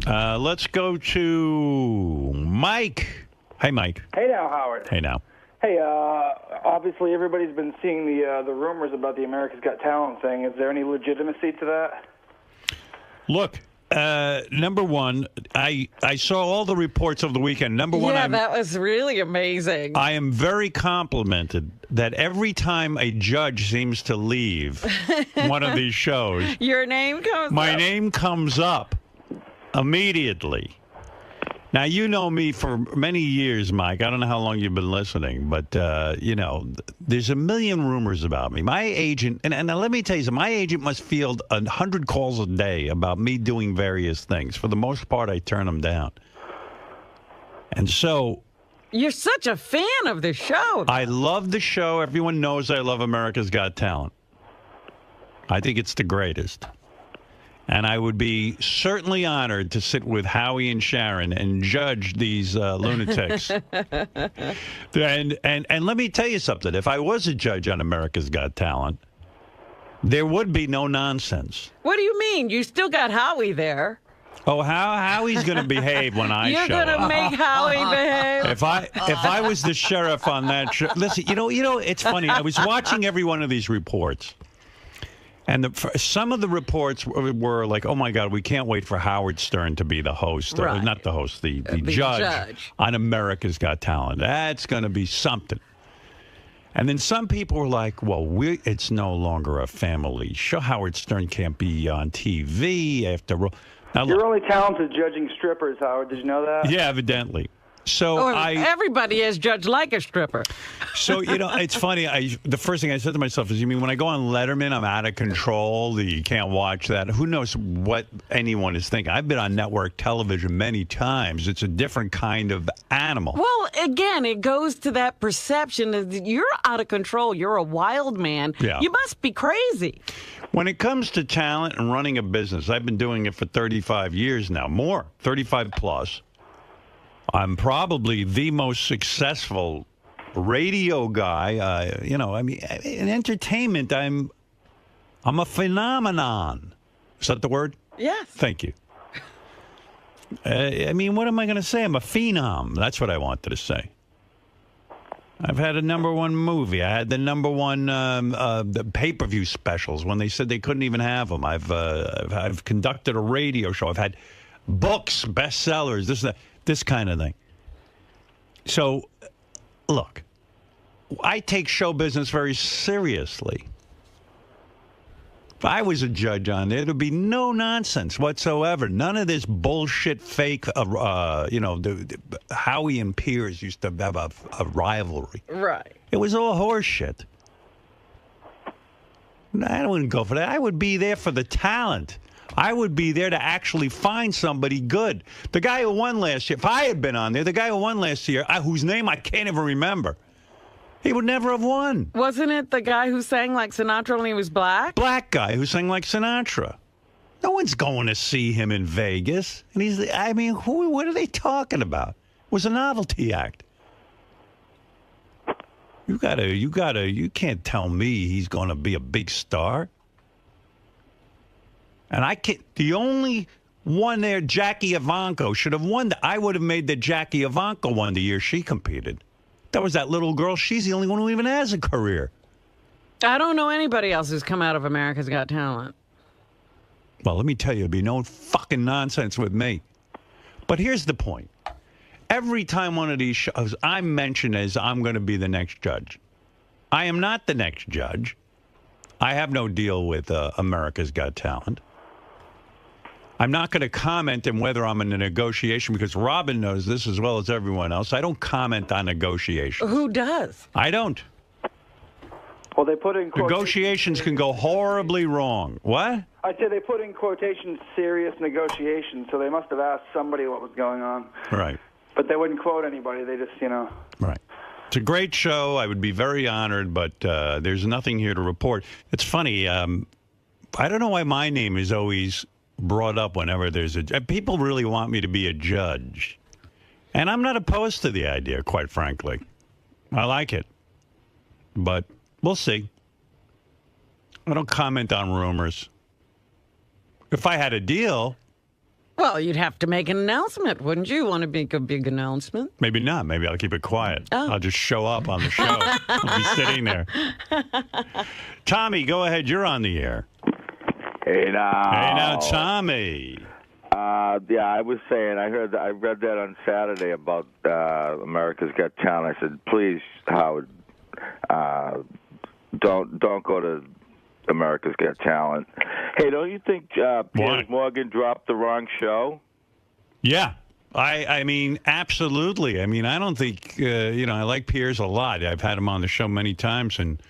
Let's go to Mike. Hey, Mike. Hey now, Howard. Hey now. Hey, obviously everybody's been seeing the rumors about the America's Got Talent thing. Is there any legitimacy to that? Look, number one, I saw all the reports of the weekend. Number one, that was really amazing. I am very complimented that every time a judge seems to leave one of these shows, Your name comes my up. name comes up immediately. Now, you know me for many years, Mike. I don't know how long you've been listening, but, there's a million rumors about me. My agent, and let me tell you something, my agent must field 100 calls a day about me doing various things. For the most part, I turn them down. And so... You're such a fan of the show. I love the show. Everyone knows I love America's Got Talent. I think it's the greatest. And I would be certainly honored to sit with Howie and Sharon and judge these lunatics. and let me tell you something. If I was a judge on America's Got Talent, there would be no nonsense. What do you mean? You still got Howie there. Oh, Howie's going to behave when I You're show going to up. make Howie behave? If I was the sheriff on that show, listen, you know, it's funny. I was watching every one of these reports. And some of the reports were like, oh, my God, we can't wait for Howard Stern to be the host. Right. Not the host, the judge on America's Got Talent. That's going to be something. And then some people were like, well, it's no longer a family show. Howard Stern can't be on TV after all. Now, You're only talented judging strippers, Howard. Did you know that? Yeah, evidently. So everybody is judged like a stripper. So, it's funny. The first thing I said to myself is, you mean when I go on Letterman, I'm out of control? You can't watch that. Who knows what anyone is thinking? I've been on network television many times. It's a different kind of animal. Well, again, it goes to that perception that you're out of control. You're a wild man. Yeah. You must be crazy. When it comes to talent and running a business, I've been doing it for 35 years now, 35 plus. I'm probably the most successful radio guy. In entertainment, I'm a phenomenon. Is that the word? Yes. Thank you. What am I going to say? I'm a phenom. That's what I wanted to say. I've had a #1 movie. I had the #1 the pay-per-view specials when they said they couldn't even have them. I've conducted a radio show. I've had books, bestsellers, this kind of thing. So, look, I take show business very seriously. If I was a judge on there, there'd be no nonsense whatsoever. None of this bullshit fake, Howie and Piers used to have a rivalry. Right. It was all horse shit. I wouldn't go for that. I would be there for the talent. I would be there to actually find somebody good. The guy who won last year, if I had been on there, the guy who won last year, whose name I can't even remember, he would never have won. Wasn't it the guy who sang like Sinatra when he was black? Black guy who sang like Sinatra. No one's going to see him in Vegas. And what are they talking about? It was a novelty act. You can't tell me he's going to be a big star. And the only one there, Jackie Ivanko, should have won. I would have made that Jackie Ivanko won the year she competed. That was that little girl. She's the only one who even has a career. I don't know anybody else who's come out of America's Got Talent. Well, let me tell you, there'd be no fucking nonsense with me. But here's the point. Every time one of these shows I'm mentioned as I'm going to be the next judge. I am not the next judge. I have no deal with America's Got Talent. I'm not going to comment on whether I'm in a negotiation because Robin knows this as well as everyone else. I don't comment on negotiations. Who does? I don't. Well, they put in negotiations can go horribly wrong. What? I'd say they put in quotations serious negotiations, so they must have asked somebody what was going on. Right. But they wouldn't quote anybody. They just, Right. It's a great show. I would be very honored, but there's nothing here to report. It's funny. I don't know why my name is always brought up whenever there's people really want me to be a judge. And I'm not opposed to the idea, quite frankly. I like it. But we'll see. I don't comment on rumors. If I had a deal, Well, you'd have to make an announcement, wouldn't you? Want to make a big announcement? Maybe not. Maybe I'll keep it quiet. Oh. I'll just show up on the show. I'll be sitting there. Tommy, go ahead. You're on the air. Hey now, Tommy. Yeah, I was saying, I read that on Saturday about America's Got Talent. I said, please, Howard, don't go to America's Got Talent. Hey, don't you think Piers Morgan dropped the wrong show? Yeah. I mean, absolutely. I mean, I don't think, I like Piers a lot. I've had him on the show many times, and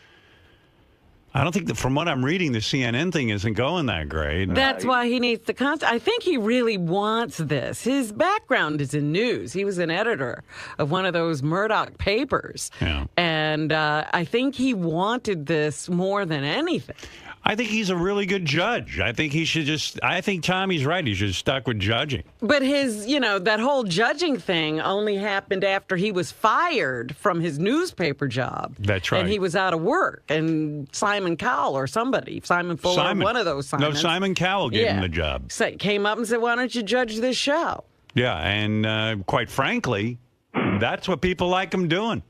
I don't think that from what I'm reading, the CNN thing isn't going that great. That's why he needs the content. I think he really wants this. His background is in news. He was an editor of one of those Murdoch papers. Yeah. And I think he wanted this more than anything. I think he's a really good judge. I think he should I think Tommy's right. He should have stuck with judging. But his, that whole judging thing only happened after he was fired from his newspaper job. That's right. And he was out of work. And Simon Cowell or somebody, Simon Fuller, one of those Simons. No, Simon Cowell gave him the job. Came up and said, why don't you judge this show? Yeah, and quite frankly, that's what people like him doing.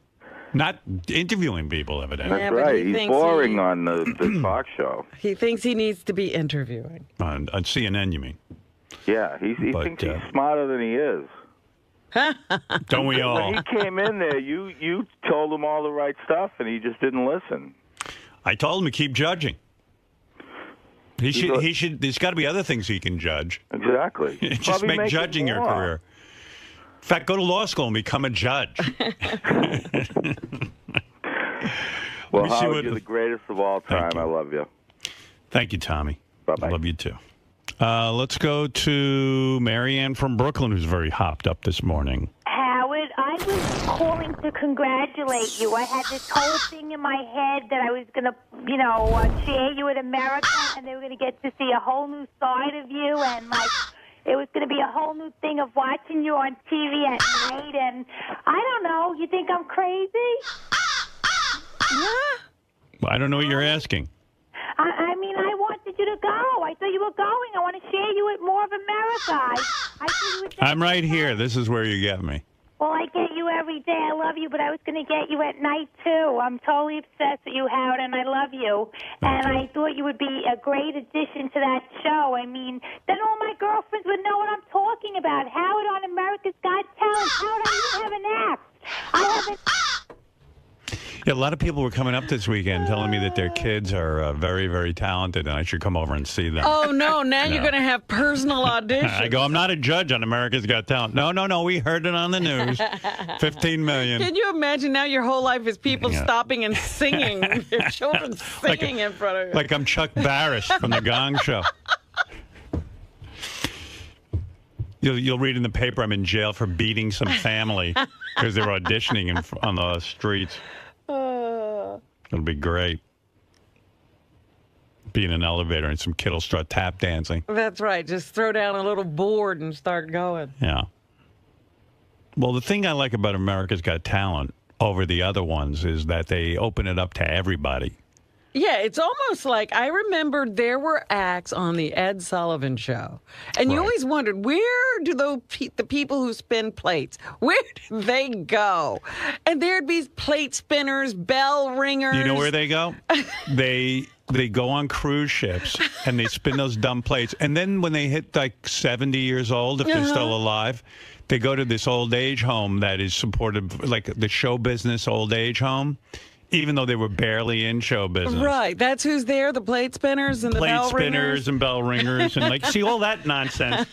Not interviewing people, evidently. That's right. He's boring on the talk show. He thinks he needs to be interviewing. On CNN, you mean? Yeah, he thinks he's smarter than he is. Don't we all? When he came in there, you told him all the right stuff, and he just didn't listen. I told him to keep judging. He should. There's got to be other things he can judge. Exactly. Just make judging your career. In fact, go to law school and become a judge. Well, Howard, you're the greatest of all time. I love you. Thank you, Tommy. Bye-bye. I love you, too. Let's go to Marianne from Brooklyn, who's very hopped up this morning. Howard, I was calling to congratulate you. I had this whole thing in my head that I was going to, share you with America, and they were going to get to see a whole new side of you, and, it was going to be a whole new thing of watching you on TV at night, and I don't know. You think I'm crazy? Well, I don't know what you're asking. I mean, I wanted you to go. I thought you were going. I want to share you with more of America. I'm right here. This is where you get me. Well, I get you every day. I love you, but I was going to get you at night, too. I'm totally obsessed with you, Howard, and I love you. And I thought you would be a great addition to that show. I mean, then all my girlfriends would know what I'm talking about. Howard on America's Got Talent. Howard, I have an act. Yeah, a lot of people were coming up this weekend telling me that their kids are very, very talented, and I should come over and see them. Oh, no. Now you're going to have personal auditions. I go, I'm not a judge on America's Got Talent. No, we heard it on the news. 15 million. Can you imagine now your whole life is people stopping and singing, your children singing in front of you? Like I'm Chuck Barris from The Gong Show. You'll read in the paper I'm in jail for beating some family because they're auditioning on the streets. It'll be great. Be in an elevator and some kid will start tap dancing. That's right. Just throw down a little board and start going. Yeah. Well, the thing I like about America's Got Talent over the other ones is that they open it up to everybody. Yeah, it's almost like I remember there were acts on the Ed Sullivan Show. And you always wondered, where do the people who spin plates, where do they go? And there'd be plate spinners, bell ringers. You know where they go? They go on cruise ships and they spin those dumb plates. And then when they hit like 70 years old, if they're still alive, they go to this old age home that is supported, like the show business old age home. Even though they were barely in show business. Right. That's who's there, the plate spinners and the bell ringers. Plate spinners and bell ringers and see all that nonsense.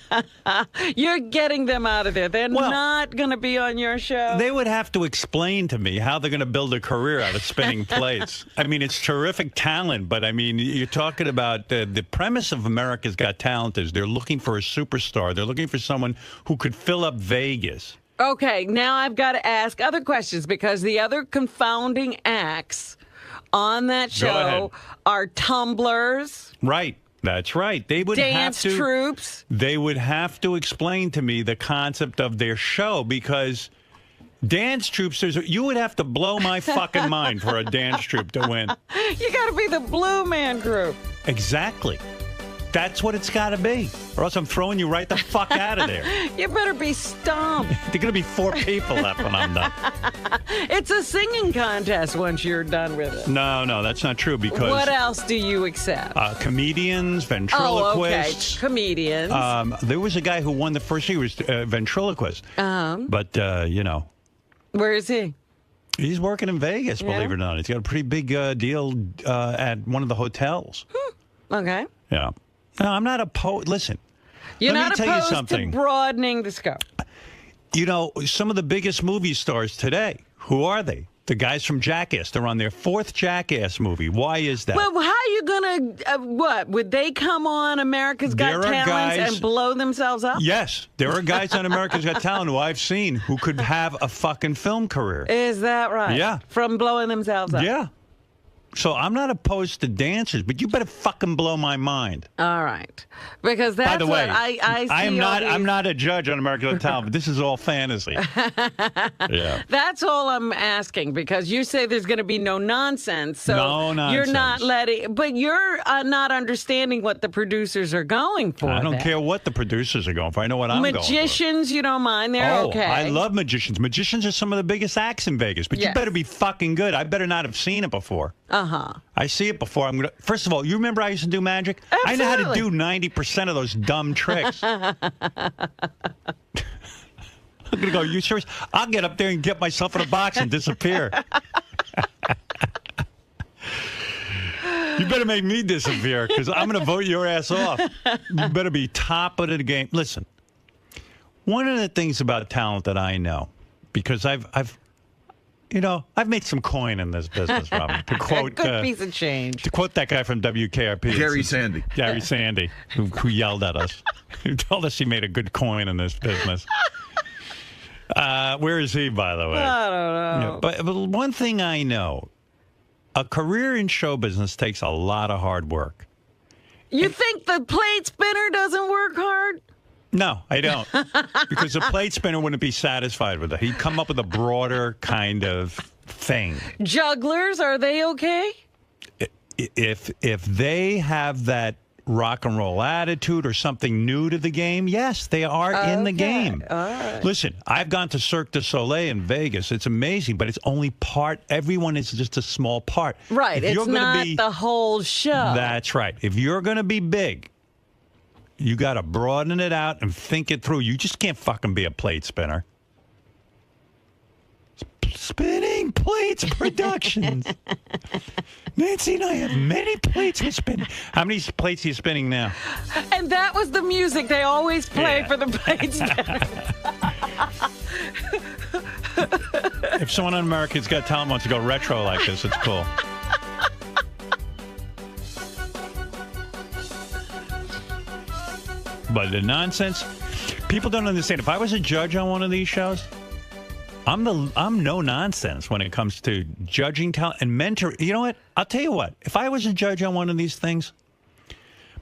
You're getting them out of there. They're not going to be on your show. They would have to explain to me how they're going to build a career out of spinning plates. I mean, it's terrific talent, but I mean, you're talking about the premise of America's Got Talent is they're looking for a superstar. They're looking for someone who could fill up Vegas. Okay, now I've got to ask other questions because the other confounding acts on that show are tumblers. Right. That's right. They would dance have to, troops. They would have to explain to me the concept of their show because dance troops, you would have to blow my fucking mind for a dance troupe to win. You got to be the Blue Man Group. Exactly. That's what it's got to be. Or else I'm throwing you right the fuck out of there. You better be stumped. There are going to be 4 people left when I'm done. It's a singing contest once you're done with it. No, that's not true because... What else do you accept? Comedians, ventriloquists. Oh, okay. Comedians. There was a guy who won the first year. He was a ventriloquist. But, you know... Where is he? He's working in Vegas, believe it or not. He's got a pretty big deal at one of the hotels. Okay. Yeah. No, I'm not opposed. Listen. You're let not me tell you opposed something. to broadening the scope. You know, some of the biggest movie stars today, who are they? The guys from Jackass. They're on their 4th Jackass movie. Why is that? Well, how are you going to, what? Would they come on America's Got Talent and blow themselves up? Yes. There are guys on America's Got Talent who I've seen who could have a fucking film career. Is that right? Yeah. From blowing themselves up? Yeah. So I'm not opposed to dancers, but you better fucking blow my mind. All right, because that's By the way, what I see. I'm not a judge on American Got Talent, but this is all fantasy. Yeah. That's all I'm asking because you say there's going to be no nonsense. So no nonsense. You're not letting, but you're not understanding what the producers are going for. I don't care what the producers are going for. I know what I'm going for. Magicians, you don't mind? They're okay. I love magicians. Magicians are some of the biggest acts in Vegas, but you better be fucking good. I better not have seen it before. I see it before. First of all, you remember I used to do magic? Absolutely. I know how to do 90% of those dumb tricks. I'm going to go, you serious? I'll get up there and get myself in a box and disappear. You better make me disappear because I'm going to vote your ass off. You better be top of the game. Listen, one of the things about talent that I know, because I've made some coin in this business, Robin. To quote, good piece of change. To quote that guy from WKRP. Gary Sandy. Gary Sandy, who yelled at us. Who told us he made a good coin in this business. Where is he, by the way? I don't know. Yeah, but one thing I know, a career in show business takes a lot of hard work. You think the plate spinner doesn't work hard? No, I don't. Because a plate spinner wouldn't be satisfied with it. He'd come up with a broader kind of thing. Jugglers, are they okay? If they have that rock and roll attitude or something new to the game, yes, they are in the game. All right. Listen, I've gone to Cirque du Soleil in Vegas. It's amazing, but it's only part. Everyone is just a small part. Right. It's not the whole show. That's right. If you're going to be big, you got to broaden it out and think it through. You just can't fucking be a plate spinner. Spinning Plates Productions. Nancy and I have many plates we're spinning. How many plates are you spinning now? And that was the music they always play for the plate spinners. If someone on America's Got Talent wants to go retro like this, it's cool. But the nonsense, people don't understand. If I was a judge on one of these shows, I'm no nonsense when it comes to judging talent and mentor. You know what? I'll tell you what. If I was a judge on one of these things,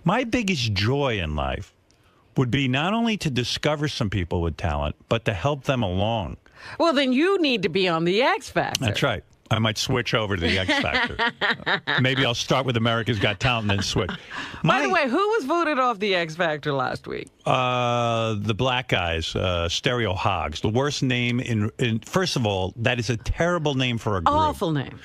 my biggest joy in life would be not only to discover some people with talent, but to help them along. Well, then you need to be on the X Factor. That's right. I might switch over to the X Factor. Maybe I'll start with America's Got Talent and then switch. By the way, who was voted off the X Factor last week? The black guys, 𝗛𝗄𝗿𝗄. The worst name in. First of all, that is a terrible name for a group. Awful name.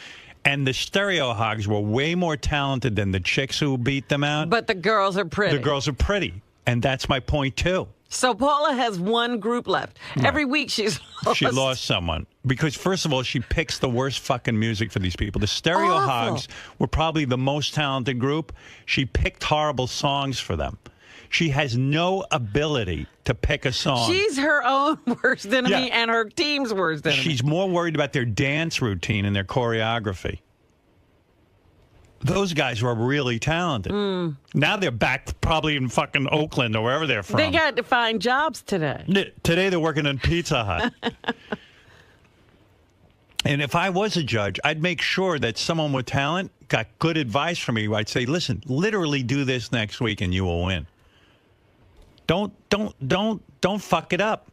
And the 𝗛𝗄𝗿𝗄 were way more talented than the chicks who beat them out. But the girls are pretty. The girls are pretty. And that's my point, too. So Paula has one group left. Right. Every week she's lost. She lost someone. Because, first of all, she picks the worst fucking music for these people. The 𝗛𝗄𝗿𝗄 were probably the most talented group. She picked horrible songs for them. She has no ability to pick a song. She's her own worst enemy and her team's worst enemy. She's more worried about their dance routine and their choreography. Those guys were really talented. Now they're back probably in fucking Oakland or wherever they're from. They got to find jobs today. Today they're working in Pizza Hut. And if I was a judge, I'd make sure that someone with talent got good advice from me. I'd say, listen, literally do this next week and you will win. Don't fuck it up.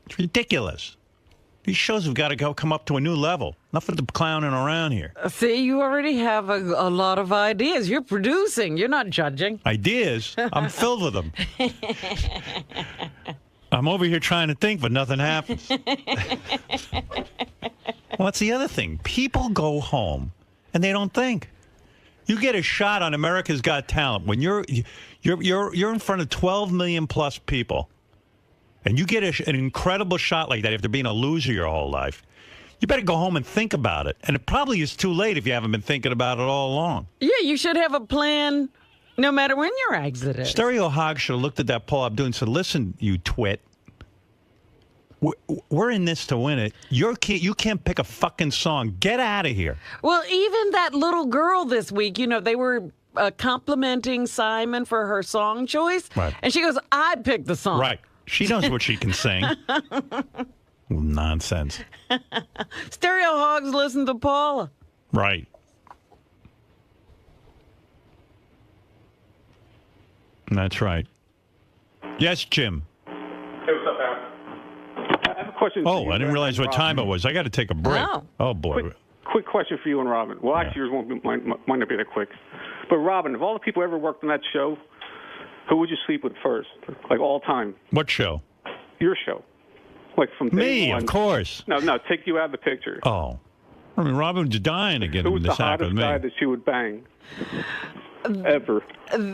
It's ridiculous. These shows have got to come up to a new level. Enough of the clowning around here. See, you already have a lot of ideas. You're producing. You're not judging. Ideas? I'm filled with them. I'm over here trying to think, but nothing happens. Well, that's the other thing. People go home and they don't think. You get a shot on America's Got Talent when you're in front of 12 million plus people, and you get an incredible shot like that after being a loser your whole life. You better go home and think about it. And it probably is too late if you haven't been thinking about it all along. Yeah, you should have a plan no matter when your exit is. 𝗛𝗏𝗏 should have looked at that Paul Abdul and said, listen, you twit. We're in this to win it. You can't pick a fucking song. Get out of here. Well, even that little girl this week, they were complimenting Simon for her song choice. Right. And she goes, I picked the song. Right. She knows what she can sing. Nonsense. Stereo Hogs listen to Paula. Right. That's right. Yes, Jim. Hey, what's up, Aaron? I have a question. Oh, I didn't realize what time it was. I got to take a break. Oh boy. Quick question for you and Robin. Well, actually, yours might not be that quick. But Robin, of all the people who ever worked on that show, who would you sleep with first? Like all time? What show? Your show. Like from me, of course. No, take you out of the picture. Oh. I mean, Robin was dying to get Who was this the happen hottest with me. guy that she would bang? Ever.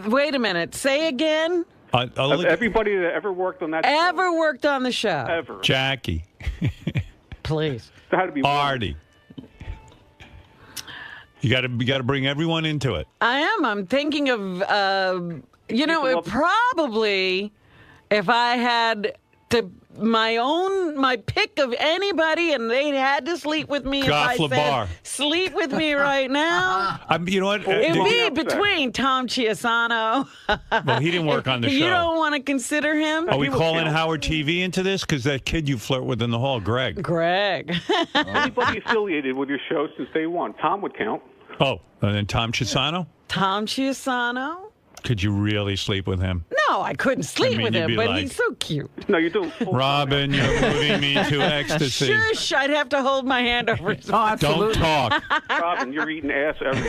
Wait a minute. Say again. Everybody that ever worked on that Ever worked on the show. Ever. Jackie. Please. There had to be Artie. You got to bring everyone into it. I am. I'm thinking of, it probably, if I had my pick of anybody and they had to sleep with me, Goff if I said, sleep with me right now. You know what? It'd be between 𝗦𝗵cie𝗄𝗿𝗍. Well, he didn't work on the show. You don't want to consider him? Are we calling Howard TV into this? Because that kid you flirt with in the hall, Greg. Anybody affiliated with your show since day one. Tom would count. Oh, and then 𝗦𝗵cie𝗄𝗍? 𝗦𝗵cie𝗄𝗍. Could you really sleep with him? No, I couldn't sleep with him, but he's so cute. No, you do. Robin, you're moving me to ecstasy. Shush, I'd have to hold my hand over his mouth. Don't talk. Robin, you're eating ass every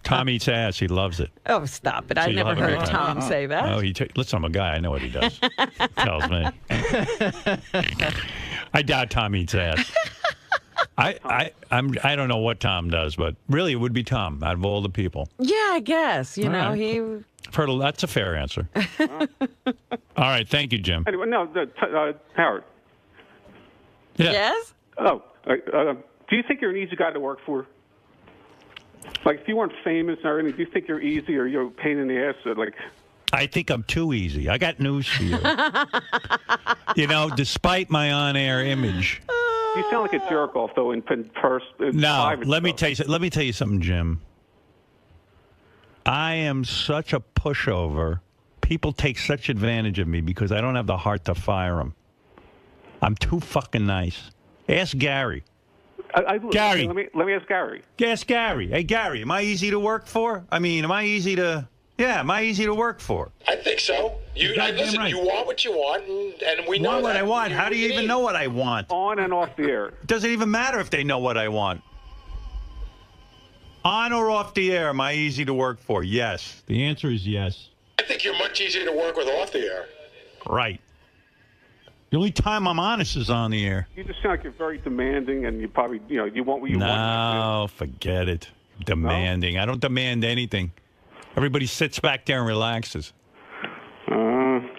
Tom eats ass. He loves it. Oh, stop it. I never heard Tom say that. Oh, listen, I'm a guy. I know what he does. Tells me. I doubt Tom eats ass. I don't know what Tom does, but really it would be Tom out of all the people. Yeah, I guess. You know, right. That's a fair answer. All right, thank you, Jim. Anyway, no, Howard. Yeah. Yes? Oh, do you think you're an easy guy to work for? Like, if you weren't famous or anything, do you think you're easy or you're a pain in the ass? I think I'm too easy. I got news for you. Despite my on-air image. You sound like a jerk off, though, in person. No, let me tell you something, Jim. I am such a pushover. People take such advantage of me because I don't have the heart to fire them. I'm too fucking nice. Ask Gary. Gary. Let me ask Gary. Ask Gary. Hey, Gary, am I easy to work for? I mean, am I easy to work for? I think so. Listen, right. You want what you want, and we know what I want. How do you even know what I want? On and off the air. It doesn't even matter if they know what I want. On or off the air, am I easy to work for? Yes. The answer is yes. I think you're much easier to work with off the air. Right. The only time I'm honest is on the air. You just sound like you're very demanding, and you probably, you want what you want. No, forget it. Demanding. No? I don't demand anything. Everybody sits back there and relaxes.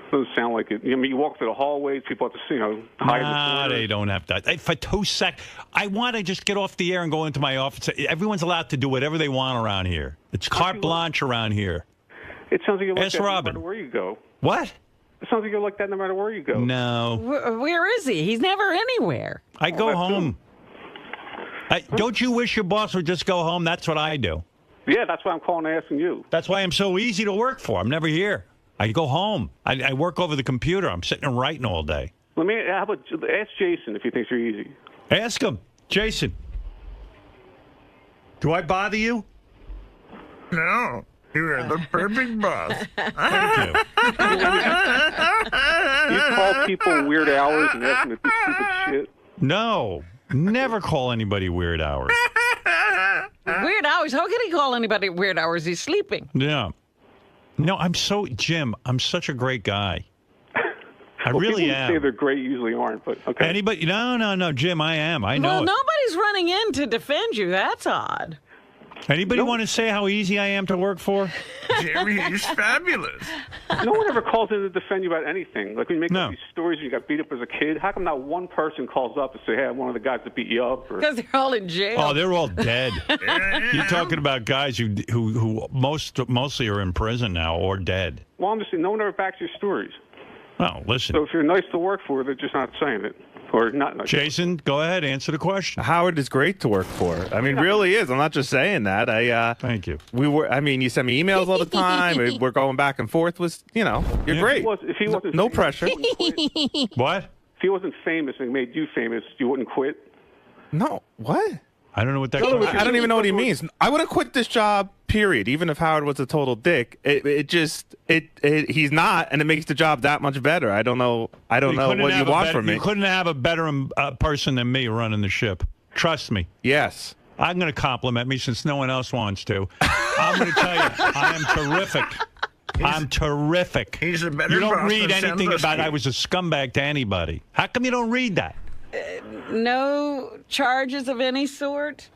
Doesn't sound like it. I mean, you walk through the hallways, people have to, hide in the corners. They don't have to. For 2 seconds, I want to just get off the air and go into my office. Everyone's allowed to do whatever they want around here. It's carte blanche around here. It sounds like you're like that Robin. no matter where you go. What? It sounds like you're like that no matter where you go. No. Where is he? He's never anywhere. I go home. Don't you wish your boss would just go home? That's what I do. Yeah, that's why I'm calling and asking you. That's why I'm so easy to work for. I'm never here. I go home. I work over the computer. I'm sitting and writing all day. How about ask Jason if he thinks you're easy? Ask him. Jason. Do I bother you? No. You are the perfect boss. Thank you. You call people weird hours and ask them to do stupid shit. No, never call anybody weird hours. Weird hours? How can he call anybody weird hours? He's sleeping. Yeah. No, Jim, I'm such a great guy. I Well, really people who am. say they're great usually aren't, but okay. Anybody? No, Jim, I am. I know Well, it. nobody's running in to defend you. That's odd. Anybody want to say how easy I am to work for? Jerry, he's fabulous. No one ever calls in to defend you about anything. Like when you make No. up these stories, you got beat up as a kid. How come not one person calls up and say, "Hey, I'm one of the guys that beat you up"? Or, Because they're all in jail. Oh, they're all dead. You're talking about guys who mostly are in prison now or dead. well, I'm just saying, no one ever backs your stories. Well, listen. So if you're nice to work for, they're just not saying it, or not nice. Jason, go ahead, answer the question. Howard is great to work for. I mean, really is. I'm not just saying that. Thank you. You send me emails all the time. We're going back and forth. You're great. If he wasn't No famous, pressure. you wouldn't quit. What? If he wasn't famous and made you famous, you wouldn't quit. No. What? I don't know what that No, question I don't even know what he means. I would have quit this job, period, even if Howard was a total dick. He's not, and it makes the job that much better. I don't know what you want from me. You couldn't have a better person than me running the ship. Trust me. Yes. I'm going to compliment me since no one else wants to. I'm going to tell you, I am terrific. I'm terrific. He's a better You don't boss read than anything about Sandusky. I was a scumbag to anybody. How come you don't read that? No charges of any sort?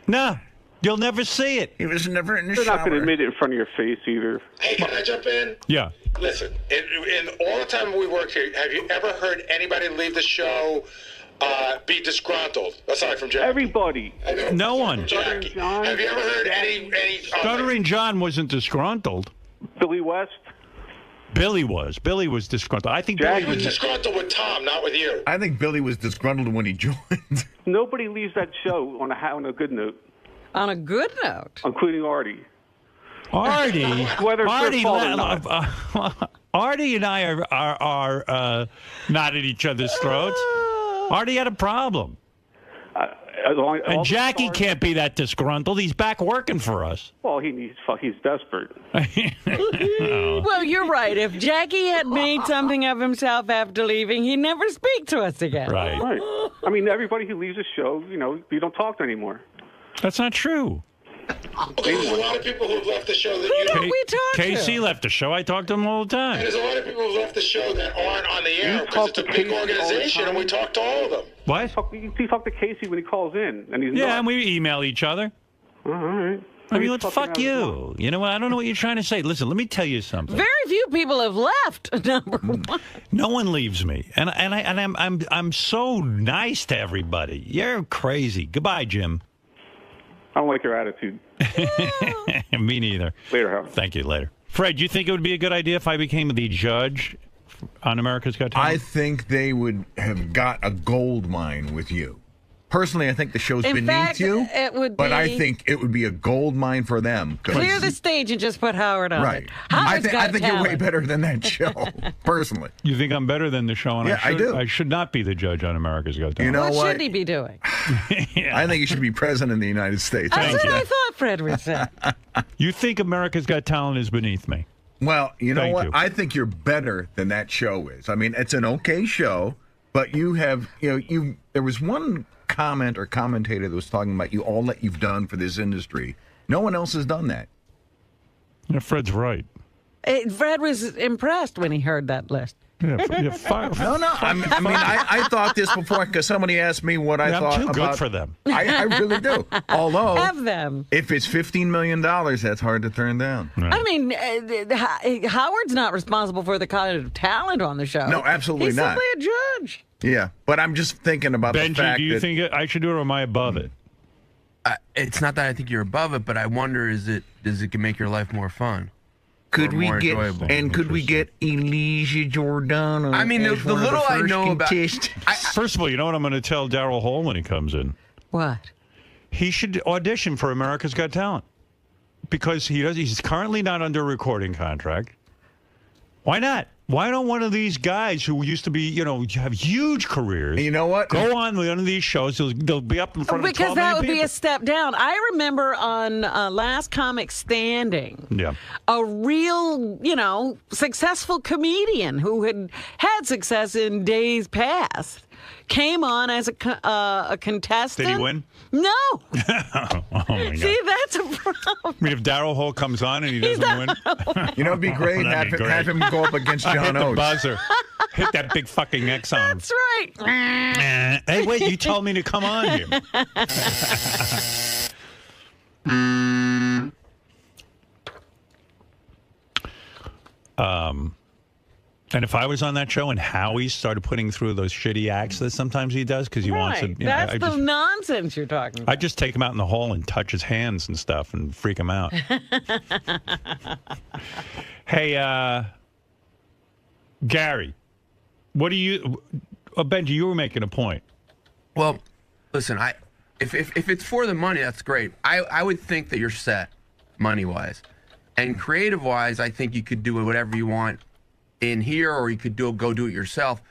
No. You'll never see it. He was never in the They're shower. not going to admit it in front of your face either. Hey, can I jump in? Yeah. Listen, in all the time we worked here, have you ever heard anybody leave the show be disgruntled, aside from Jackie? Everybody. No one. Jackie. John, Have you ever heard any Stuttering John wasn't disgruntled. Billy West. Billy was. Billy was disgruntled. I think Jackie Billy was disgruntled with Tom, not with you. I think Billy was disgruntled when he joined. Nobody leaves that show on a good note, On a good note. including Artie. Artie. Whether it's Artie, their fault or not. Artie and I are not at each other's throats. Artie had a problem. And Jackie can't be that disgruntled. He's back working for us. Well, he's desperate. Well, you're right. If Jackie had made something of himself after leaving, he'd never speak to us again. Right. Right. I mean, everybody who leaves the show, you don't talk to anymore. That's not true. Okay, there's a lot of people who've left the show that you don't. We talked Casey to. left the show. I talk to him all the time. There's a lot of people who've left the show that aren't on the air You because talk it's a to big Casey all the organization, and we time? talk to all of them. What? You talk to Casey when he calls in, and he's Yeah, not. and we email each other. All right. I mean, He's what the fucking fuck out of his you? mind. You know what? I don't know what you're trying to say. Listen, let me tell you something. Very few people have left, number one. No one leaves me, and I'm so nice to everybody. You're crazy. Goodbye, Jim. I don't like your attitude. Me neither. Later, Howard. Thank you. Later. Fred, you think it would be a good idea if I became the judge on America's Got I Talent? think they would have got a gold mine with you. Personally, I think the show's In beneath fact, you. it would But I be- think it would be a gold mine for them. 'cause- Clear the stage and just put Howard on Right. it. I Howard's think got you're way talent. better than that show, personally. You think I'm better than the show? And Yeah, I do. I should not be the judge on America's Got Talent. You know What what? should he be doing? I think you should be president of the United States. That's what I thought Fred would say. You think America's Got Talent is beneath me? Well, you know Thank what? you. I think you're better than that show is. I mean, it's an okay show, but you have, there was one comment or commentator that was talking about all that you've done for this industry. No one else has done that. Yeah, Fred's right. Fred was impressed when he heard that list. Yeah, No, I thought this before because somebody asked me what I thought I'm too about. good for them. I really do. Although, Have them. if it's $15 million, that's hard to turn down. I mean, Howard's not responsible for the kind of talent on the show. No, absolutely He's not. simply a judge. Yeah, but I'm just thinking about the Benji, fact do you that think I should do it or am I above it? It's not that I think you're above it, but I wonder does it make your life more fun? could or we more get enjoyable. could we get Elijah Giordano? I mean, the as one of little I first know about- contestants? First of all, you know what I'm going to tell Daryl Hall when he comes in? What? He should audition for America's Got Talent because he's currently not under a recording contract. Why not? Why don't one of these guys who used to be, have huge careers, you know what? Go on one of these shows. They'll be up in front of 12 Because that would million be a step down. I remember on Last Comic Standing, a real, successful comedian who had success in days past came on as a contestant. Did he win? No. Oh, my God. See, that's a problem. I mean, if Daryl Hall comes on and he doesn't win, it'd be great. Have him go up against John hit the Oates. Buzzer. Hit that big fucking X on him. That's right. Hey, wait, you told me to come on here. And if I was on that show and Howie started putting through those shitty acts that sometimes he does because he wants to, that's the nonsense you're talking about. I just take him out in the hall and touch his hands and stuff and freak him out. Hey, Gary, what do you? Benji, you were making a point. Well, listen, if it's for the money, that's great. I would think that you're set money-wise, and creative-wise, I think you could do whatever you want in here, or you could go do it yourself.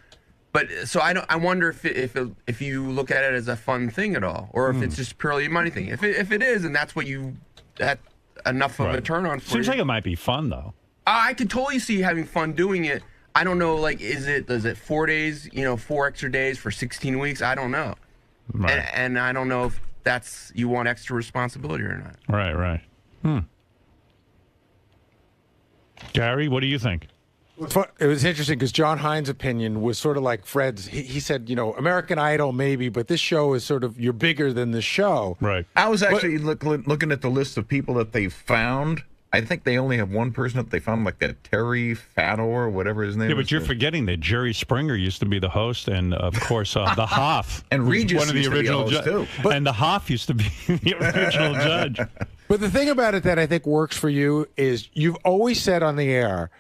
But so I wonder if you look at it as a fun thing at all, or if it's just purely a money thing. If it is, and that's what that's enough of a turn on for Seems you. like it might be fun though. I could totally see having fun doing it. I don't know, like, is it 4 days, 4 extra days for 16 weeks? I don't know. Right. And I don't know if you want extra responsibility or not. Right. Gary, what do you think? It was interesting because John Hines' opinion was sort of like Fred's. He said, American Idol maybe, but this show is sort of, you're bigger than the show. Right. I was actually looking at the list of people that they found. I think they only have one person that they found, like that Terry Fador or whatever his name is. Yeah, but you're forgetting that Jerry Springer used to be the host, and of course the Hoff, and Regis one of the used original to be the host too. And the Hoff used to be the original judge. But the thing about it that I think works for you is you've always said on the air,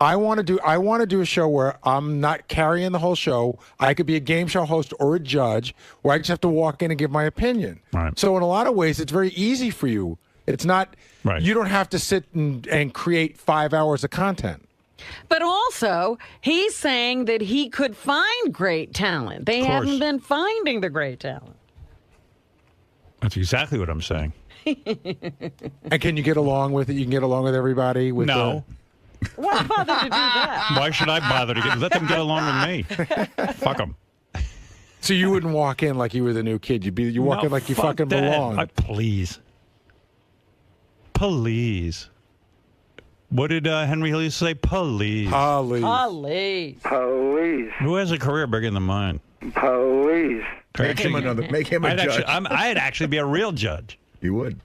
I want to do a show where I'm not carrying the whole show. I could be a game show host or a judge, where I just have to walk in and give my opinion. Right. So in a lot of ways, it's very easy for you. It's not. Right. You don't have to sit and create 5 hours of content. But also, he's saying that he could find great talent. They haven't been finding the great talent. That's exactly what I'm saying. And can you get along with it? You can get along with everybody? No. Why bother to do that? Why should I bother to let them get along with me? Fuck them. So you wouldn't walk in like you were the new kid. You walk in like you fucking belong. Please. What did Henry Hill used to say? Police. Police. Who has a career bigger than mine? Police. Make him a judge. I'd actually be a real judge. You would.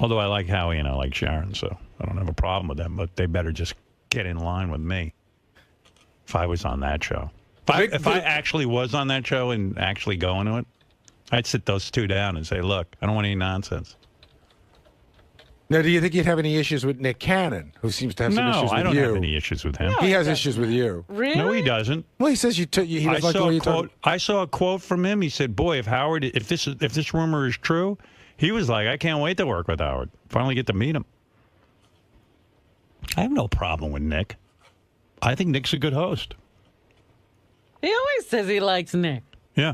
Although I like Howie and I like Sharon, so I don't have a problem with them. But they better just get in line with me. If I was on that show, if I actually was on that show and actually going to it, I'd sit those two down and say, "Look, I don't want any nonsense." Now, do you think you'd have any issues with Nick Cannon, who seems to have some issues with you? No, I don't have any issues with him. He has issues with you. Really? No, he doesn't. Well, he says he doesn't like the way you talk. I saw a quote from him. He said, "Boy, if this rumor is true," he was like, "I can't wait to work with Howard. Finally get to meet him." I have no problem with Nick. I think Nick's a good host. He always says he likes Nick. Yeah.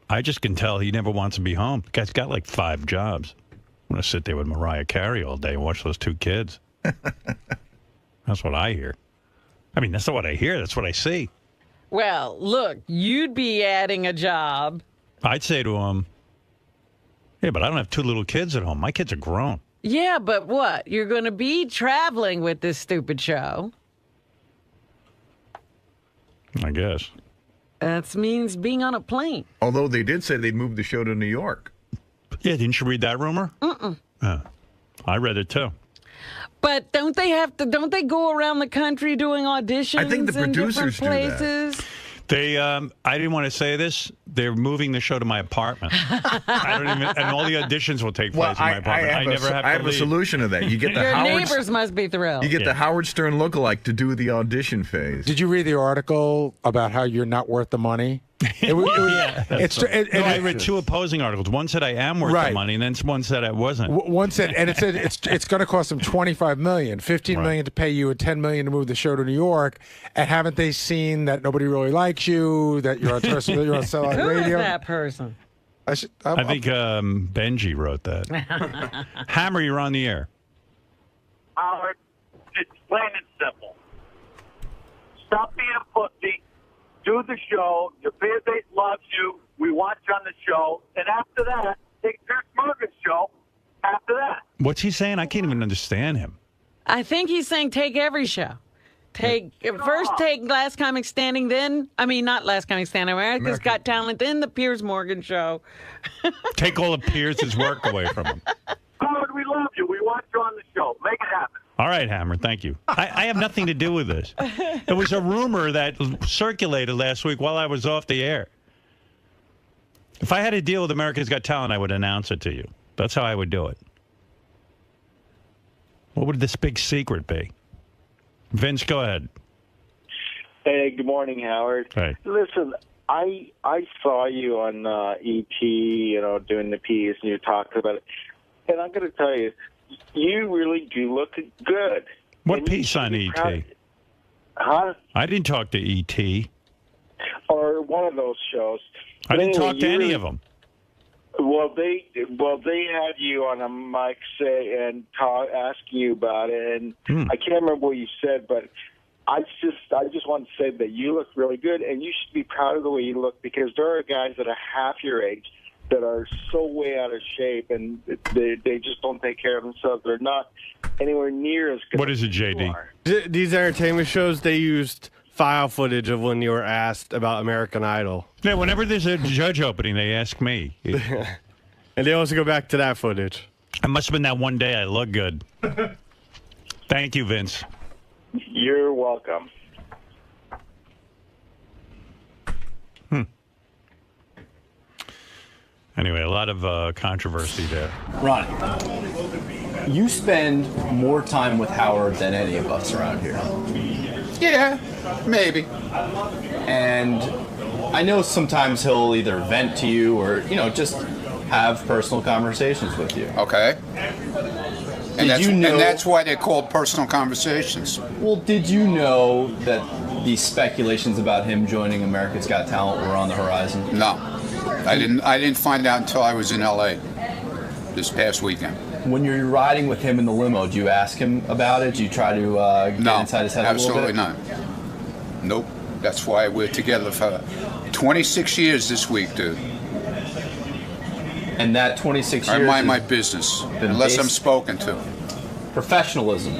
I just can tell he never wants to be home. The guy's got like 5 jobs. I'm going to sit there with Mariah Carey all day and watch those 2 kids. That's what I hear. I mean, that's not what I hear. That's what I see. Well, look, you'd be adding a job. I'd say to him, yeah, but I don't have 2 little kids at home. My kids are grown. Yeah, but what? You're going to be traveling with this stupid show. I guess. That means being on a plane. Although they did say they'd move the show to New York. Yeah, didn't you read that rumor? I read it too. But don't they go around the country doing auditions? I think the producers in different places? They, I didn't want to say this. They're moving the show to my apartment. And all the auditions will take place in my apartment. I have a solution to that. You get the Your neighbors must be thrilled. You get the Howard Stern lookalike to do the audition phase. Did you read the article about how you're not worth the money? I read two opposing articles. One said I am worth the money, and then one said I wasn't. One said, and it said it's going to cost them $25 million, $15 million to pay you, and $10 million to move the show to New York. And haven't they seen that nobody really likes you? That you're on terrestrial, you're on satellite radio? Who is that person? I think Benji wrote that. Hammer, you're on the air. Howard, it's plain and simple. Stop being a pussy. Do the show. Your fan base loves you. We want you on the show. And after that, take 𝗛𝘄𝗿𝗍's show after that. What's he saying? I can't even understand him. I think he's saying take every show. Take Last Comic Standing, not Last Comic Standing, America's Got Talent, then the Piers Morgan show. Take all of Pierce's work away from him. Howard, we love you. We want you on the show. Make it happen. All right, Hammer, thank you. I have nothing to do with this. It was a rumor that circulated last week while I was off the air. If I had a deal with America's Got Talent, I would announce it to you. That's how I would do it. What would this big secret be? Vince, go ahead. Hey, good morning, Howard. Hey. Listen, I saw you on ET, doing the piece, and you talked about it. And I'm going to tell you, you really do look good. What piece on ET? Huh? I didn't talk to ET. Or one of those shows. I didn't talk to any of them. Well, they had you on a mic and ask you about it, and I can't remember what you said, but I just want to say that you look really good, and you should be proud of the way you look, because there are guys that are half your age that are so way out of shape, and they just don't take care of themselves. They're not anywhere near as good. What is it, JD? These entertainment shows, they used file footage of when you were asked about American Idol. Yeah, whenever there's a judge opening, they ask me. And they also go back to that footage. It must have been that one day I looked good. Thank you, Vince. You're welcome. Anyway, a lot of controversy there. Ronnie, you spend more time with Howard than any of us around here. Yeah, maybe. And I know sometimes he'll either vent to you or, just have personal conversations with you. Okay. And that's why they're called personal conversations. Well, did you know that the speculations about him joining America's Got Talent were on the horizon? No. I didn't find out until I was in L.A. this past weekend. When you're riding with him in the limo, do you ask him about it? Do you try to get inside his head a little bit? Absolutely not. Nope. That's why we're together for 26 years this week, dude. And that 26 years... I mind my business, unless I'm spoken to. Professionalism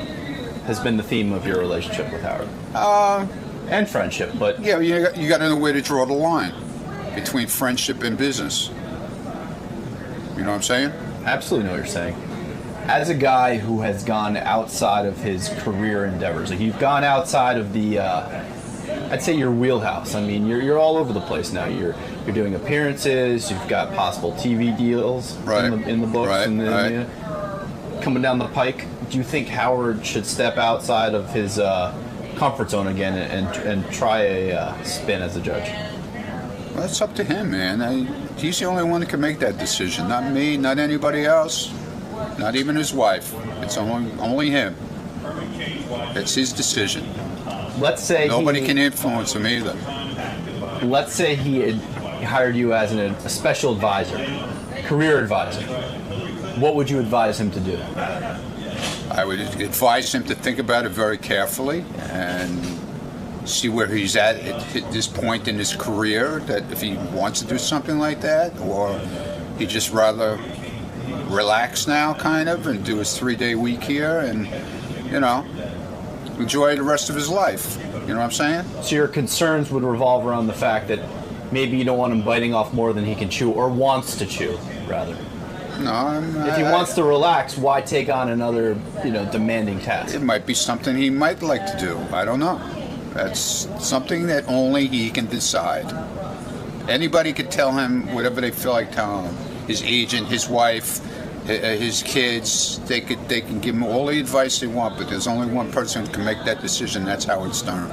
has been the theme of your relationship with Howard. And friendship, but... Yeah, you got to know where to draw the line between friendship and business. You know what I'm saying? Absolutely know what you're saying. As a guy who has gone outside of his career endeavors, like you've gone outside of the, I'd say your wheelhouse. I mean, you're all over the place now. You're doing appearances. You've got possible TV deals in the books and coming down the pike. Do you think Howard should step outside of his comfort zone again and try a spin as a judge? Well, that's up to him, man. He's the only one that can make that decision. Not me, not anybody else, not even his wife. It's only him. It's his decision. Let's say nobody can influence him either. Let's say he had hired you as a special advisor, career advisor. What would you advise him to do? I would advise him to think about it very carefully and see where he's at this point in his career, that if he wants to do something like that, or he just rather relax now, kind of, and do his 3-day week here and, enjoy the rest of his life. You know what I'm saying? So your concerns would revolve around the fact that maybe you don't want him biting off more than he can chew, or wants to chew, rather. No, if he wants to relax, why take on another, demanding task? It might be something he might like to do. I don't know. That's something that only he can decide. Anybody could tell him whatever they feel like telling him. His agent, his wife, his kids, they can give him all the advice they want, but there's only one person who can make that decision. That's Howard Stern.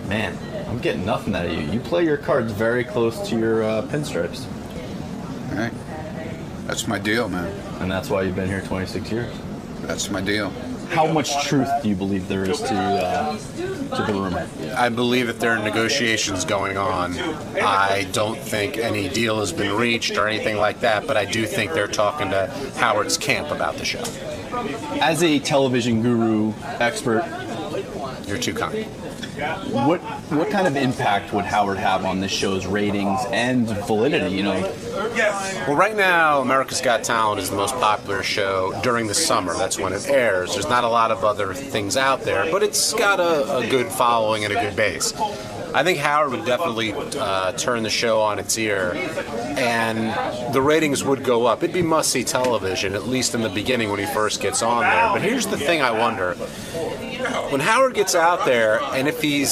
Man, I'm getting nothing out of you. You play your cards very close to your pinstripes. Hey, that's my deal, man. And that's why you've been here 26 years. That's my deal. How much truth do you believe there is to the rumor? I believe that there are negotiations going on. I don't think any deal has been reached or anything like that, but I do think they're talking to Howard's camp about the show. As a television guru expert, you're too kind. What kind of impact would Howard have on this show's ratings and validity, you know? Well, right now, America's Got Talent is the most popular show during the summer. That's when it airs. There's not a lot of other things out there, but it's got a good following and a good base. I think Howard would definitely turn the show on its ear, and the ratings would go up. It'd be must-see television, at least in the beginning when he first gets on there. But here's the thing I wonder. When Howard gets out there, and if he's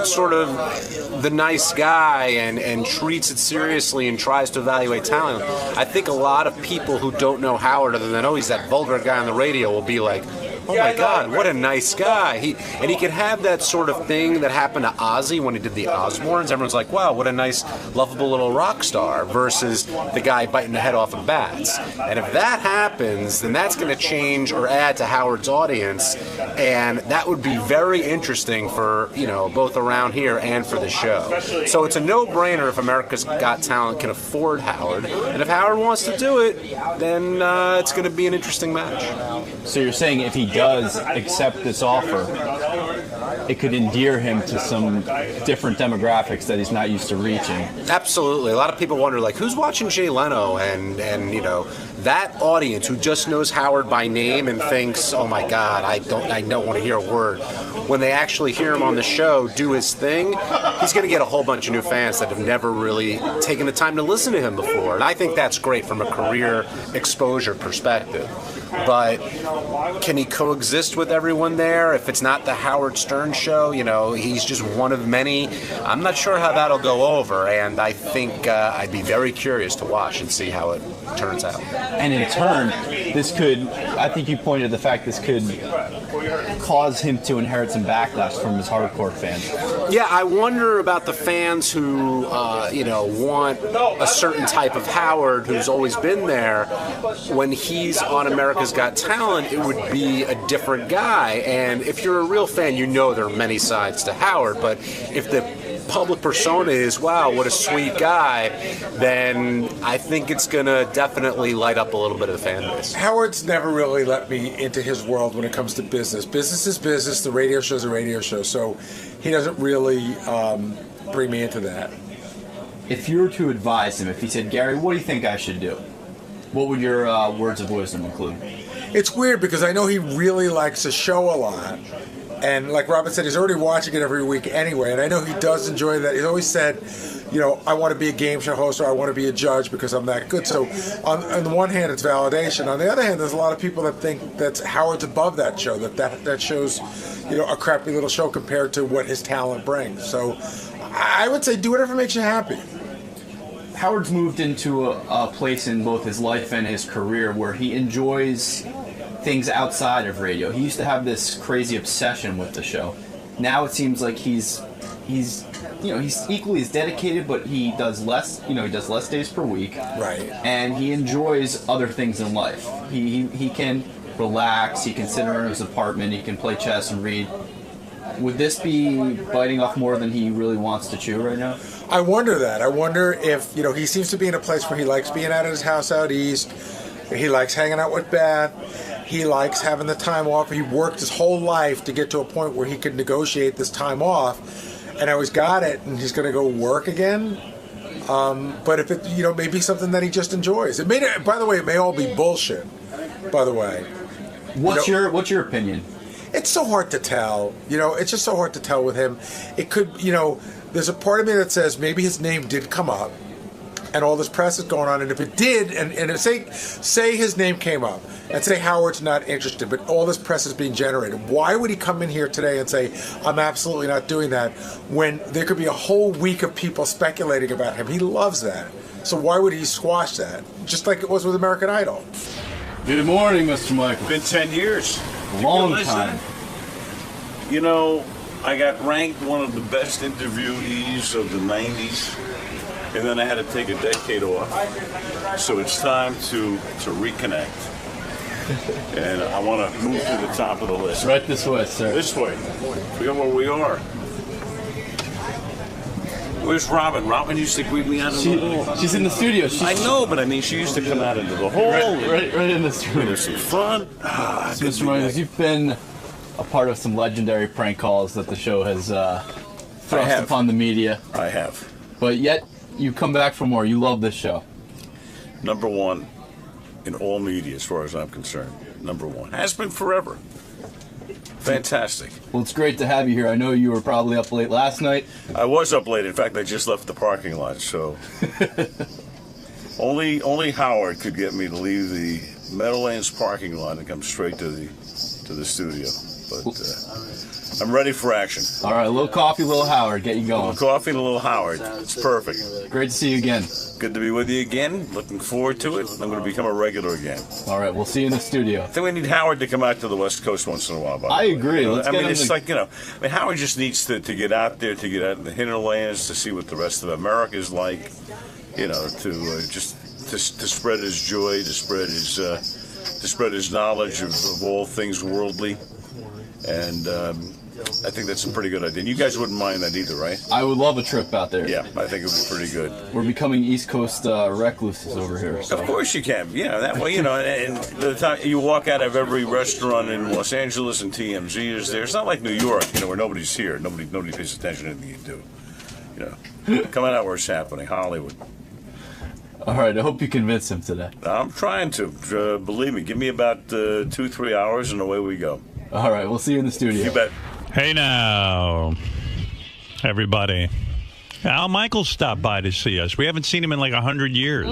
sort of the nice guy and treats it seriously and tries to evaluate talent, I think a lot of people who don't know Howard, other than, oh, he's that vulgar guy on the radio, will be like, oh my God, what a nice guy. He could have that sort of thing that happened to Ozzy when he did the Osbournes. Everyone's like, wow, what a nice, lovable little rock star, versus the guy biting the head off of bats. And if that happens, then that's going to change or add to Howard's audience, and that would be very interesting for, you know, both around here and for the show. So it's a no-brainer if America's Got Talent can afford Howard, and if Howard wants to do it, then it's going to be an interesting match. So you're saying if he does accept this offer, it could endear him to some different demographics that he's not used to reaching. Absolutely. A lot of people wonder, like, who's watching Jay Leno? And you know, that audience who just knows Howard by name and thinks, oh my God, I don't want to hear a word. When they actually hear him on the show do his thing, he's going to get a whole bunch of new fans that have never really taken the time to listen to him before. And I think that's great from a career exposure perspective. But can he coexist with everyone there? If it's not the Howard Stern show, you know, he's just one of many. I'm not sure how that'll go over, and I think I'd be very curious to watch and see how it turns out. And in turn, this could, I think you pointed to the fact this could cause him to inherit some backlash from his hardcore fans. Yeah, I wonder about the fans who, you know, want a certain type of Howard who's always been there. When he's on America's Got Talent, it would be a different guy. And if you're a real fan, you know there are many sides to Howard. But if the public persona is, wow, what a sweet guy, then I think it's going to definitely light up a little bit of the fan base. Howard's never really let me into his world when it comes to business. Business is business. The radio show's a radio show. So he doesn't really bring me into that. If you were to advise him, if he said, Gary, what do you think I should do? What would your words of wisdom include? It's weird because I know he really likes the show a lot. And like Robin said, he's already watching it every week anyway. And I know he does enjoy that. He's always said, you know, I want to be a game show host or I want to be a judge because I'm that good. So on the one hand, it's validation. On the other hand, there's a lot of people that think that Howard's above that show, that show's, you know, a crappy little show compared to what his talent brings. So I would say do whatever makes you happy. Howard's moved into a place in both his life and his career where he enjoys things outside of radio. He used to have this crazy obsession with the show. Now it seems like he's equally as dedicated, but he does less. You know, he does less days per week. Right. And he enjoys other things in life. He can relax. He can sit in his apartment. He can play chess and read. Would this be biting off more than he really wants to chew right now? I wonder that. I wonder if, you know, he seems to be in a place where he likes being out at his house out east. He likes hanging out with Beth. He likes having the time off. He worked his whole life to get to a point where he could negotiate this time off. And now he's got it, and he's going to go work again. But if it, you know, maybe something that he just enjoys. It may, by the way, it may all be bullshit. By the way, what's your opinion? It's so hard to tell. You know, it's just so hard to tell with him. It could, you know, there's a part of me that says maybe his name did come up, and all this press is going on. And if it did, and if say his name came up, and say Howard's not interested, but all this press is being generated, why would he come in here today and say, I'm absolutely not doing that, when there could be a whole week of people speculating about him? He loves that. So why would he squash that? Just like it was with American Idol. Good morning, Mr. Michael. Been 10 years. A long time. You know, I got ranked one of the best interviewees of the 90s, and then I had to take a decade off. So it's time to reconnect. And I want to move to the top of the list. Right this way, sir. This way. Forget where we are. Where's Robin? Robin used to greet me out of the hall. She's in the studio. I know, but I mean, she used to come out into the hall. Right in this room. There's some fun. So, Mr. Myers, you've been a part of some legendary prank calls that the show has thrust upon the media. I have. But yet, you come back for more. You love this show. Number one in all media, as far as I'm concerned. Number one. Has been forever. Fantastic. Well, it's great to have you here. I know you were probably up late last night. I was up late. In fact, I just left the parking lot, so only Howard could get me to leave the Meadowlands parking lot and come straight to the studio. But I'm ready for action. All right, a little coffee, a little Howard, get you going. A little coffee and a little Howard. It's perfect. Great to see you again. Good to be with you again. Looking forward to it. I'm going to become a regular again. All right, we'll see you in the studio. I think we need Howard to come out to the West Coast once in a while. I agree. Let's I get mean, him it's like, Howard just needs to get out there, to get out in the hinterlands, to see what the rest of America is like, to spread his joy, to spread his knowledge of all things worldly. And I think that's a pretty good idea. And you guys wouldn't mind that either, right? I would love a trip out there. Yeah, I think it would be pretty good. We're becoming East Coast recluses over here. So. Of course you can. Yeah, that way, and the time you walk out of every restaurant in Los Angeles and TMZ is there. It's not like New York, where nobody's here. Nobody pays attention to anything you do. Coming out where it's happening, Hollywood. All right, I hope you convince him today. I'm trying to. Believe me, give me about 2-3 hours and away we go. All right, we'll see you in the studio. You bet. Hey now, everybody. Al Michaels stopped by to see us. We haven't seen him in like 100 years.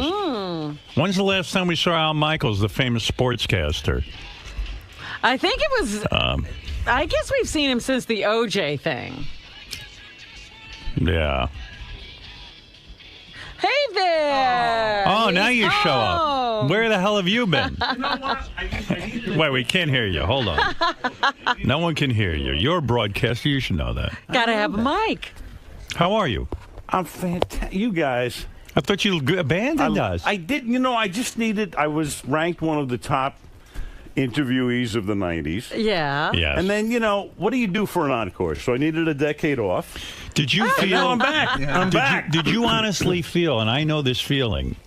When's the last time we saw Al Michaels, the famous sportscaster? I think it was, I guess we've seen him since the OJ thing. Yeah. Hey there! Oh, now you show up. Where the hell have you been? You know what? Wait, we can't hear you. Hold on. No one can hear you. You're a broadcaster. You should know that. Gotta have a mic. How are you? I'm fantastic. You guys. I thought you abandoned us. I did. I was ranked one of the top interviewees of the 90s. Yeah. Yes. And then, what do you do for an encore? So I needed a decade off. Did you feel... Now I'm back. I'm back. Did you honestly feel, and I know this feeling,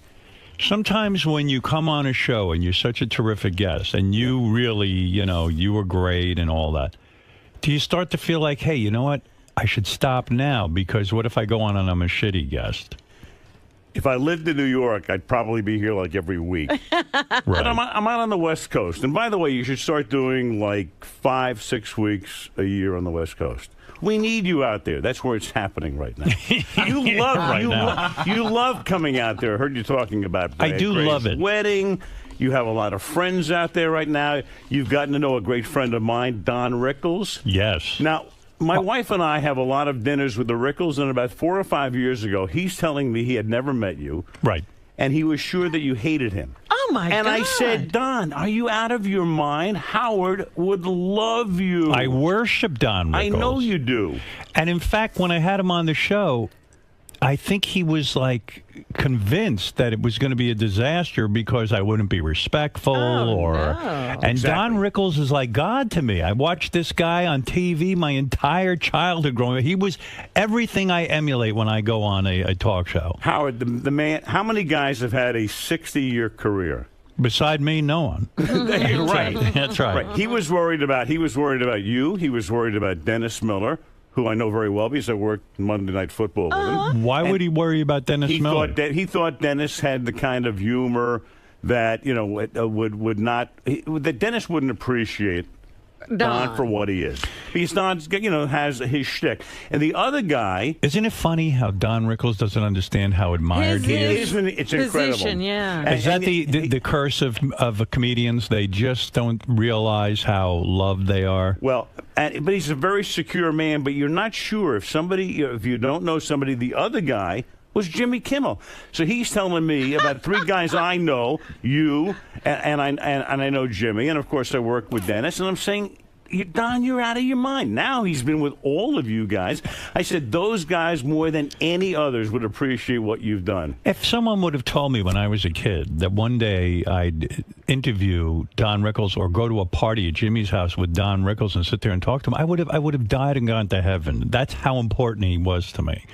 sometimes when you come on a show and you're such a terrific guest and you really, you were great and all that, do you start to feel like, hey, you know what? I should stop now because what if I go on and I'm a shitty guest? If I lived in New York, I'd probably be here like every week. Right. But I'm out on the West Coast. And by the way, you should start doing like 5-6 weeks a year on the West Coast. We need you out there. That's where it's happening right now. You love coming out there. I heard you talking about Brad I do Gray's love it. wedding. You have a lot of friends out there right now. You've gotten to know a great friend of mine, Don Rickles. Yes. Now, my wife and I have a lot of dinners with the Rickles, and about 4 or 5 years ago, he's telling me he had never met you. Right. And he was sure that you hated him. Oh, my God. And I said, Don, are you out of your mind? Howard would love you. I worship Don Rickles. I know you do. And in fact, when I had him on the show, I think he was like convinced that it was going to be a disaster because I wouldn't be respectful And Exactly. Don Rickles is like God to me. I watched this guy on TV my entire childhood growing up. He was everything I emulate when I go on a talk show. Howard, the man, how many guys have had a 60-year career? Beside me, no one. Right. That's right. He was worried about you. He was worried about Dennis Miller, who I know very well because I worked Monday Night Football with him. Why would he worry about Dennis Miller? He thought Dennis had the kind of humor that would not that Dennis wouldn't appreciate Don for what he is. Because Don, has his shtick. And the other guy... Isn't it funny how Don Rickles doesn't understand how admired he is? It's incredible. Yeah. Is that the curse of comedians? They just don't realize how loved they are? Well, but he's a very secure man, but you're not sure if you don't know somebody, the other guy was Jimmy Kimmel. So he's telling me about 3 guys I know, you, and I know Jimmy, and of course I work with Dennis, and I'm saying, Don, you're out of your mind. Now he's been with all of you guys. I said, those guys more than any others would appreciate what you've done. If someone would have told me when I was a kid that one day I'd interview Don Rickles or go to a party at Jimmy's house with Don Rickles and sit there and talk to him, I would have died and gone to heaven. That's how important he was to me.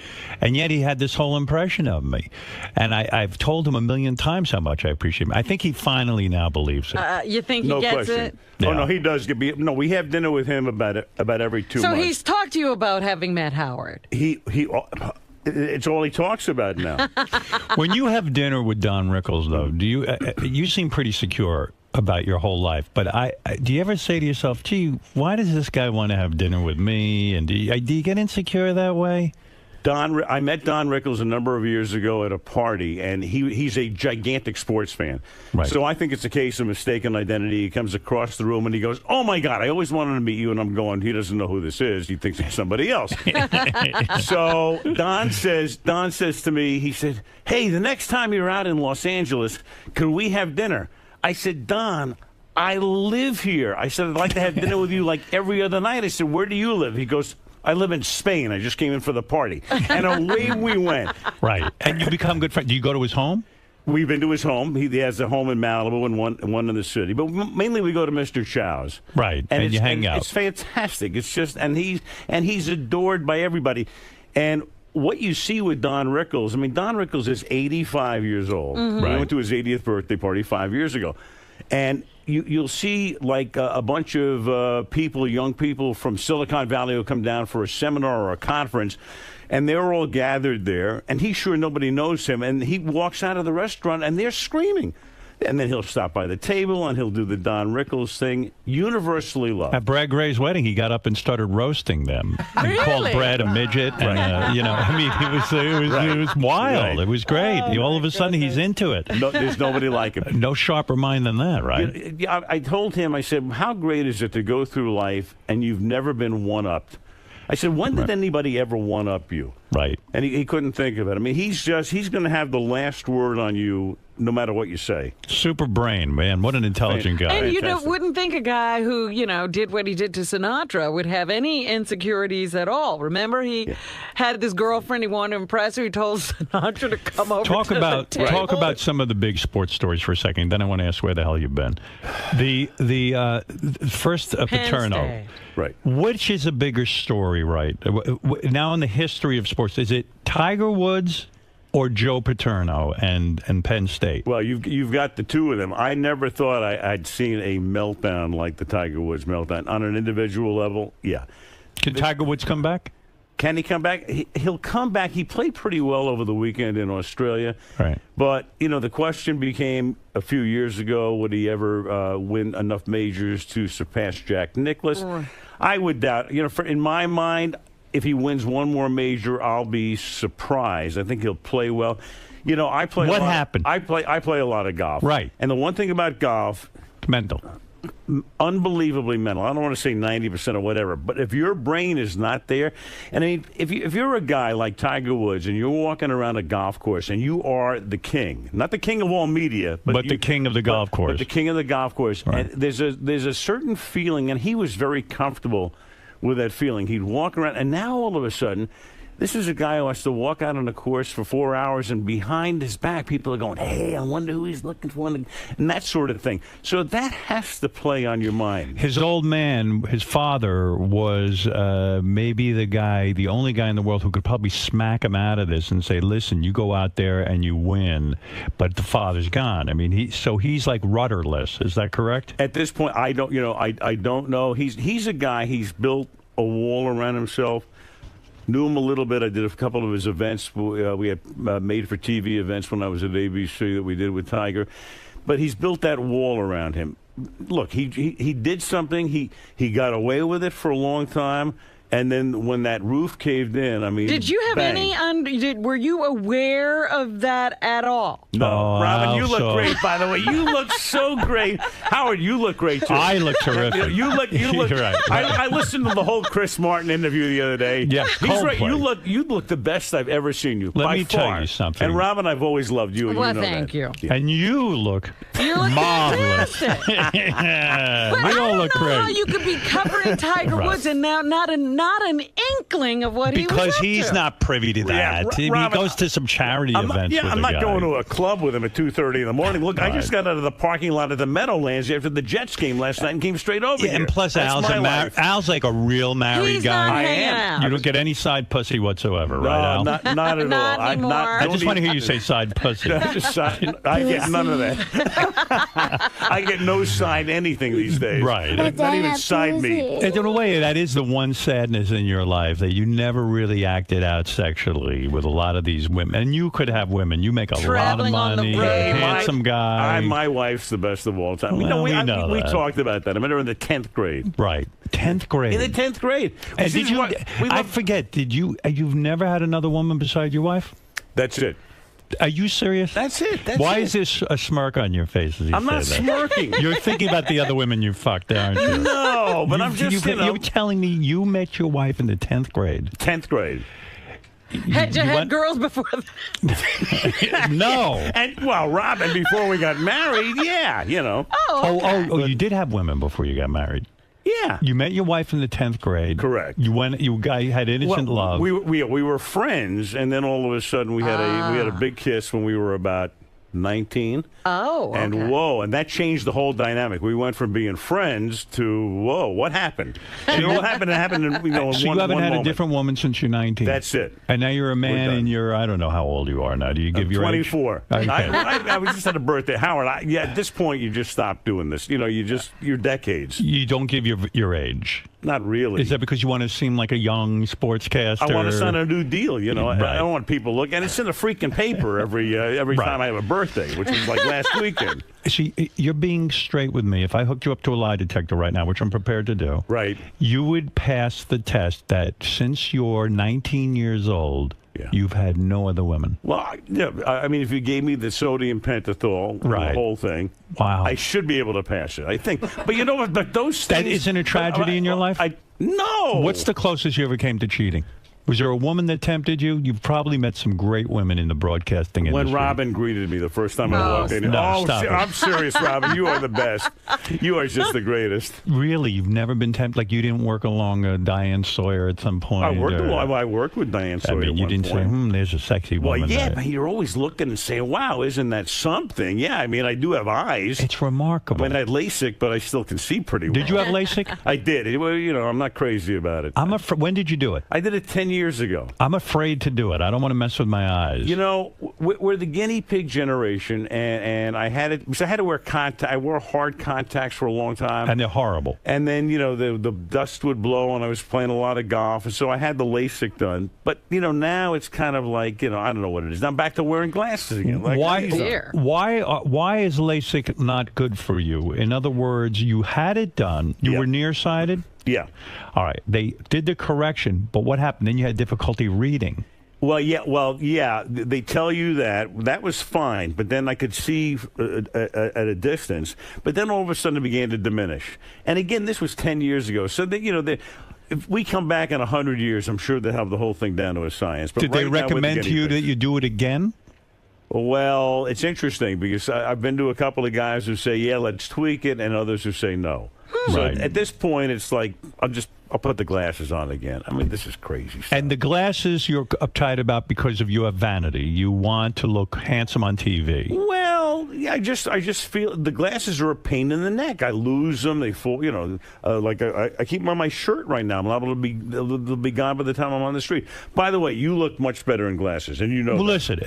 And yet he had this whole impression of me. And I've told him a million times how much I appreciate him. I think he finally now believes it. You think he gets it? Yeah. Oh, no, he does. No, we have dinner with him about every 2 months. So he's talked to you about having met Howard. It's all he talks about now. When you have dinner with Don Rickles, though, do you you seem pretty secure about your whole life, but do you ever say to yourself, gee, why does this guy want to have dinner with me? And do you get insecure that way? I met Don Rickles a number of years ago at a party, and he's a gigantic sports fan. Right. So I think it's a case of mistaken identity. He comes across the room and he goes, "Oh my God, I always wanted to meet you." And I'm going, he doesn't know who this is. He thinks it's somebody else. So Don says to me, he said, "Hey, the next time you're out in Los Angeles, could we have dinner?" I said, "Don, I live here." I said, "I'd like to have dinner with you like every other night." I said, "Where do you live?" He goes, "I live in Spain. I just came in for the party." And away we went. Right. And you become good friends. Do you go to his home? We've been to his home. He has a home in Malibu and one in the city. But mainly we go to Mr. Chow's. Right. And you hang out. It's fantastic. It's just, and he's adored by everybody. And what you see with Don Rickles, I mean, Don Rickles is 85 years old. Mm-hmm. We Right. went to his 80th birthday party 5 years ago. And you'll see like a bunch of people, young people from Silicon Valley who come down for a seminar or a conference, and they're all gathered there, and he's sure nobody knows him, and he walks out of the restaurant, and they're screaming. And then he'll stop by the table, and he'll do the Don Rickles thing, universally loved. At Brad Gray's wedding, he got up and started roasting them. He called Brad a midget, and I mean, it was wild. Right. It was great. All of a sudden, he's into it. No, there's nobody like him. No sharper mind than that, right? I told him, I said, how great is it to go through life and you've never been one-upped? I said, when did anybody ever one-up you? Right. And he couldn't think of it. I mean, he's going to have the last word on you no matter what you say. Super brain, man. What an intelligent guy. And you wouldn't think a guy who, did what he did to Sinatra would have any insecurities at all. Remember, he had this girlfriend he wanted to impress her. He told Sinatra to come over Talk to about the table. talk about some of the big sports stories for a second. Then I want to ask where the hell you've been. The first Paterno. Right. Which is a bigger story, right? Now in the history of sports, is it Tiger Woods or Joe Paterno and Penn State? Well, you've got the two of them. I never thought I'd seen a meltdown like the Tiger Woods meltdown. On an individual level, yeah. Can Tiger Woods come back? Can he come back? He'll come back. He played pretty well over the weekend in Australia. Right. But, the question became a few years ago, would he ever win enough majors to surpass Jack Nicklaus? I would doubt. In my mind, if he wins one more major, I'll be surprised. I think he'll play well. I play. What happened? I play a lot of golf. Right. And the one thing about golf, mental, unbelievably mental. I don't want to say 90% or whatever, but if your brain is not there, and I mean, if you're a guy like Tiger Woods and you're walking around a golf course and you are the king, not the king of all media, but the king of the golf course, but the king of the golf course, right. And there's a certain feeling, and he was very comfortable with that feeling. He'd walk around, and now all of a sudden, this is a guy who has to walk out on the course for 4 hours, and behind his back, people are going, "Hey, I wonder who he's looking for," and that sort of thing. So that has to play on your mind. His old man, his father, was maybe the only guy in the world who could probably smack him out of this and say, "Listen, you go out there and you win," but the father's gone. I mean, he's like rudderless. Is that correct? At this point, I don't know. He's a guy. He's built a wall around himself. Knew him a little bit. I did a couple of his events. We had made-for-TV events when I was at ABC that we did with Tiger. But he's built that wall around him. Look, he did something. He got away with it for a long time, And then when that roof caved in, I mean, Did you have bang. were you aware of that at all? No, Robin, you look great. By the way, you look so great. Howard, you look great too. I look terrific. You look. You're right. I listened to the whole Chris Martin interview the other day. Yeah, he's right. Coldplay. You look the best I've ever seen you. Let by me far. tell you something. And Robin, I've always loved you. And Well, you know thank that. you. Yeah. And you look marvelous. But We I all don't look know how great. you could be covering Tiger Right. Woods and now not an inkling of what he was Because up he's to. not privy to Yeah, that. He Robin, goes to some charity I'm events. not, with I'm the not guy. going to a club with him at 2:30 in the morning. Look, I just got out of the parking lot at the Meadowlands after the Jets game last night and came straight over Yeah, here. and plus, That's Al's, my life. Al's like a real married He's guy. not I hanging am. out. You don't get any side pussy whatsoever, right, No, Al? not at all. Not anymore. I just want to hear you say side pussy. I get none of that. I get no side anything these days. Right. Not even side meat. And in a way, that is the one sadness in your life, that you never really acted out sexually with a lot of these women. And you could have women. You make a Traveling lot on of the money. road. You're a Hey, handsome guy. My wife's the best of all time. Well, we know that. talked about that. I met her in the 10th grade. Right. 10th grade. In the 10th grade. And This did is you? what- we I love- forget. You've never had another woman beside your wife? That's it. Are you serious? That's it. Why is this a smirk on your face as you I'm say not that? smirking. You're thinking about the other women you fucked, aren't you? No, but I'm just, You're telling me you met your wife in the 10th grade. 10th grade. Had you had went- girls before that? No. And, well, Robin, before we got married, yeah, you know. Oh, you did have women before you got married. Yeah. You met your wife in the 10th grade. Correct. You guys had innocent love. We were friends, and then all of a sudden we had a big kiss when we were about 19. Oh, okay. And whoa, and that changed the whole dynamic. We went from being friends to whoa, what happened? And what happened? It happened in so one you haven't had moment. a different woman since you're 19. That's it. And now you're a man, done. and you're I don't know how old you are now. Do you give I'm your 24. age? Okay. I was just at a birthday, Howard. At this point, you just stop doing this. You know, you're decades. You don't give your age. Not really. Is that because you want to seem like a young sportscaster? I want to sign a new deal. You know, Right. I don't want people to look, and it's in the freaking paper every Right. time I have a birthday, which was like last weekend. See, you're being straight with me. If I hooked you up to a lie detector right now, which I'm prepared to do, right, you would pass the test that since you're 19 years old, you've had no other women. Well, yeah, I mean, if you gave me the sodium pentothal, Right. the whole thing, wow, I should be able to pass it. I think. But you know what? But those That things, isn't a tragedy in your life? No. What's the closest you ever came to cheating? Was there a woman that tempted you? You've probably met some great women in the broadcasting When industry. Robin greeted me the first time I No, walked in. no, Oh, stop it. I'm serious, Robin. You are the best. You are just the greatest. Really? You've never been tempted? Like you didn't work along Diane Sawyer at some point? I worked with Diane Sawyer. I mean, you at one didn't say, point. there's a sexy Well, woman yeah, there. but you're always looking and saying, wow, isn't that something? Yeah, I mean, I do have eyes. It's remarkable. I mean, I had LASIK, but I still can see pretty well. Did you have LASIK? I did. Well, you know, I'm not crazy about it. When did you do it? I did it 10 years ago. I'm afraid to do it. I don't want to mess with my eyes. You know, we're the guinea pig generation, and I had it because I had to wear contact. I wore hard contacts for a long time, and they're horrible. And then you know the dust would blow, and I was playing a lot of golf, and so I had the LASIK done. But you know now it's kind of like I don't know what it is. Now I'm back to wearing glasses again. Like why is LASIK not good for you? In other words, you had it done. You were nearsighted. Yeah. All right. They did the correction, but what happened? Then you had difficulty reading. Well, yeah. They tell you that was fine, but then I could see at a distance. But then all of a sudden it began to diminish. And again, this was 10 years ago. So that if we come back in 100 years, I'm sure they'll have the whole thing down to a science. But Did they right now, recommend to you that you do it again? Well, it's interesting because I've been to a couple of guys who say, yeah, let's tweak it, and others who say no. So Right. at this point, it's like, I'll put the glasses on again. I mean, this is crazy stuff. And the glasses you're uptight about because of your vanity. You want to look handsome on TV. Well, yeah, I just feel the glasses are a pain in the neck. I lose them. They fall, I keep them on my shirt right now. I'm liable they'll be gone by the time I'm on the street. By the way, you look much better in glasses, and you know. Well, that. listen,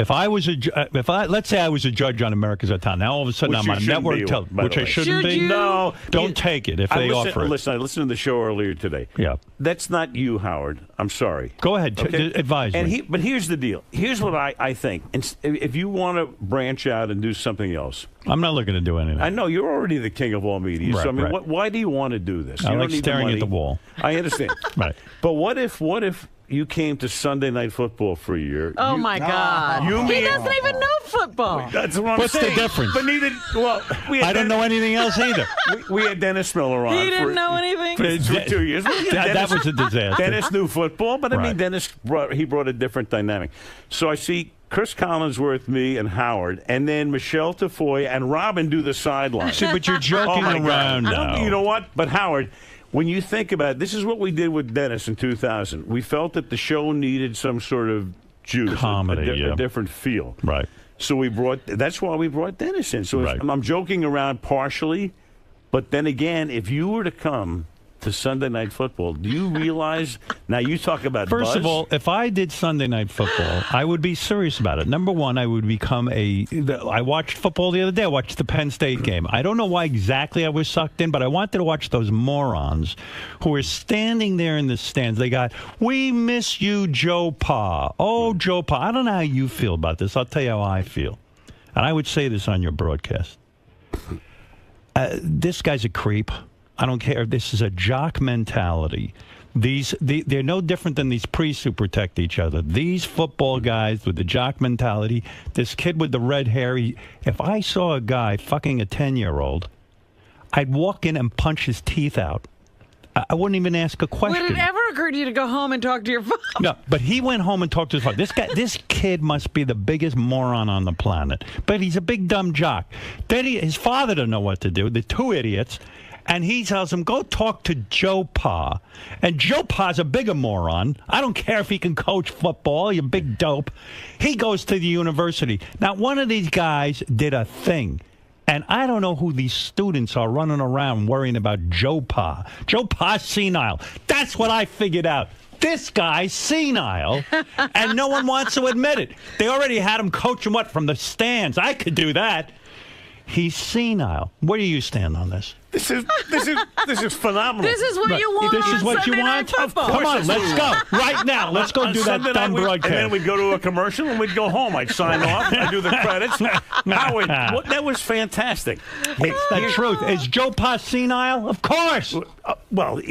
let's say I was a judge on America's Got Talent. Now all of a sudden Which I'm you on shouldn't network be, television, by the which I way. shouldn't Should be. you? No, Don't take it if they offer it. Listen, I listened to the show earlier today. Yeah. That's not you, Howard. I'm sorry. Go ahead. Advise me. But here's the deal. Here's what I think. If you want to branch out and do something anything else. I'm not looking to do anything. I know you're already the king of all media. Right, so I mean, right. why do you want to do this? I You like don't need staring at money. the wall. I understand. Right. But what if you came to Sunday Night Football for a year? Oh, my God. He doesn't even know football. That's what I'm What's saying. the difference? But neither. Well, I don't know anything else either. We had Dennis Miller on. He didn't for, know anything? For 2 years. That was a disaster. Dennis knew football, but I mean, Right. Dennis brought a different dynamic. So I see Chris Collinsworth, me, and Howard, and then 𝗦𝗫𝗄𝗿𝗱 and Robin do the sideline. See, but you're joking my God. around now. You know what? But Howard, when you think about it, this is what we did with Dennis in 2000. We felt that the show needed some sort of juice, Comedy, a different feel. Right. So that's why we brought Dennis in. So Right. I'm joking around partially, but then again, if you were to come to Sunday Night Football, do you realize, now you talk about First buzz. of all, if I did Sunday Night Football, I would be serious about it. Number one, I would become I watched football the other day. I watched the Penn State game. I don't know why exactly I was sucked in, but I wanted to watch those morons who were standing there in the stands. They got, "We miss you, 𝗻𝗂𝗍𝗿. Oh, 𝗻𝗂𝗍𝗿. I don't know how you feel about this. I'll tell you how I feel. And I would say this on your broadcast. This guy's a creep. I don't care. This is a jock mentality. They're no different than these priests who protect each other. These football guys with the jock mentality, this kid with the red hair, if I saw a guy fucking a 10-year-old, I'd walk in and punch his teeth out. I wouldn't even ask a question. Would it ever occur to you to go home and talk to your father? No, but he went home and talked to his father. This kid must be the biggest moron on the planet. But he's a big dumb jock. Then his father doesn't know what to do. The two idiots. And he tells him, go talk to 𝗻𝗂𝗍𝗿. And 𝗻𝗂𝗍𝗿's a bigger moron. I don't care if he can coach football, you big dope. He goes to the university. Now, one of these guys did a thing. And I don't know who these students are running around worrying about 𝗻𝗂𝗍𝗿. 𝗻𝗂𝗍's senile. That's what I figured out. This guy's senile, and no one wants to admit it. They already had him coaching from the stands. I could do that. He's senile. Where do you stand on this? This is phenomenal. This is what you want. This is what Sunday you Night want? Football. Come on, let's go. Right now. Let's go do that Sunday dumb night, broadcast. And then we'd go to a commercial and we'd go home. I'd sign off. I'd do the credits. Howard, that was fantastic. It's the truth. Is 𝗻𝗂𝗍 senile? Of course. Well,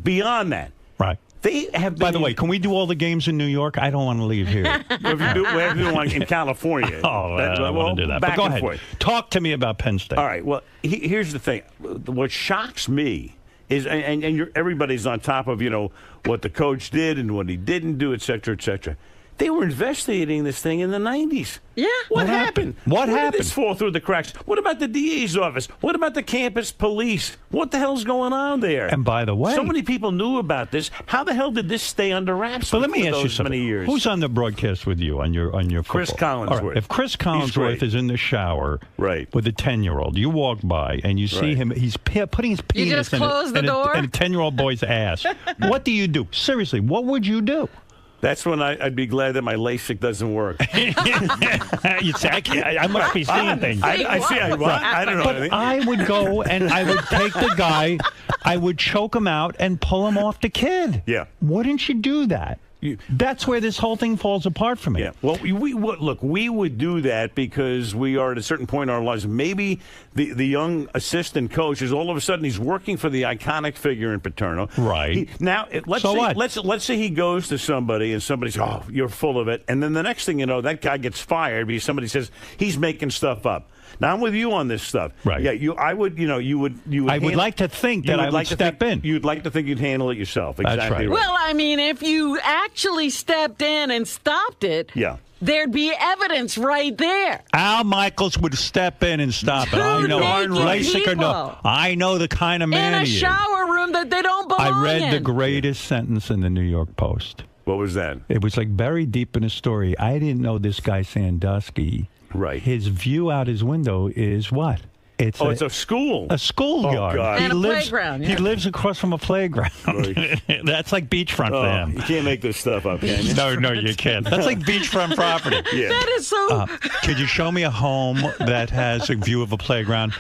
beyond that. Right. They have. By the way, can we do all the games in New York? I don't want to leave here. We have to do one in California. I don't want to do that. But go ahead. Talk to me about Penn State. All right. Well, here's the thing. What shocks me is, and everybody's on top of what the coach did and what he didn't do, et cetera, et cetera. They were investigating this thing in the 90s. Yeah. What happened? What Where happened? did this fall through the cracks? What about the DA's office? What about the campus police? What the hell's going on there? And by the way, so many people knew about this. How the hell did this stay under wraps but let me for ask you those something. many years? Who's on the broadcast with you on your Chris football? Collinsworth. All right. If Chris Collinsworth great. is in the shower right. with a 10-year-old, you walk by and you see Right. him, he's putting his You penis just close the in door? a 10-year-old boy's ass. What do you do? Seriously, what would you do? That's when I'd be glad that my LASIK doesn't work. You say, I must be seeing things. I see. I don't know But anything. I would go and I would take the guy, I would choke him out and pull him off the kid. Yeah. Wouldn't you do that? That's where this whole thing falls apart for me. Yeah. Well, we would do that because we are at a certain point in our lives. Maybe the young assistant coach is all of a sudden he's working for the iconic figure in Paterno. Right. Let's say he goes to somebody and somebody says, "Oh, you're full of it," and then the next thing you know, that guy gets fired because somebody says he's making stuff up. Now I'm with you on this stuff. Right. Yeah. I would. You would. I would like to think that I would step in. You'd like to think you'd handle it yourself. Exactly. right. Well, I mean, if you actually stepped in and stopped it, Yeah. there'd be evidence right there. Al Michaels would step in and stop it. I know. LASIK or no. I know the kind of man in a he is. shower room that they don't belong I read in. the greatest sentence in the New York Post. What was that? It was like buried deep in a story. I didn't know this guy Sandusky. Right. His view out his window is what? It's a school. A schoolyard. Oh, God. And a playground, yeah. He lives across from a playground. That's like beachfront for him. You can't make this stuff up, can you? No, you can't. That's like beachfront property. Yeah. That is so... Could you show me a home that has a view of a playground?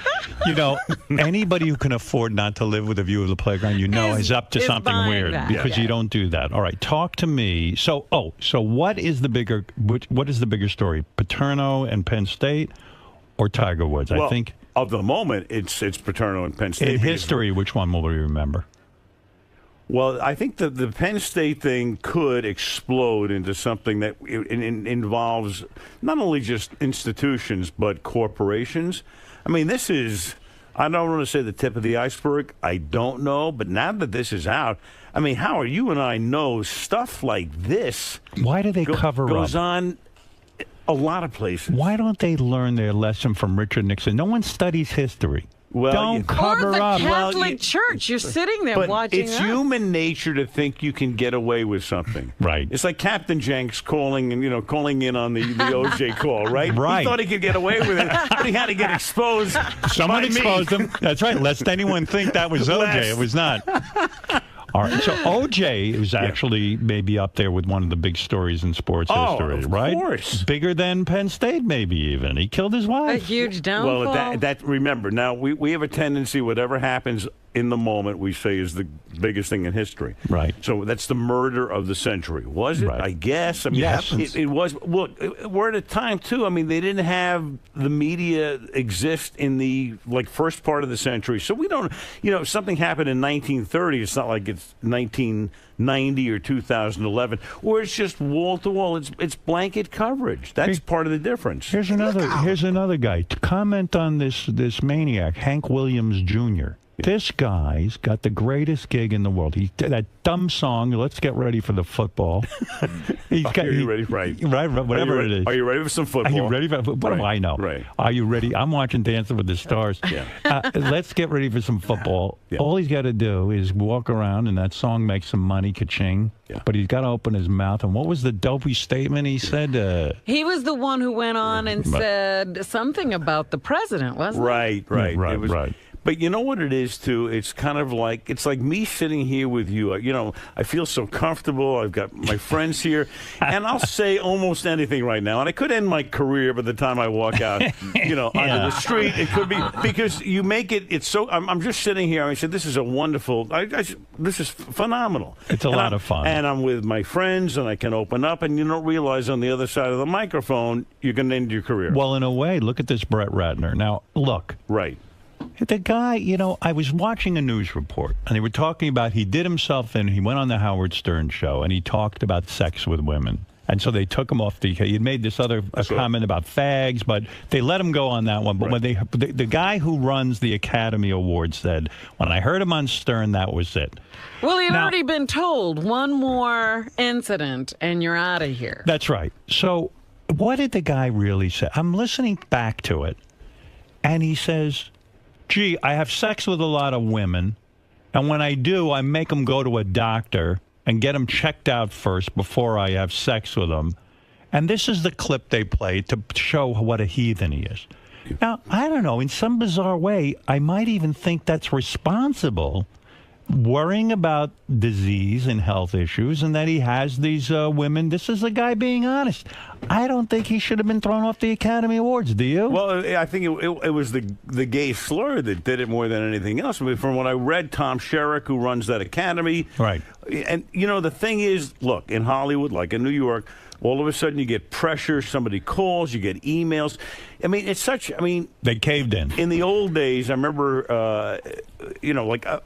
Anybody who can afford not to live with a view of the playground, is up to something weird because you don't do that. All right, talk to me. So what is the bigger story? Paterno and Penn State, or Tiger Woods? Well, I think of the moment, it's Paterno and Penn State. in history, which one will we remember? Well, I think the Penn State thing could explode into something that involves not only just institutions but corporations. I mean, this is, I don't want to say the tip of the iceberg. I don't know. But now that this is out, I mean, Howard, you and I know stuff like this. Why do they cover up? Goes on a lot of places. Why don't they learn their lesson from Richard Nixon? No one studies history. Well, don't cover or the up. Catholic Church. You're sitting there but watching it's that. human nature to think you can get away with something. Right. It's like Captain Jenks calling in on the OJ call, right? Right. He thought he could get away with it, but he had to get exposed. Someone by me. exposed him. That's right. Lest anyone think that was OJ. It was not. All right. So OJ was actually maybe up there with one of the big stories in sports history, right? Of course. Bigger than Penn State, maybe even. He killed his A wife. huge downfall. Well, that remember, now we have a tendency, whatever happens in the moment, we say is the biggest thing in history. Right. So that's the murder of the century. Was it? Right. I guess. I mean, Yes. it was. Look, we're at a time, too. I mean, they didn't have the media exist in the, first part of the century. So we don't, if something happened in 1930, it's not like it's 1990 or 2011, where it's just wall-to-wall. It's blanket coverage. That's part of the difference. Here's another guy. To comment on this maniac, Hank Williams Jr. This guy's got the greatest gig in the world. That dumb song, Let's Get Ready for the Football. Are you ready? Right. Right, whatever it is. Are you ready for some football? Are you ready for what do I know? Right. Are you ready? I'm watching Dancing with the Stars. Yeah. Let's get ready for some football. Yeah. All he's got to do is walk around and that song makes some money, ka-ching. Yeah. But he's got to open his mouth. And what was the dopey statement he said? He was the one who went on and said something about the president, wasn't Right. Right, It was, right. But you know what it is, too? It's kind of like, it's like me sitting here with you. I feel so comfortable. I've got my friends here. And I'll say almost anything right now. And I could end my career by the time I walk out, onto the street. It could be, because you make it's so, I'm just sitting here. I said, this is a wonderful, this is phenomenal. It's a lot of fun. And I'm with my friends, and I can open up, and you don't realize on the other side of the microphone, you're going to end your career. Well, in a way, look at this Brett Ratner. Now, look. Right. The guy, I was watching a news report, and they were talking about he did himself in. He went on the Howard Stern show, and he talked about sex with women. And so they took him off he had made this other comment about fags, but they let him go on that one. But when the guy who runs the Academy Awards said, when I heard him on Stern, that was it. Well, he had already been told one more incident, and you're out of here. That's right. So what did the guy really say? I'm listening back to it, and he says, gee, I have sex with a lot of women, and when I do, I make them go to a doctor and get them checked out first before I have sex with them. And this is the clip they played to show what a heathen he is. Now, I don't know, in some bizarre way, I might even think that's responsible, worrying about disease and health issues, and that he has these women. This is a guy being honest. I don't think he should have been thrown off the Academy Awards. Do you? Well, I think it was the gay slur that did it more than anything else. I mean, from what I read, Tom Sherrick, who runs that academy. Right. And, the thing is, look, in Hollywood, like in New York, all of a sudden you get pressure, somebody calls, you get emails. I mean, they caved in. In the old days, I remember,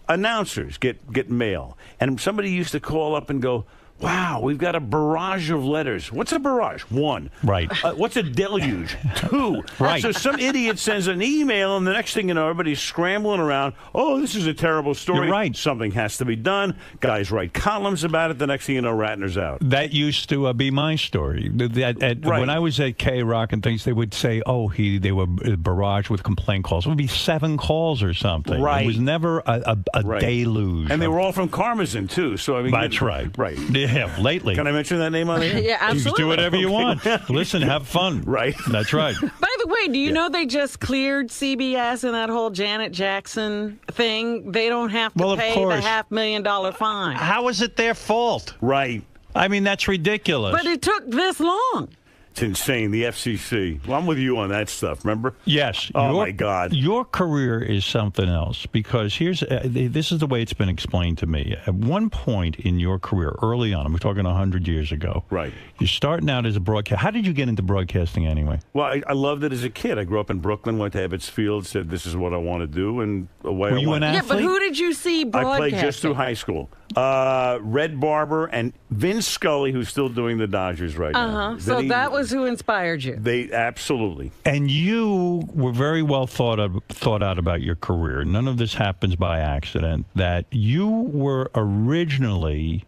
announcers get mail. And somebody used to call up and go, wow, we've got a barrage of letters. What's a barrage? 1. Right. What's a deluge? 2. Right. So some idiot sends an email, and the next thing you know, everybody's scrambling around. Oh, this is a terrible story. You're right. Something has to be done. Guys write columns about it. The next thing you know, Ratner's out. That used to be my story. When I was at K-Rock and things, they would say, they were barraged with complaint calls. It would be 7 calls or something. Right. It was never a deluge. And they were all from Karmazin, too. So I mean, that's right. Right. Yeah, lately. Can I mention that name on there? Yeah, absolutely. Do whatever you want. Listen, have fun. Right. That's right. By the way, do you know they just cleared CBS and that whole Janet Jackson thing? They don't have to pay the $500,000 fine. How is it their fault? Right. I mean, that's ridiculous. But it took this long. It's insane. The FCC. Well, I'm with you on that stuff. Remember? Yes. Oh my God. Your career is something else because this is the way it's been explained to me. At one point in your career, early on, we're talking 100 years ago. Right. You're starting out as a broadcaster. How did you get into broadcasting anyway? Well, I loved it as a kid. I grew up in Brooklyn, went to Ebbets Field, said this is what I want to do, and away Were I you went. an athlete? Yeah, but who did you see broadcasting? I played just through high school. Red Barber and Vince Scully, who's still doing the Dodgers right now. So that was who inspired you. They absolutely. And you were very well thought out about your career. None of this happens by accident. That you were originally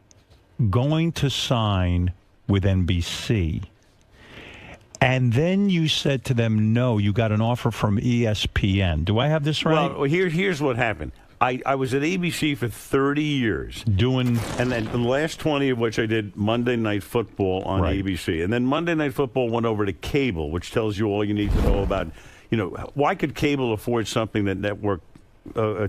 going to sign with NBC. And then you said to them, no, you got an offer from ESPN. Do I have this right? Well, here's what happened. I was at ABC for 30 years. And then the last 20 of which I did Monday Night Football on ABC. And then Monday Night Football went over to cable, which tells you all you need to know about, why could cable afford something that network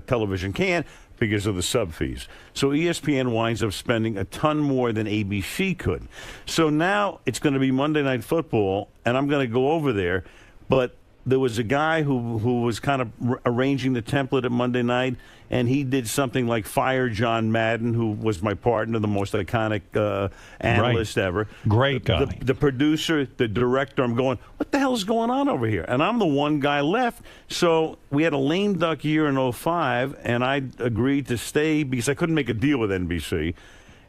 television can't? Because of the sub fees. So ESPN winds up spending a ton more than ABC could. So now it's going to be Monday Night Football, and I'm going to go over there, but there was a guy who was kind of arranging the template at Monday night, and he did something like fire John Madden, who was my partner, the most iconic analyst ever. Great guy. The producer, the director, I'm going, what the hell is going on over here? And I'm the one guy left. So we had a lame duck year in 2005, and I agreed to stay because I couldn't make a deal with NBC.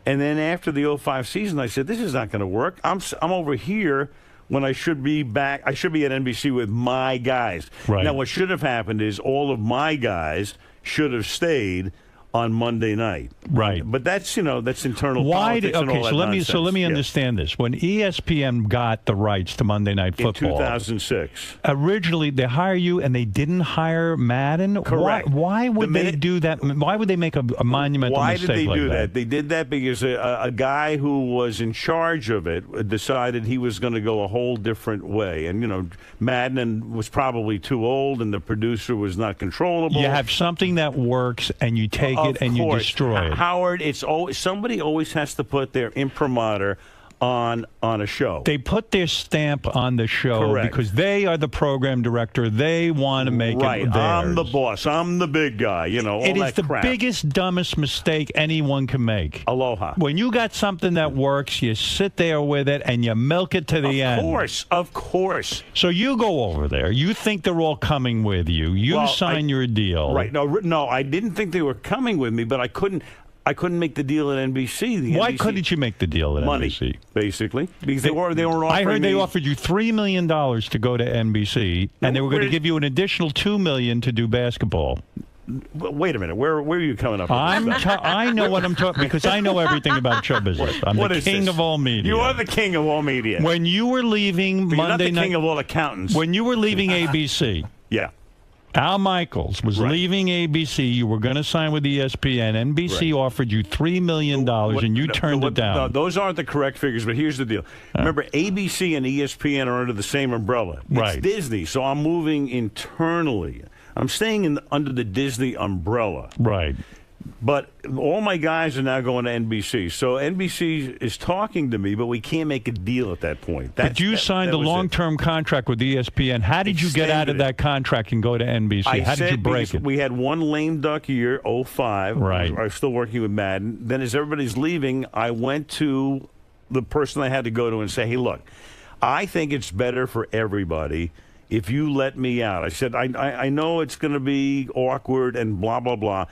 And then after the 2005 season, I said, this is not going to work. I'm over here when I should be back. I should be at NBC with my guys. Right. Now, what should have happened is all of my guys should have stayed on Monday night. Right. But that's, that's internal Why politics and all that so let me nonsense. understand this. When ESPN got the rights to Monday Night Football In 2006. Originally they hire you and they didn't hire Madden. Correct. Why would they do that? Why would they make a monumental Why mistake did they like do that? They did that because a guy who was in charge of it decided he was going to go a whole different way. And, Madden was probably too old and the producer was not controllable. You have something that works and you take it and you destroy it. Howard, it's always somebody always has to put their imprimatur on a show. They put their stamp on the show Correct. because they are the program director. They want to make it theirs. I'm the boss. I'm the big guy. All It is that the crap. biggest, dumbest mistake anyone can make. Aloha. When you got something that works, you sit there with it and you milk it to the end. Of course. So you go over there. You think they're all coming with you. You sign your deal. Right. No, I didn't think they were coming with me, but I couldn't make the deal at NBC. Why couldn't you make the deal at money, NBC? Basically, because they were offering I heard they me, offered you $3 million to go to NBC, and they were going to give you an additional $2 million to do basketball. Wait a minute. Where are you coming up with this stuff? I know what I'm talking because I know everything about show business. I'm What the is king this? of all media. You are the king of all media. When you were leaving But you're Monday not the night, king of all accountants. when you were leaving ABC, yeah. Al Michaels was leaving ABC. You were going to sign with ESPN. NBC offered you $3 million, and you turned it down. No, those aren't the correct figures, but here's the deal. Remember, ABC and ESPN are under the same umbrella. It's Disney, so I'm moving internally. I'm staying under the Disney umbrella. Right. But all my guys are now going to NBC. So NBC is talking to me, but we can't make a deal at that point. But you signed a long-term contract with ESPN. How did you get out of that contract and go to NBC? How did you break it? We had one lame duck year, 2005. Right. I was still working with Madden. Then as everybody's leaving, I went to the person I had to go to and say, hey, look, I think it's better for everybody if you let me out. I said, I know it's going to be awkward and blah, blah, blah.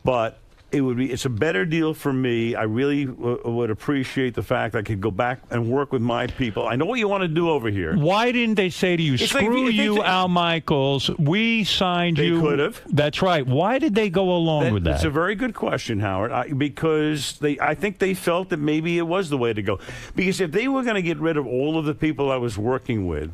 But it's a better deal for me. I really would appreciate the fact I could go back and work with my people. I know what you want to do over here. Why didn't they say to you, screw you, Al Michaels, we signed you? They could have. That's right. Why did they go along with that? That's a very good question, Howard, because I think they felt that maybe it was the way to go. Because if they were going to get rid of all of the people I was working with,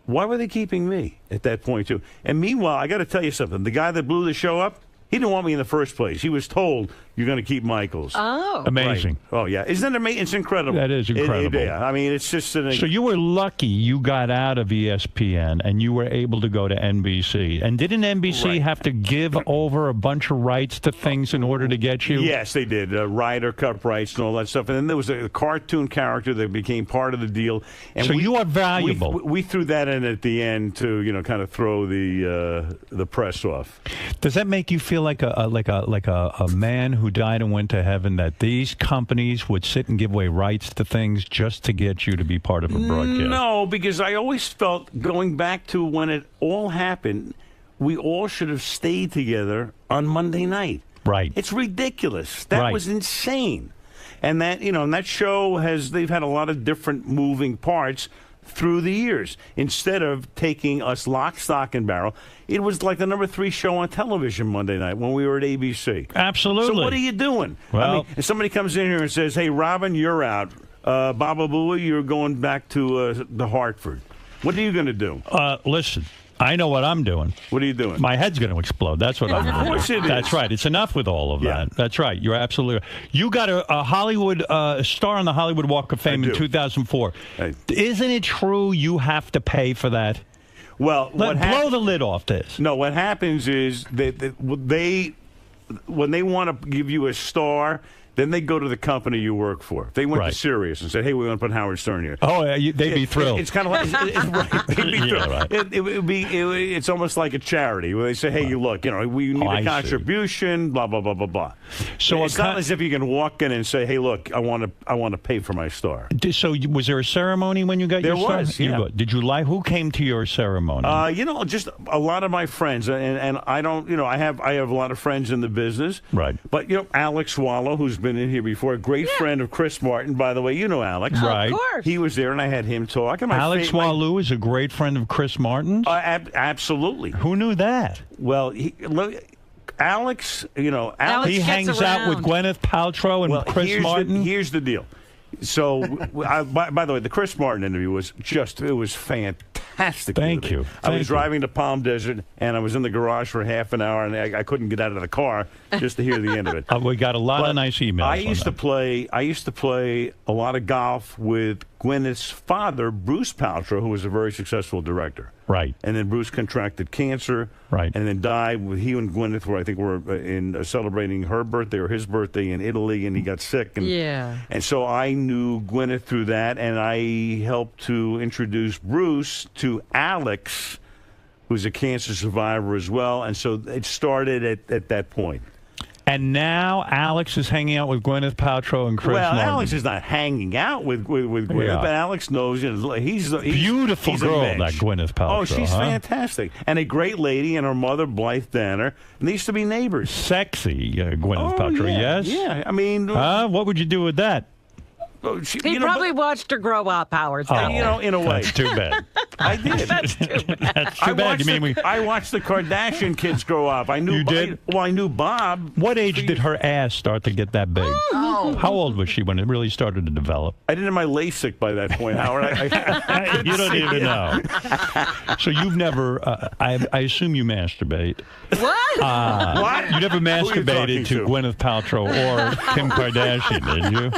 why were they keeping me at that point, too? And meanwhile, I got to tell you something. The guy that blew the show up, he didn't want me in the first place. He was told, you're going to keep Michaels. Oh. Amazing. Right. Oh, yeah. Isn't that amazing? It's incredible. That is incredible. Yeah. I mean, it's just an... So you were lucky you got out of ESPN and you were able to go to NBC. And didn't NBC have to give over a bunch of rights to things in order to get you? Yes, they did. Ryder Cup rights and all that stuff. And then there was a cartoon character that became part of the deal. And so you are valuable. We threw that in at the end to, kind of throw the press off. Does that make you feel like a man who died and went to heaven, that these companies would sit and give away rights to things just to get you to be part of a broadcast? No, because I always felt, going back to when it all happened, we all should have stayed together on Monday night. Right. It's ridiculous. That was insane. And that, and that show they've had a lot of different moving parts through the years. Instead of taking us lock, stock, and barrel, it was like the number 3 show on television Monday night when we were at ABC. Absolutely. So what are you doing? Well, I mean, if somebody comes in here and says, "Hey, Robin, you're out. Baba Booey, you're going back to the Hartford." What are you going to do? Listen, I know what I'm doing. What are you doing? My head's going to explode. That's what I'm doing. Of course it is. That's right. It's enough with all of that. That's right. You're absolutely right. You got a Hollywood star on the Hollywood Walk of Fame in 2004. Isn't it true you have to pay for that? Well, blow the lid off this. No, what happens is they when they want to give you a star, then they go to the company you work for. If they went to Sirius and said, "Hey, we want to put Howard Stern here." Oh, they'd be thrilled. It's kind of like they'd be thrilled. It's almost like a charity where they say, "Hey, look, we need a contribution." Blah blah blah blah blah. So it's not as if you can walk in and say, "Hey, look, I want to pay for my star." So was there a ceremony when you got your star? There was. Yeah. Did you like? Who came to your ceremony? Just a lot of my friends, and I don't. I have a lot of friends in the business. Right. But Alex Swallow, who's been in here before, a great friend of Chris Martin, by the way. You know Alex. Right. Of course. He was there, and I had him talk. And Alex Swallow is a great friend of Chris Martin's? Absolutely. Who knew that? Well, Alex, Alex he hangs out with Gwyneth Paltrow and Chris Martin? Here's the deal. So, by the way, the Chris Martin interview was fantastic. Thank you. I was driving to Palm Desert, and I was in the garage for half an hour, and I couldn't get out of the car just to hear the end of it. We got a lot of nice emails. I used to play a lot of golf with Gwyneth's father, Bruce Paltrow, who was a very successful director. Right. And then Bruce contracted cancer. Right. And then died. He and Gwyneth were in celebrating her birthday or his birthday in Italy, and he got sick. And so I knew Gwyneth through that, and I helped to introduce Bruce to Alex, who's a cancer survivor as well. And so it started at that point. And now Alex is hanging out with Gwyneth Paltrow and Chris Martin. Alex is not hanging out with Gwyneth, but Alex knows he's beautiful girl, that Gwyneth Paltrow. Oh, she's fantastic. And a great lady, and her mother, Blythe Danner, used to be neighbors. Sexy Gwyneth Paltrow, yes? Yeah, I mean... what would you do with that? He probably watched her grow up, Howard. In a way. That's too bad. I did. That's too bad. That's too bad. I watched the Kardashian kids grow up. I knew. You did? I knew Bob. What age did her ass start to get that big? Oh. How old was she when it really started to develop? I didn't have my LASIK by that point, Howard. You don't even know. So you've never, I assume you masturbate. What? What? You never masturbated to Gwyneth Paltrow or Kim Kardashian, did you?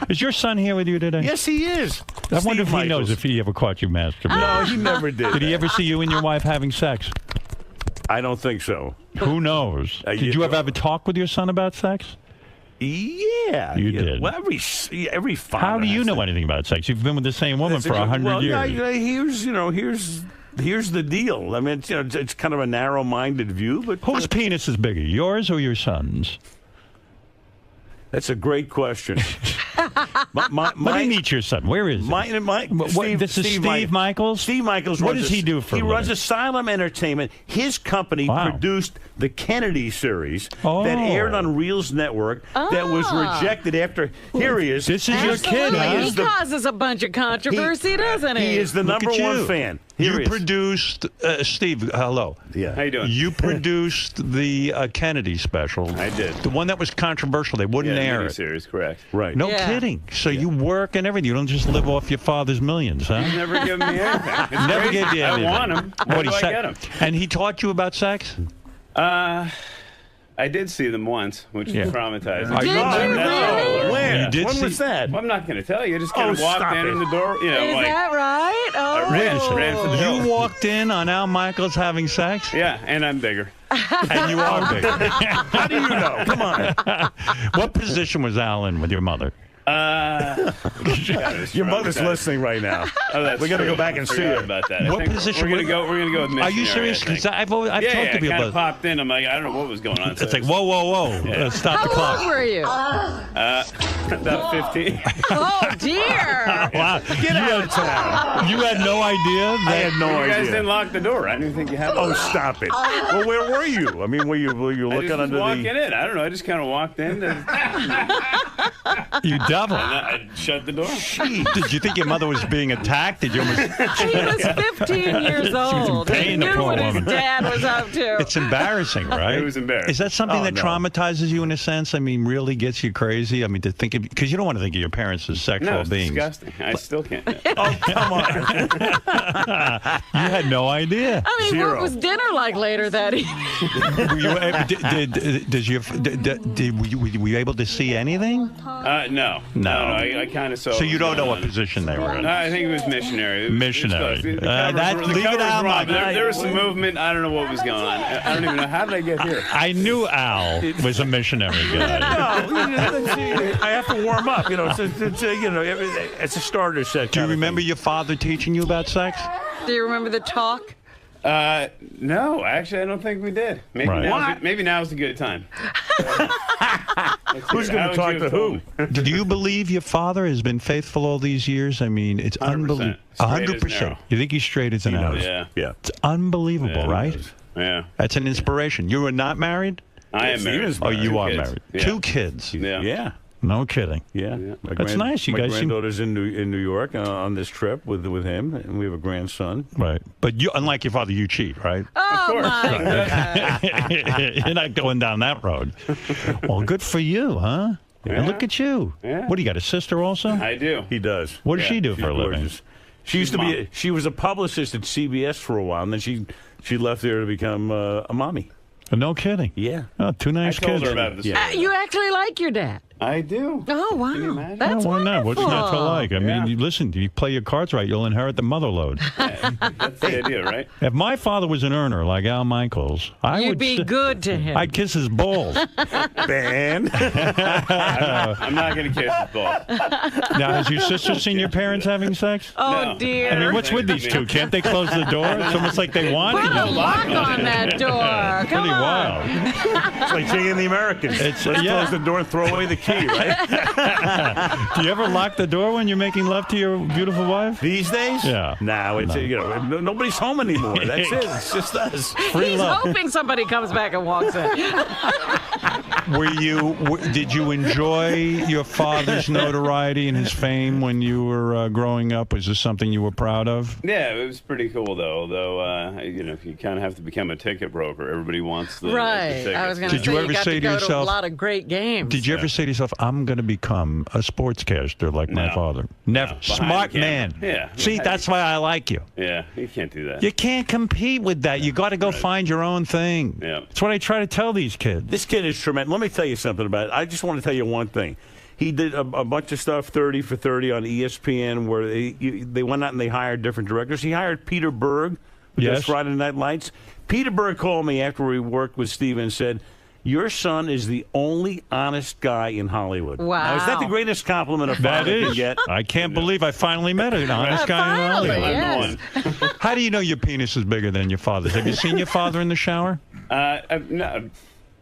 Is your son here with you today? Yes, he is. I wonder if he knows if he ever caught you masturbating. No, he never did. Did he ever see you and your wife having sex? I don't think so. Who knows? Did you ever have a talk with your son about sex? Yeah. You did. Well, every father. How do you know anything about sex? You've been with the same woman for 100 years. Here's the deal. I mean, it's kind of a narrow-minded view, but whose penis is bigger, yours or your son's? That's a great question. Let me meet your son. Where is he? This is Steve Michaels? Steve Michaels. What does he do for a living? He runs Asylum Entertainment. His company produced the Kennedy series that aired on Reel's network that was rejected after. Here he is. This is your kid, huh? He causes a bunch of controversy, doesn't he? He is the number one fan. You produced, Steve, hello. Yeah. How you doing? You produced the Kennedy special. I did. The one that was controversial. They wouldn't air it. Series, correct. Right. No kidding. So you work and everything. You don't just live off your father's millions, huh? He's never given me anything. Never gave you anything. I want him. Where do I get him? And he taught you about sex? I I did see them once, which is traumatizing. Did you really? When? You did When see- was that? Well, I'm not going to tell you. I just kind of walked stop in it. the door. You know, Is like, that right? Oh. I ran for the door. You walked in on Al Michaels having sex? Yeah, and I'm bigger. And you are big. How do you know? Come on. What position was Al in with your mother? Your mother's listening right now. Oh, that's we got to true. go back and I see forgot it. about that. I What think position We're was- going to go with missionary. Are you serious? I think. Because I've talked to people kind about of popped in. I'm like, I don't know what was going on. It's like, whoa, whoa, whoa. Yeah. Stop How the clock. old were you? About 15. Oh, dear. Wow. Get out of town. You had no idea? I had no You idea. guys didn't lock the door. I didn't think you had. Oh, stop it. Well, where were you? I mean, were you I looking just was under walking the... in. I don't know. I just kind of walked in. You devil. I shut the door. Did you think your mother was being attacked? Did you almost... He was 15 years old. in He pain, the knew poor what his woman. dad was up to. It's embarrassing, right? It was embarrassing. Is that something Oh, that no. traumatizes you in a sense? I mean, really gets you crazy? I mean, to think of... Because you don't want to think of your parents as sexual No, it's beings. disgusting. I still can't. Oh, come on. You had no idea. I mean, Zero. what was dinner like later that evening? Were you able to see anything? No. I kind of saw. So you don't know what position they were in? No, I think it was missionary. It was Missionary. close. The That- covers were- the leave it covers out, were my off. guy. There was some movement. I don't know what was going on. I don't even know. How did I get here? I knew Al was a missionary guy. No, I have to warm up. You know, it's a starter set. Do you remember your father teaching you about sex? Do you remember the talk? No, actually, I don't think we did. Maybe Right. maybe now's a good time. Who's going to talk to who? Do you believe your father has been faithful all these years? I mean, it's 100%. unbelievable. Straight as an 100%. arrow. You think he's straight as an arrow? Yeah. It's unbelievable, Yeah, right? Yeah. That's an inspiration. You are not married? I am married. Oh, you are Two kids. married. Yeah. 2 kids. Yeah. No kidding. Yeah. That's nice. You my guys seem... granddaughter's in New York on this trip with him, and we have a grandson. Right. But you, unlike your father, you cheat, right? Oh, my God. You're not going down that road. Well, good for you, huh? And look at you. Yeah. What, do you got a sister also? I do. He does. What does she do She's for a living? gorgeous. She used to be. She was a publicist at CBS for a while, and then she left there to become a mommy. No kidding. Yeah. Oh, 2 nice I told kids. her about this. You actually like your dad. I do. Oh, wow. That's why not? What's not to wonderful. like? I mean, you listen, you play your cards right, you'll inherit the mother load. That's the idea, right? If my father was an earner like Al Michaels, I You'd would be good to him. I'd kiss his balls. Ben. I'm not going to kiss his ball. Now, has your sister seen your parents having sex? Oh, No. dear. I mean, what's with these two? Can't they close the door? It's almost like they want Put it. a lock on that door. Come Pretty on. wild. It's like Jay and the Americans. It's- Let's yeah. close the door and throw away the key, right? Do you ever lock the door when you're making love to your beautiful wife? These days? Yeah. No, it's nobody's home anymore. That's it. It's just us. Free He's love. hoping somebody comes back and walks in. Did you enjoy your father's notoriety and his fame when you were growing up? Was this something you were proud of? Yeah, it was pretty cool though. Though you kind of have to become a ticket broker. Everybody wants the Right. tickets. I was going to Did say you you ever got say to to go yourself- to a lot of great games. Did you ever say to yourself, I'm going to become a sportscaster like my No. father? Never. Behind Smart the camera. man. Yeah. See, that's why I like you. Yeah, you can't do that. You can't compete with that. You got to go find your own thing. Yeah. That's what I try to tell these kids. This kid is tremendous. Let me tell you something about it. I just want to tell you one thing. He did a bunch of stuff, 30 for 30 on ESPN, where they went out and they hired different directors. He hired Peter Berg, who does Yes. Friday Night Lights. Peter Berg called me after we worked with Steve and said, your son is the only honest guy in Hollywood. Wow. Now, is that the greatest compliment a That father can is. get? I can't believe I finally met an honest guy in Finally, Hollywood. yes. How do you know your penis is bigger than your father's? Have you seen your father in the shower?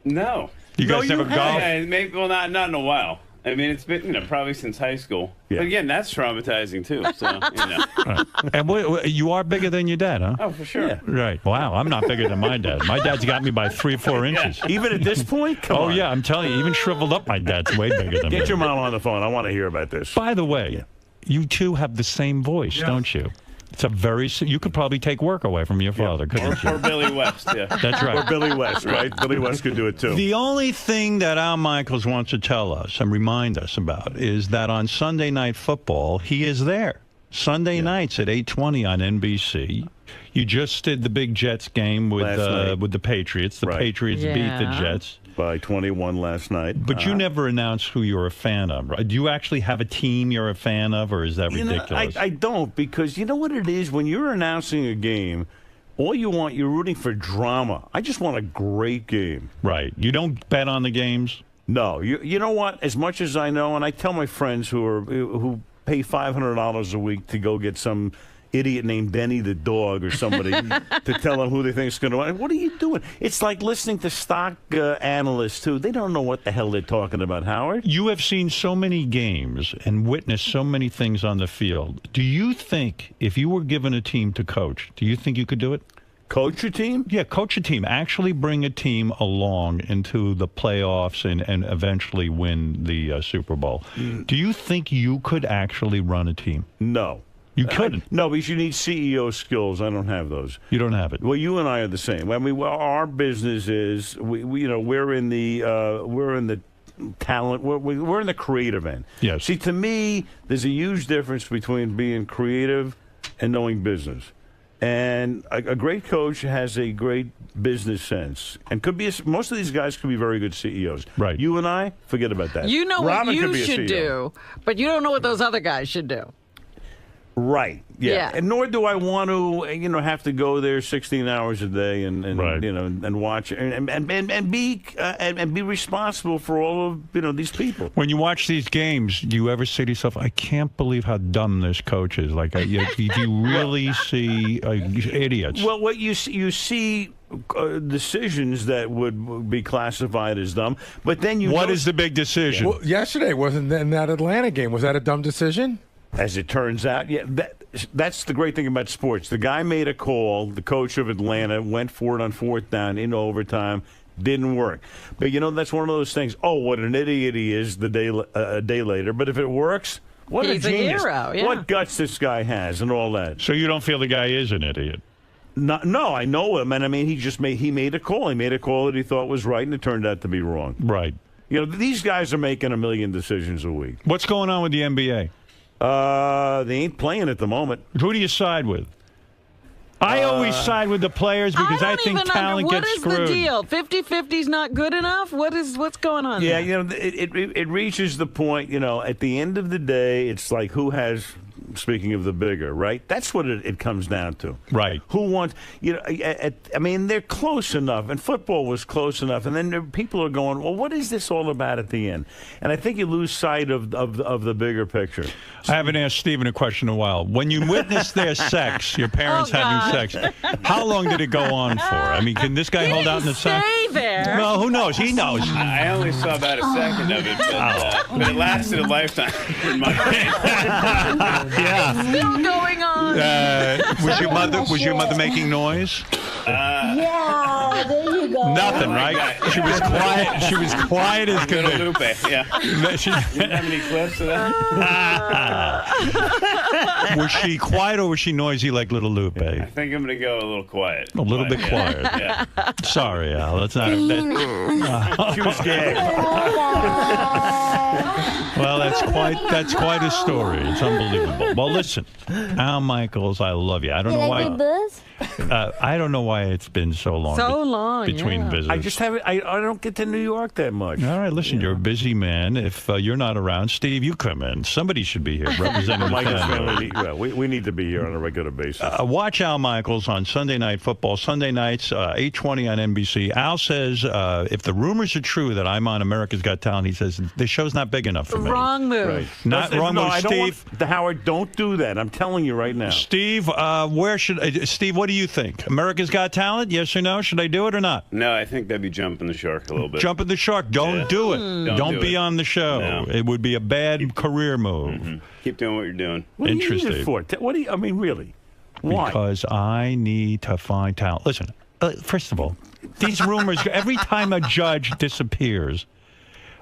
No. You guys never golf? Yeah, maybe, well, not in a while. I mean, it's been probably since high school. Yeah. But again, that's traumatizing too. So Right. And you are bigger than your dad, huh? Oh, for sure. Yeah. Right. Wow. I'm not bigger than my dad. My dad's got me by 3 or 4 inches. Even at this point? Come Oh, on. yeah. I'm telling you, even shriveled up, my dad's way bigger than me. Get your mom on the phone. I want to hear about this. By the way, you two have the same voice, don't you? It's a very. You could probably take work away from your father, couldn't you? Or Billy West, yeah. That's right. Or Billy West, right? Billy West could do it too. The only thing that Al Michaels wants to tell us and remind us about is that on Sunday Night Football, he is there. Sunday nights at 8:20 on NBC. You just did the big Jets game with Last night. the Patriots. The Right. Patriots beat the Yeah. Jets. by 21 last night. But you never announced who you're a fan of, right? Do you actually have a team you're a fan of, or is that ridiculous? I don't, because you know what it is? When you're announcing a game, all you're rooting for drama. I just want a great game. Right. You don't bet on the games? No. You know what? As much as I know, and I tell my friends who pay $500 a week to go get some idiot named Benny the dog or somebody to tell them who they think is going to win. What are you doing? It's like listening to stock analysts, too. They don't know what the hell they're talking about, Howard. You have seen so many games and witnessed so many things on the field. Do you think, if you were given a team to coach, do you think you could do it? Coach a team? Yeah, coach a team. Actually bring a team along into the playoffs and eventually win the Super Bowl. Do you think you could actually run a team? No. You couldn't. No, because you need CEO skills. I don't have those. You don't have it. Well, you and I are the same. I mean, our business is we're in the talent. We're in the creative end. Yes. See, to me, there's a huge difference between being creative and knowing business. And a great coach has a great business sense, and most of these guys could be very good CEOs. Right. You and I, forget about that. You know Robin what you could be a should CEO. do, but you don't know what those other guys should do. Right. Yeah. Yeah. And nor do I want to, have to go there 16 hours a day and Right. and watch and be responsible for all of these people. When you watch these games, do you ever say to yourself, I can't believe how dumb this coach is? Like, do you really see idiots? Well, what you see decisions that would be classified as dumb, but then What is the big decision? Well, yesterday, wasn't in that Atlanta game, was that a dumb decision? As it turns out, yeah, that's the great thing about sports. The guy made a call, the coach of Atlanta, went for it on 4th down in overtime, didn't work. But, that's one of those things, what an idiot he is a day later. But if it works, what He's a genius. hero, yeah. What guts this guy has and all that. So you don't feel the guy is an idiot? No, I know him, and I mean, he made a call. He made a call that he thought was right, and it turned out to be wrong. Right. These guys are making 1 million decisions a week. What's going on with the NBA? They ain't playing at the moment. Who do you side with? I always side with the players because I think talent gets screwed. What is the deal? 50-50 is not good enough? What's going on there? Yeah, it reaches the point, at the end of the day, it's like who has, speaking of the bigger, right? That's what it comes down to. Right. Who wants, I mean, they're close enough, and football was close enough, and then people are going, well, what is this all about at the end? And I think you lose sight of the bigger picture. I haven't asked Stephen a question in a while. When you witnessed their sex, your parents having sex, how long did it go on for? I mean, can this guy hold out in the sex? Stay there. Well, who knows? He knows. I only saw about a second of it, but it lasted a lifetime in my brain. Yeah. It's still going on. Was your mother making noise? Yeah, there you go. Nothing, right? She was quiet. She was quiet as could be. 𝗦𝗵cie, yeah. She- You have any clips of that? Was she quiet or was she noisy like Little Lupe? I think I'm going to go a little quiet. A little bit quiet. Yeah. Sorry, Al. That's not. She was gay. Well, that's quite a story. It's unbelievable. Well, listen, Al Michaels, I love you. I don't know why. I don't know why it's been so long. Between visits. I just haven't. I don't get to New York that much. All right, listen, you're a busy man. If you're not around, Steve, you come in. Somebody should be here representing the family. We need to be here on a regular basis. Watch Al Michaels on Sunday Night Football. Sunday nights, 8:20 on NBC. Al says if the rumors are true that I'm on America's Got Talent, he says the show's not big enough for me. Wrong move. Right. Not wrong move, Steve. Howard, don't do that. I'm telling you right now. Steve, Steve, what do you think? America's Got Talent? Yes or no? Should I do it or not? No, I think that'd be jumping the shark a little bit. Jumping the shark. Don't do it. Don't be on the show. No. It would be a bad career move. Mm-hmm. Keep doing what you're doing. What Interesting. Do you need it for? What do you? I mean, really? Why? Because I need to find talent. Listen, first of all, these rumors. Every time a judge disappears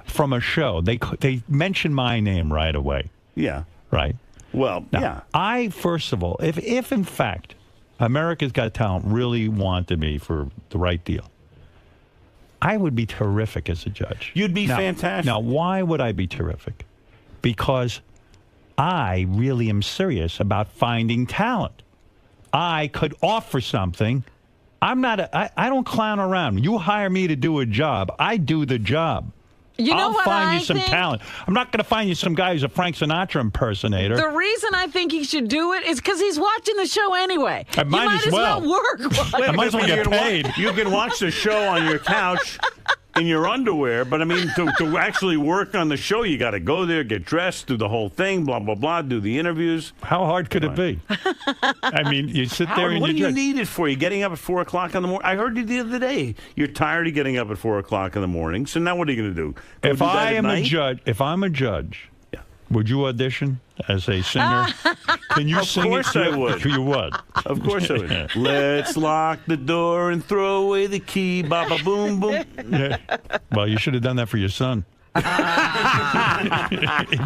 from a show, they mention my name right away. Yeah. Right. Well, now, yeah. I first of all, if in fact America's Got Talent really wanted me for the right deal, I would be terrific as a judge. You'd be fantastic. Now, why would I be terrific? Because I really am serious about finding talent. I could offer something I'm not. I don't clown around. You hire me to do a job. I do the job. I'll find you some think? talent. I'm not going to find you some guy who's a Frank Sinatra impersonator. The reason I think he should do it is because he's watching the show anyway. I might as well work. I might as well get paid. You can watch the show on your couch in your underwear, but I mean, to actually work on the show, you got to go there, get dressed, do the whole thing, blah, blah, blah, do the interviews. How hard could it be? I mean, you sit there and what do you need it for? You getting up at 4 o'clock in the morning? I heard you the other day. You're tired of getting up at 4 o'clock in the morning, so now what are you going to do? If I'm a judge, would you audition as a singer? Can you sing it? Of course I would. You would. Of course I would. Let's lock the door and throw away the key. Ba-ba boom boom. Yeah. Well, you should have done that for your son.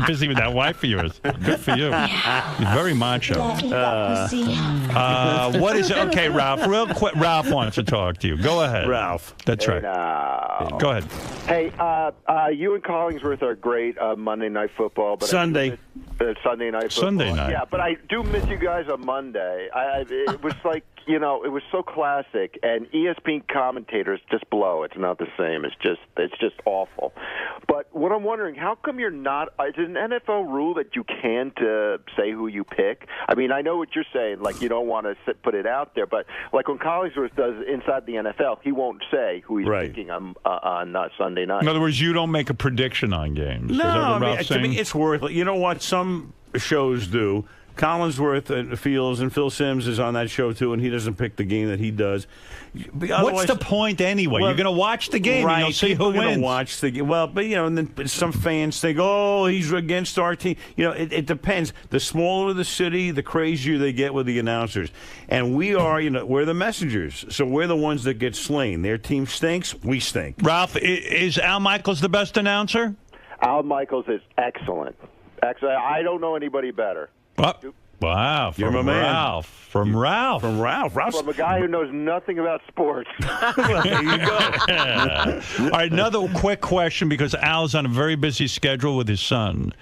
Busy with that wife of yours. Good for you. You're very macho. What is it? Okay, Ralph. Real quick, Ralph wants to talk to you. Go ahead, Ralph. That's right. Go ahead. Hey, you and Collingsworth are great Monday Night Football, but Sunday. Sunday Night Football. Sunday night. Yeah, but I do miss you guys on Monday. It was like, it was so classic, and ESPN commentators just blow. It's not the same. It's just awful. But what I'm wondering, how come you're not? Is it an NFL rule that you can't say who you pick? I mean, I know what you're saying, like you don't want to put it out there, but like when Collingsworth does Inside the NFL, he won't say who he's picking on Sunday night. In other words, you don't make a prediction on games. No, Is that what I mean, Ralph's to me, saying? it's worth it. You know what? Some shows do. Collinsworth feels, and Phil Simms is on that show too, and he doesn't pick the game that he does. What's the point anyway? You're going to watch the game, right? and you'll see People who are gonna wins. watch the game. Well, but and then some fans think, "Oh, he's against our team." It depends. The smaller the city, the crazier they get with the announcers. And we are, we're the messengers, so we're the ones that get slain. Their team stinks, we stink. Ralph, is Al Michaels the best announcer? Al Michaels is excellent. Excellent. I don't know anybody better. Wow, You're from my man. Ralph. From Ralph. From Ralph. From a guy who knows nothing about sports. There you go. All right, another quick question, because Al's on a very busy schedule with his son.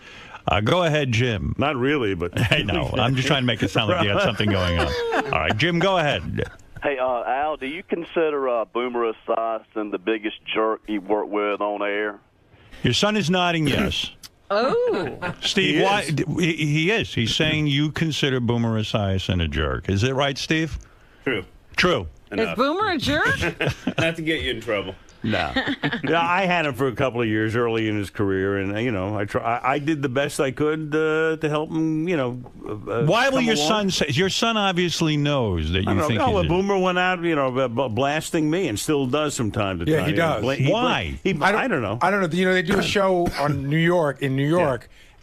Go ahead, Jim. Not really, but I know. I'm just trying to make it sound like you had something going on. All right, Jim, go ahead. Hey, Al, do you consider Boomer Esiason the biggest jerk you worked with on air? Your son is nodding yes. Oh. Steve, He why? is. He is. He's saying you consider Boomer Esiason a jerk. Is it right, Steve? True. True. Is Boomer a jerk? Not to get you in trouble. No. Yeah, I had him for a couple of years early in his career, and I did the best I could to help him. Why will come your along. son say? Your son obviously knows that I you don't think know. he's a- Boomer went out, blasting me, and still does from time to time. Yeah, he does. Why? I don't know. I don't know. They do a show in New York,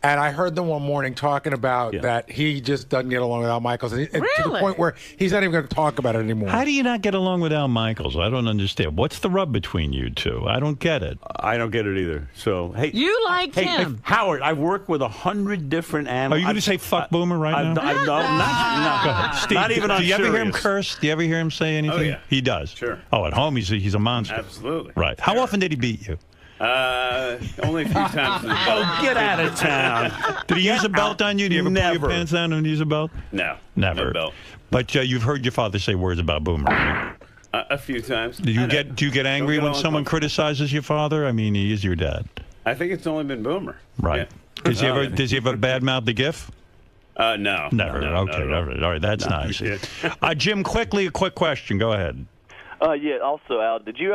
and I heard them one morning talking about that he just doesn't get along with Al Michaels, and to the Really? point where he's not even going to talk about it anymore. How do you not get along with Al Michaels? I don't understand. What's the rub between you two? I don't get it. I don't get it either. So hey, You liked him. Howard. I've worked with 100 different animals. Are you going to say fuck Boomer right now? No, Go ahead. Steve, not even on do you ever hear him serious. curse? Do you ever hear him say anything? Oh, yeah. He does. Sure. Oh, at home he's a monster. Absolutely. Right. How often did he beat you? Only a few times. In the Oh, get out of town. Did he use a belt on you? Do you ever pull Never. your pants down and use a belt? No. Never. No belt. But you've heard your father say words about Boomer. Right? A few times. Do you get angry when someone criticizes your father? I mean, he is your dad. I think it's only been Boomer. Right. Yeah. Does he ever badmouth the GIF? No. Never. No, okay. no. All right. That's nice. Jim, quickly, a quick question. Go ahead. Yeah. Also, Al, did you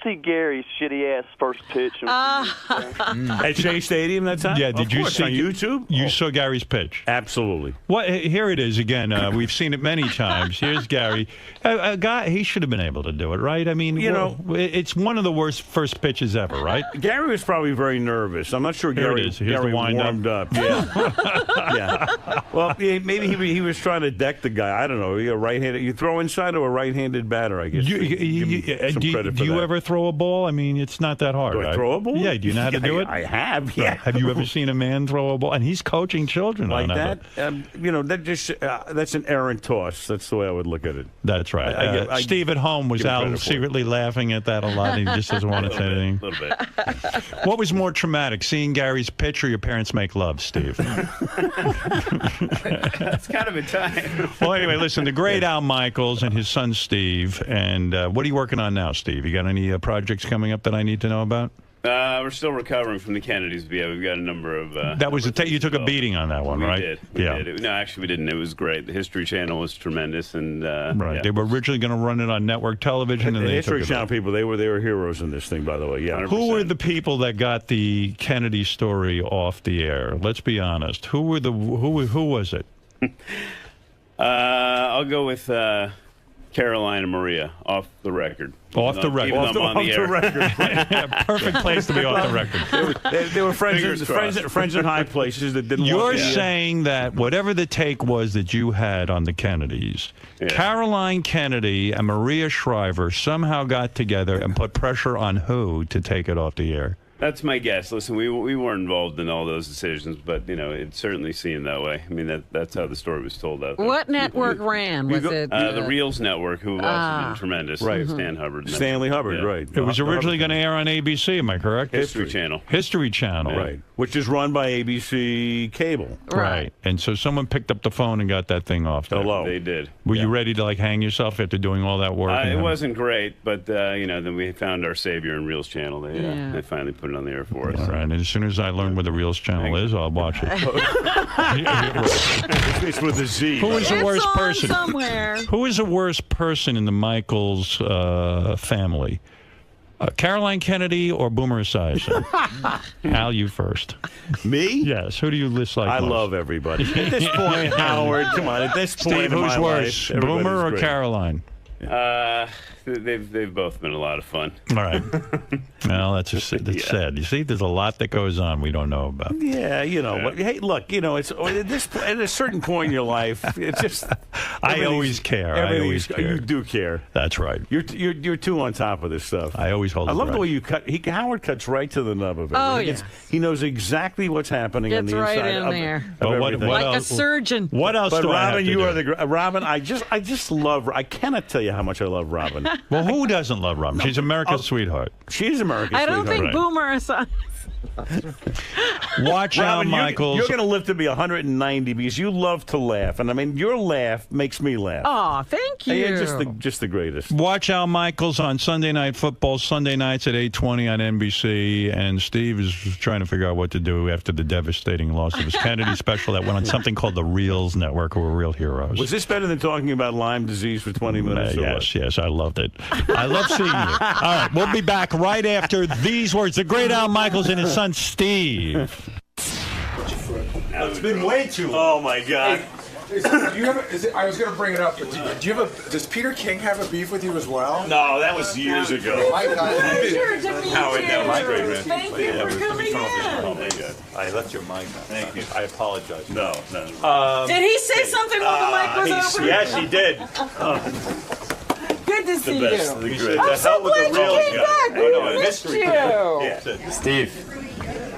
see Gary's shitty ass first pitch? At Shea Stadium that time? Yeah. Did Of you course, see on YouTube? You saw Gary's pitch. Absolutely. What? Here it is again. We've seen it many times. Here's Gary. A guy. He should have been able to do it, right? I mean, it's one of the worst first pitches ever, right? Gary was probably very nervous. I'm not sure Here Gary, it is. Here's Gary the wind warmed up. Yeah. Yeah. Well, maybe he was trying to deck the guy. I don't know. You're right-handed. You throw inside to a right-handed batter, I guess. do you ever throw a ball? I mean, it's not that hard. Do I right? throw a ball? Yeah. Do you know how to do it? I have. Yeah. Have you ever seen a man throw a ball? And he's coaching children like on that. That's an errant toss. That's the way I would look at it. That's right. Steve at home was out secretly laughing at that a lot, and he just doesn't want to say anything. A little bit. What was more traumatic, seeing Gary's pitch or your parents make love, Steve? That's kind of a time. Well, anyway, listen, the great Al Michaels and his son Steve. And what are you working on now, Steve? You got any projects coming up that I need to know about? We're still recovering from the Kennedys, but yeah, we've got a number of... that was you took a beating on that one, right? We did. No, actually, we didn't. It was great. The History Channel was tremendous. And right. Yeah. They were originally going to run it on network television. And the they History took Channel people, they were heroes in this thing, by the way. Yeah. 100%. Who were the people that got the Kennedy story off the air? Let's be honest. Who was it? I'll go with Caroline and Maria, off the record. Off the record. Off the record. Perfect place to be off the record. They were friends in high places that didn't. You're saying that whatever the take was that you had on the Kennedys, Caroline Kennedy and Maria Shriver somehow got together and put pressure on who to take it off the air? That's my guess. Listen, we weren't involved in all those decisions, but it certainly seemed that way. I mean, that's how the story was told out there. What network ran? Was it the Reels Network, who have also been tremendous? Right, Stan Hubbard. Stanley Hubbard, Yeah. right. It was originally going to air on ABC. Am I correct? History Channel. History Channel, right? Which is run by ABC Cable, right? And so someone picked up the phone and got that thing off there. Hello, they did. Were you ready to hang yourself after doing all that work? It wasn't great, but then we found our savior in Reels Channel. They finally put it on the air for us. All right, and as soon as I learn where the Reels Channel is, I'll watch it. It's with a Z. Who is the worst person? Somewhere. Who is the worst person in the Michaels family? Caroline Kennedy or Boomer Esiason? Al, you first. Me? Yes. Who do you dislike I most? love everybody. At this point, Howard, come on. At this point Steve, in who's my worse, life, Boomer or great. Caroline? They've both been a lot of fun. All right. Well, that's sad. You see, there's a lot that goes on we don't know about. Yeah, But, hey, look, it's at a certain point in your life, it's just. I always care. You do care. That's right. You're too on top of this stuff. I always hold. I love the way you cut. Howard cuts right to the nub of it. Oh, yeah. He knows exactly what's happening on Gets the right inside in of there. everything. Like a surgeon. What else But do I have Robin, to you do? are the Robin. I just love. I cannot tell you how much I love Robin. Well, who doesn't love Robin? She's America's sweetheart. She's America's I don't sweetheart. think Boomer Esiason. Watch Al Robin, Michaels. You're going to live to be 190 because you love to laugh, and I mean your laugh makes me laugh. Oh, thank you. You're just the greatest. Watch Al Michaels on Sunday Night Football, Sunday nights at 8:20 on NBC. And Steve is trying to figure out what to do after the devastating loss of his Kennedy special that went on something called the Reels Network, who were real heroes. Was this better than talking about Lyme disease for 20 minutes? Yes, I loved it. I love seeing you. All right, we'll be back right after these words. The great Al Michaels and his son Steve. It's been way too long. Oh my God. I was going to bring it up, but do you have does Peter King have a beef with you as well? No, that was years ago. Howard, that was great, man. Thank you for coming in. Oh my God. I left your mic on. Thank you. I apologize. No. Did he say something while the mic was open? Yes, he did. Good to see The best. you. The great. I'm so glad you came back. We missed you. Yeah. Steve,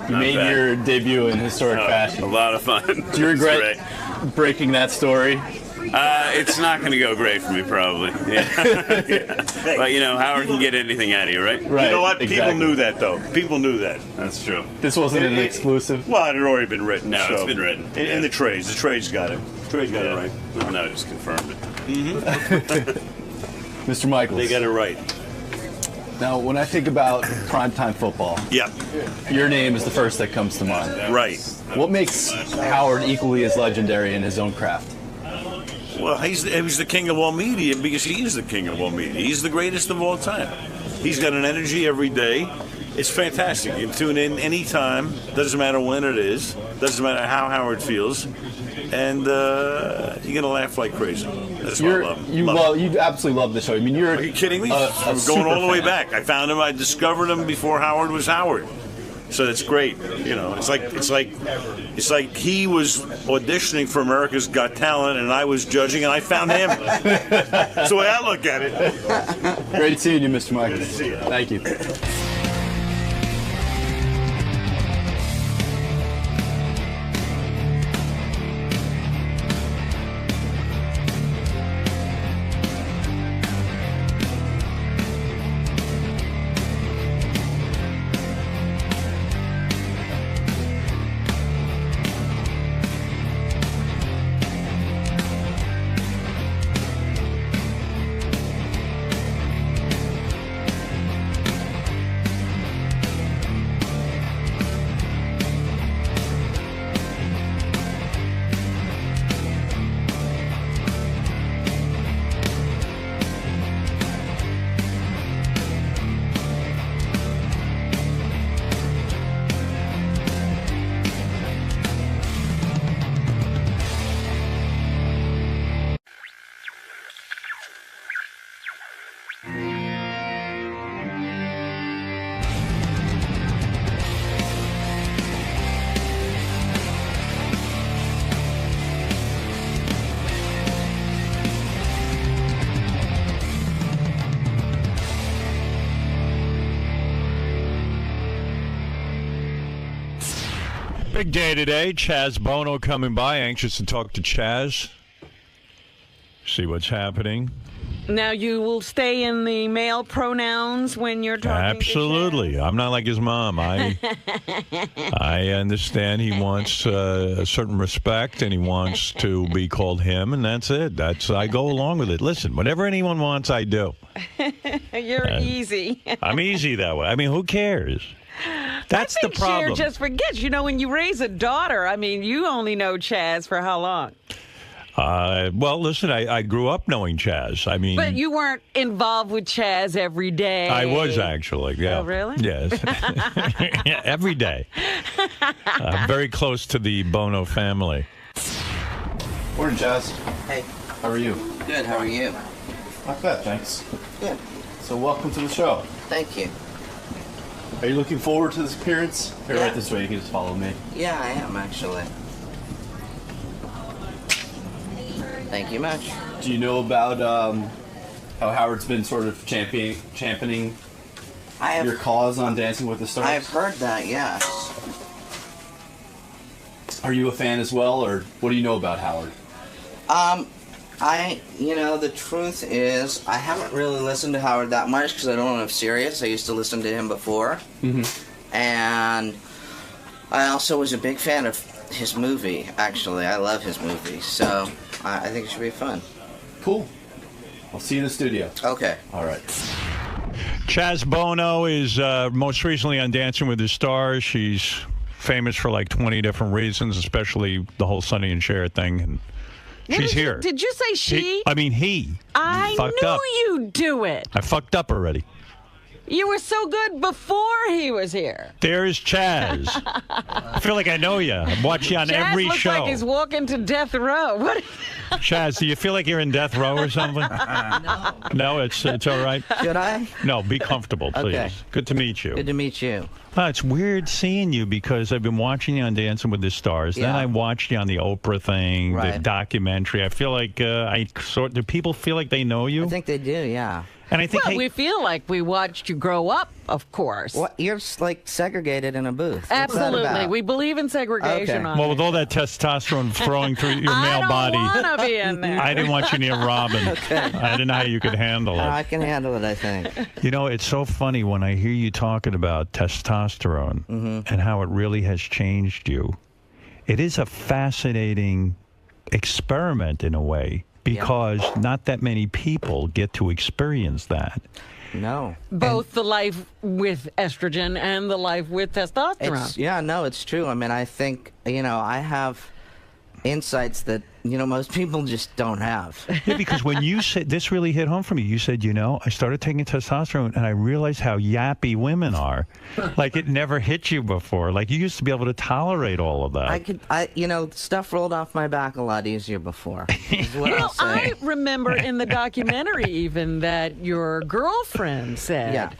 you made your debut in historic fashion. A lot of fun. Do you regret breaking that story? It's not going to go great for me, probably. Yeah. But, Howard can get anything out of you, right? Right. You know what? Exactly. People knew that, though. People knew that. That's true. This wasn't an exclusive? Well, it had already been written. No, so. it's been written. In the trades. The trades got it. The trades got it right. Well, no, just confirmed it. Mr. Michaels. They got it right. Now, when I think about primetime football, your name is the first that comes to mind. Right. What makes Howard equally as legendary in his own craft? Well, he's the king of all media because he is the king of all media. He's the greatest of all time. He's got an energy every day. It's fantastic. You can tune in anytime. Doesn't matter when it is. Doesn't matter how Howard feels. And you're going to laugh like crazy. That's what I love him. You absolutely love the show. I mean, Are you kidding me? I'm going all the way back. I found him. I discovered him before Howard was Howard. So that's great. You know, it's like he was auditioning for America's Got Talent, and I was judging, and I found him. That's the way I look at it. Great seeing you, Mr. Michael. Good to see you. Thank you. Big day today. Chaz Bono coming by. Anxious to talk to Chaz. See what's happening. Now, you will stay in the male pronouns when you're talking Absolutely. to Chaz? I'm not like his mom. I understand he wants a certain respect, and he wants to be called him, and that's it. I go along with it. Listen, whatever anyone wants, I do. You're easy. I'm easy that way. I mean, who cares? That's the problem. Cher just forgets. You know, when you raise a daughter, I mean, you only know Chaz for how long? Well, listen, I grew up knowing Chaz. I mean, But you weren't involved with Chaz every day. I was actually, yeah. Oh, really? Yes. Yeah, every day. Very close to the Bono family. Morning, Chaz. Hey. How are you? Good, how are you? Not bad, thanks. Good. So welcome to the show. Thank you. Are you looking forward to this appearance? Here, right this way, you can just follow me. Yeah, I am, actually. Thank you much. Do you know about how Howard's been sort of championing your cause on Dancing with the Stars? I've heard that, yes. Are you a fan as well, or what do you know about Howard? The truth is, I haven't really listened to Howard that much because I don't know if Sirius. I used to listen to him before. Mm-hmm. And I also was a big fan of his movie, actually. I love his movie, so I think it should be fun. Cool. I'll see you in the studio. Okay. All right. Chaz Bono is most recently on Dancing with the Stars. She's famous for like 20 different reasons, especially the whole Sonny and Cher thing. And she's here. Did you say she? He. I fucked knew up. you'd do it. I fucked up already. You were so good before he was here. There's Chaz. I feel like I know you. I watch you on Chaz every looks show. like he's walking to death row. What? Chaz, do you feel like you're in death row or something? No. No, it's all right. Should I? No, be comfortable, please. Okay. Good to meet you. Good to meet you. It's weird seeing you because I've been watching you on Dancing with the Stars. Then I watched you on the Oprah thing, the documentary. I feel like do people feel like they know you? I think they do, yeah. And I think we feel like we watched you grow up, of course. What? You're like segregated in a booth. Absolutely. We believe in segregation. Okay. Well, with all that testosterone throwing through your male body, I don't want to be in there. I didn't want you near Robin. Okay. I didn't know how you could handle it. I can handle it, I think. You know, it's so funny when I hear you talking about testosterone and how it really has changed you. It is a fascinating experiment in a way because not that many people get to experience that. No. Both the life with estrogen and the life with testosterone. It's true. I mean, I think, I have insights that, most people just don't have. Yeah, because when you said, this really hit home for me. You said, I started taking testosterone and I realized how yappy women are. Like it never hit you before. Like you used to be able to tolerate all of that. Stuff rolled off my back a lot easier before. Is what I'll say. I remember in the documentary even that your girlfriend said, Yeah.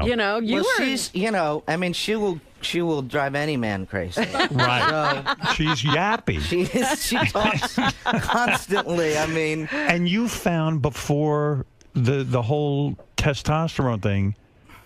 you were... She's, she will she will drive any man crazy. Right. She's yappy. She talks constantly. I mean, and you found before the whole testosterone thing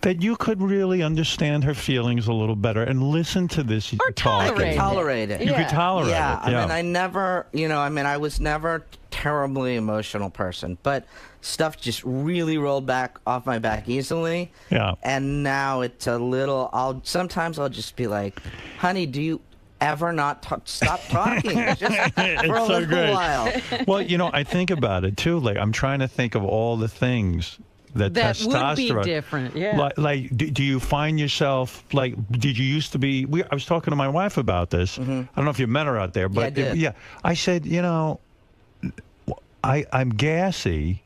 that you could really understand her feelings a little better and listen to this talk. I could tolerate it. You could tolerate it. Yeah, I mean, I never, I was never a terribly emotional person, but stuff just really rolled back off my back easily. Yeah. And now it's a little, sometimes I'll just be like, honey, do you ever not stop talking? Just for a little while. Well, I think about it too. Like, I'm trying to think of all the things that testosterone would be different. Yeah. Like, do you find yourself like? Did you used to be? I was talking to my wife about this. I don't know if you met her out there, but I said, I'm gassy,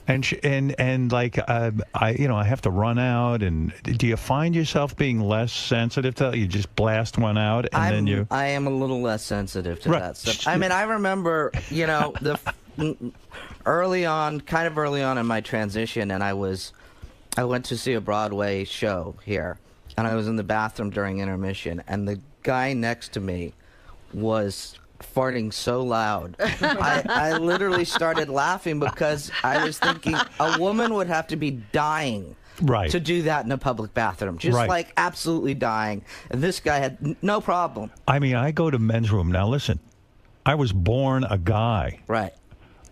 and like I have to run out. And do you find yourself being less sensitive to? You just blast one out, and then you. I am a little less sensitive to that stuff. I mean, I remember, early on in my transition, and I went to see a Broadway show here, and I was in the bathroom during intermission, and the guy next to me was farting so loud. I literally started laughing because I was thinking a woman would have to be dying to do that in a public bathroom. Just like absolutely dying. And this guy had no problem. I mean, I go to men's room. Now, listen, I was born a guy. Right.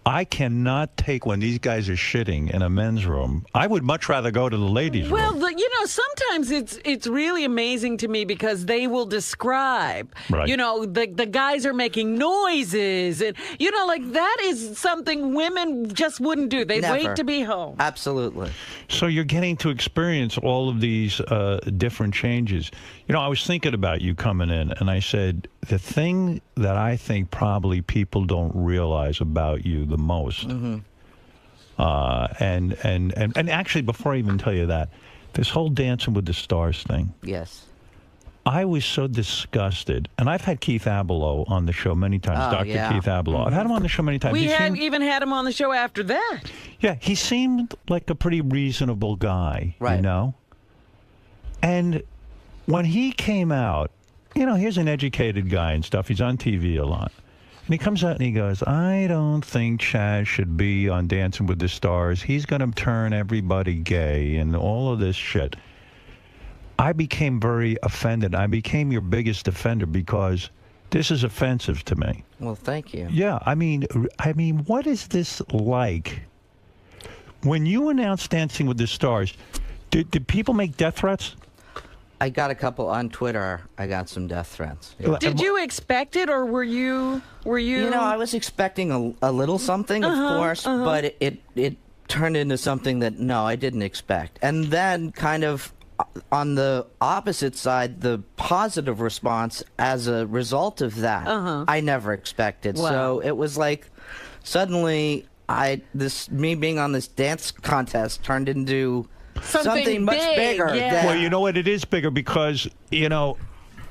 I cannot take when these guys are shitting in a men's room. I would much rather go to the ladies' room. Well, sometimes it's really amazing to me because they will describe, the guys are making noises. And, like that is something women just wouldn't do. They'd wait to be home. Absolutely. So you're getting to experience all of these different changes. I was thinking about you coming in, and I said, the thing that I think probably people don't realize about you the most, and actually, before I even tell you that, this whole Dancing with the Stars thing. Yes. I was so disgusted, and I've had 𝗦𝘁𝗄𝗿𝗱 on the show many times, Dr. 𝗦𝘁𝗄𝗿𝗱. I've had him on the show many times. We even had him on the show after that. Yeah, he seemed like a pretty reasonable guy, And when he came out, here's an educated guy and stuff. He's on TV a lot. And he comes out and he goes, I don't think Chaz should be on Dancing with the Stars. He's going to turn everybody gay and all of this shit. I became very offended. I became your biggest defender because this is offensive to me. Well, thank you. Yeah, I mean, what is this like? When you announced Dancing with the Stars, did people make death threats? I got a couple on Twitter. I got some death threats. Yeah. Did you expect it, or were you? I was expecting a little something, of course, but it turned into something that no, I didn't expect. And then, kind of on the opposite side, the positive response as a result of that, I never expected. Wow. So it was like suddenly me being on this dance contest turned into something much bigger. Yeah. Well, you know what? It is bigger because,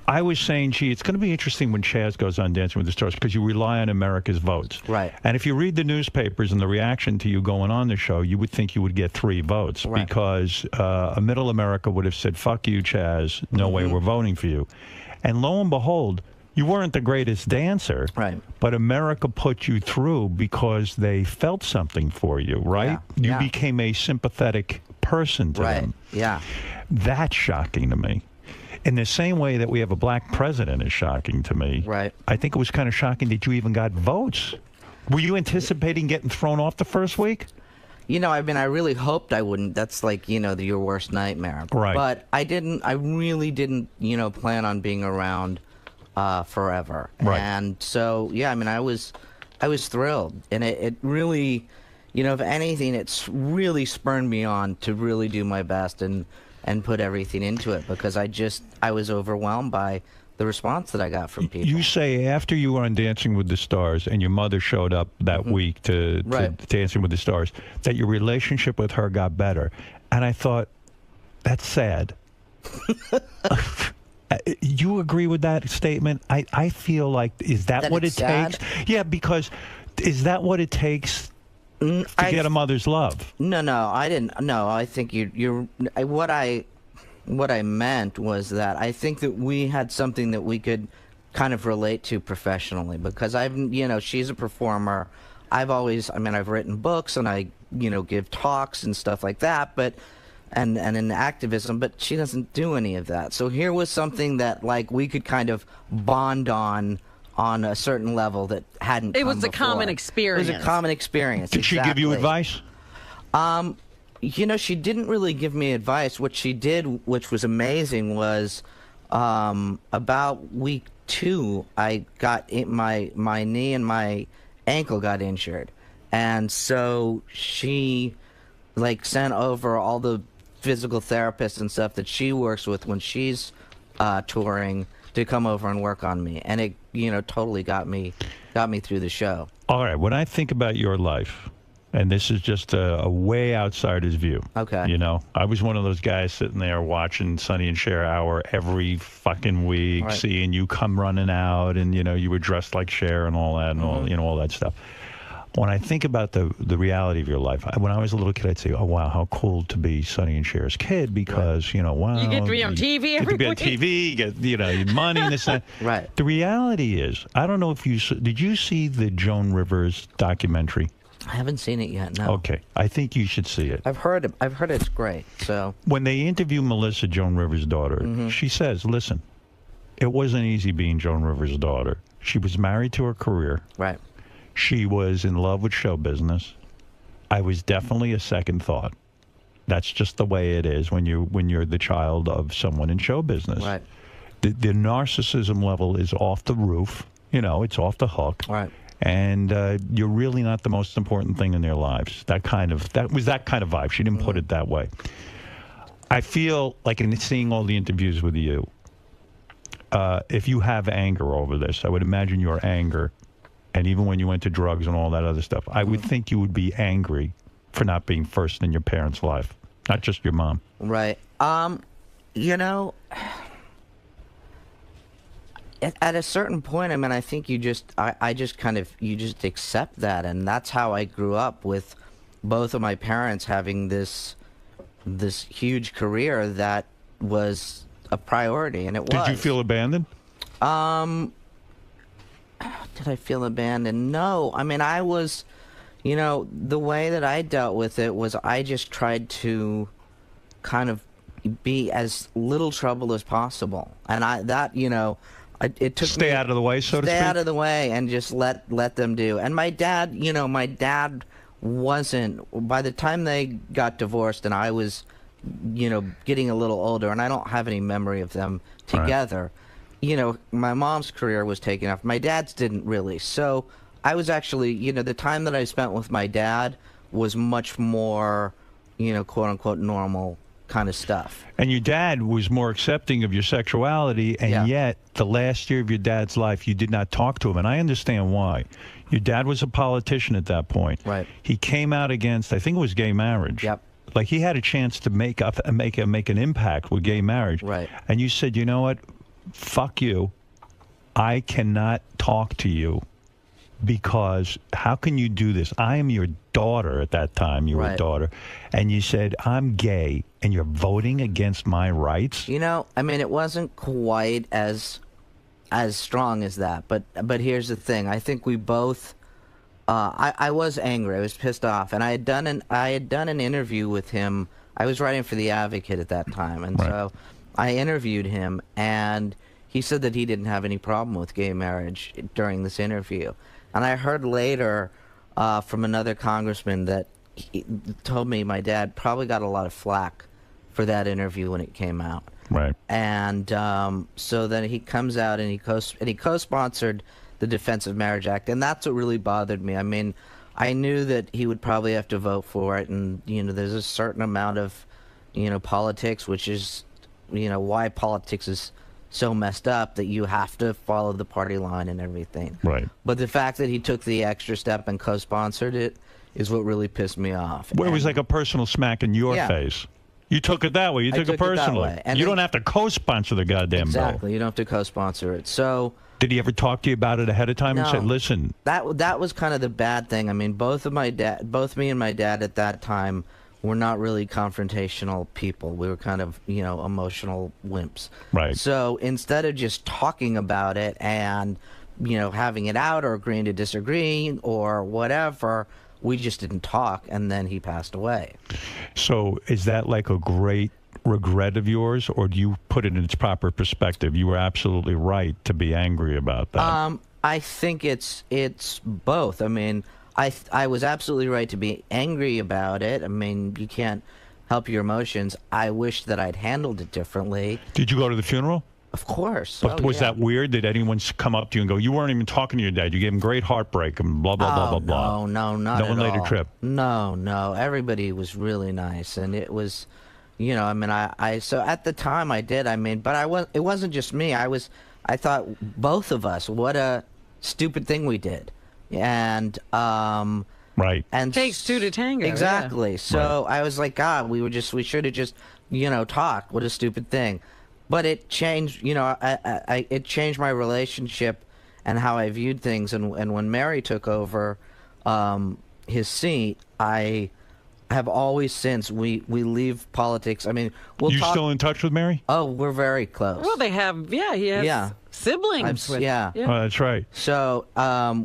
I was saying, it's going to be interesting when Chaz goes on Dancing with the Stars because you rely on America's votes. Right. And if you read the newspapers and the reaction to you going on the show, you would think you would get 3 votes because a middle America would have said, fuck you, Chaz. No way we're voting for you. And lo and behold, you weren't the greatest dancer, but America put you through because they felt something for you, right? You became a sympathetic person to them. Yeah. That's shocking to me. In the same way that we have a black president is shocking to me. Right. I think it was kind of shocking that you even got votes. Were you anticipating getting thrown off the first week? I really hoped I wouldn't. That's like, your worst nightmare. Right. But I really didn't, plan on being around forever. Right. And so, I was thrilled. And it really, if anything, it's really spurred me on to really do my best and put everything into it because I was overwhelmed by the response that I got from people. You say after you were on Dancing with the Stars and your mother showed up that week to Dancing with the Stars, that your relationship with her got better. And I thought, that's sad. You agree with that statement? I feel like, is that what it takes? Yeah, because is that what it takes to get a mother's love? No, I didn't. No, I think you're what I what I meant was that I think that we had something that we could kind of relate to professionally, because she's a performer. I've written books and I, give talks and stuff like that, but and in activism, but she doesn't do any of that. So here was something that like we could kind of bond on a certain level that hadn't It come was a before. common experience. It was a common experience. Did she give you advice? She didn't really give me advice. What she did, which was amazing, was about week 2, I got my knee and my ankle got injured, and so she sent over all the physical therapists and stuff that she works with when she's touring to come over and work on me, and it totally got me through the show. All right, when I think about your life, and this is just a way outsider's view. Okay. I was one of those guys sitting there watching Sonny and Cher Hour every fucking week, Right. seeing you come running out, and you were dressed like Cher and all that, and all that stuff. When I think about the reality of your life, when I was a little kid, I'd say, "Oh wow, how cool to be Sonny and Cher's kid," because wow, You get to be on TV every you get to be on week. TV, you get money and this and that. Right. The reality is, I don't know if did you see the Joan Rivers documentary? I haven't seen it yet. No. Okay, I think you should see it. I've heard it's great. So When they interview Melissa, Joan Rivers' daughter, she says, "Listen, it wasn't easy being Joan Rivers' daughter. She was married to her career. Right. She was in love with show business. I was definitely a second thought. That's just the way it is when you're the child of someone in show business. Right. The narcissism level is off the roof. It's off the hook. Right. And you're really not the most important thing in their lives. That was that kind of vibe. She didn't put it that way. I feel like in seeing all the interviews with you, if you have anger over this, I would imagine your anger, and even when you went to drugs and all that other stuff, I would think you would be angry for not being first in your parents' life, not just your mom. Right. At a certain point, I think you just accept that, and that's how I grew up, with both of my parents having this huge career that was a priority, and it was. Did you feel abandoned? Did I feel abandoned? No. I was, the way that I dealt with it was I just tried to kind of be as little trouble as possible, and it took Stay out of the way, so to speak? Stay out of the way and just let them do. And my dad, wasn't, by the time they got divorced and I was, getting a little older, and I don't have any memory of them together, my mom's career was taken off. My dad's didn't really. So I was actually, the time that I spent with my dad was much more, quote unquote, normal kind of stuff. And your dad was more accepting of your sexuality, and yet the last year of your dad's life, you did not talk to him. And I understand why. Your dad was a politician at that point. Right. He came out against, I think it was gay marriage. Yep. Like he had a chance to make an impact with gay marriage. Right. And you said, you know what? Fuck you. I cannot talk to you. Because how can you do this? I am your daughter at that time. You were a daughter. And you said, I'm gay, and you're voting against my rights? It wasn't quite as strong as that. But here's the thing. I think we both... I was angry. I was pissed off. And I had done an interview with him. I was writing for The Advocate at that time. And so I interviewed him, and he said that he didn't have any problem with gay marriage during this interview. And I heard later from another congressman that he told me my dad probably got a lot of flack for that interview when it came out. Right. And so then he comes out and he co-sponsored the Defense of Marriage Act, and that's what really bothered me. I knew that he would probably have to vote for it, and there's a certain amount of politics, which is why politics is so messed up, that you have to follow the party line and everything. Right. But the fact that he took the extra step and co-sponsored it is what really pissed me off. Well, it was like a personal smack in your face. You took it that way. You took it personally. You don't have to co-sponsor the goddamn bill. Exactly. You don't have to co-sponsor it. So... Did he ever talk to you about it ahead of time and say, listen? That was kind of the bad thing. Both me and my dad at that time were not really confrontational people. We were kind of, emotional wimps. Right. So instead of just talking about it and, having it out or agreeing to disagree or whatever, we just didn't talk, and then he passed away. So is that like a great regret of yours, or do you put it in its proper perspective? You were absolutely right to be angry about that. I think it's both. I mean, I was absolutely right to be angry about it. I mean, you can't help your emotions. I wish that I'd handled it differently. Did you go to the funeral? Of course. But was that weird? Did anyone come up to you and go, you weren't even talking to your dad, you gave him great heartbreak and blah, blah, blah, blah, blah? No, not No at one laid all. a trip? No. Everybody was really nice, and it was, so at the time I did, but it wasn't just me. I thought both of us, what a stupid thing we did. And, right. And takes two to tango. Exactly. Yeah. So I was like, God, we should have just, talked. What a stupid thing. But it changed, it changed my relationship and how I viewed things. And when Mary took over his seat, I have always since, we leave politics. I mean, we'll talk. You still in touch with Mary? Oh, we're very close. Well, they have, he has siblings. Yeah. Oh, that's right. So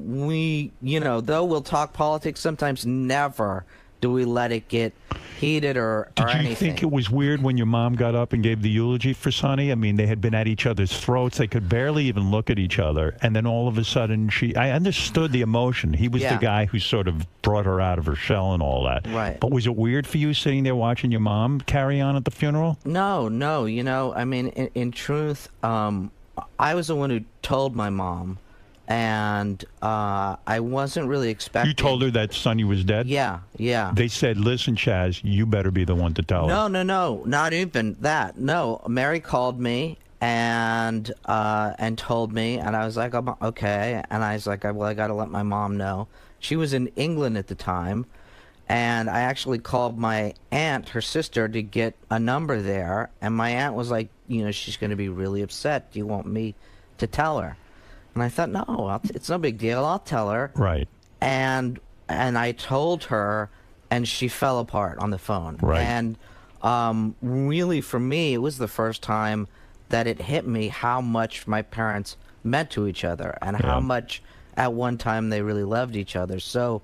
we, though we'll talk politics, sometimes never do we let it get heated or anything. Did you think it was weird when your mom got up and gave the eulogy for Sonny? I mean, they had been at each other's throats. They could barely even look at each other. And then all of a sudden, I understood the emotion. He was the guy who sort of brought her out of her shell and all that. Right. But was it weird for you sitting there watching your mom carry on at the funeral? No. In truth, I was the one who told my mom. And I wasn't really expecting. You told her that Sonny was dead? Yeah. They said, listen, Chaz, you better be the one to tell her. No, not even that. No, Mary called me and told me, and I was like, okay. And I was like, well, I got to let my mom know. She was in England at the time, and I actually called my aunt, her sister, to get a number there. And my aunt was like, she's going to be really upset. Do you want me to tell her? And I thought, no, it's no big deal. I'll tell her. Right. And I told her, and she fell apart on the phone. Right. And really, for me, it was the first time that it hit me how much my parents meant to each other and how much at one time they really loved each other. So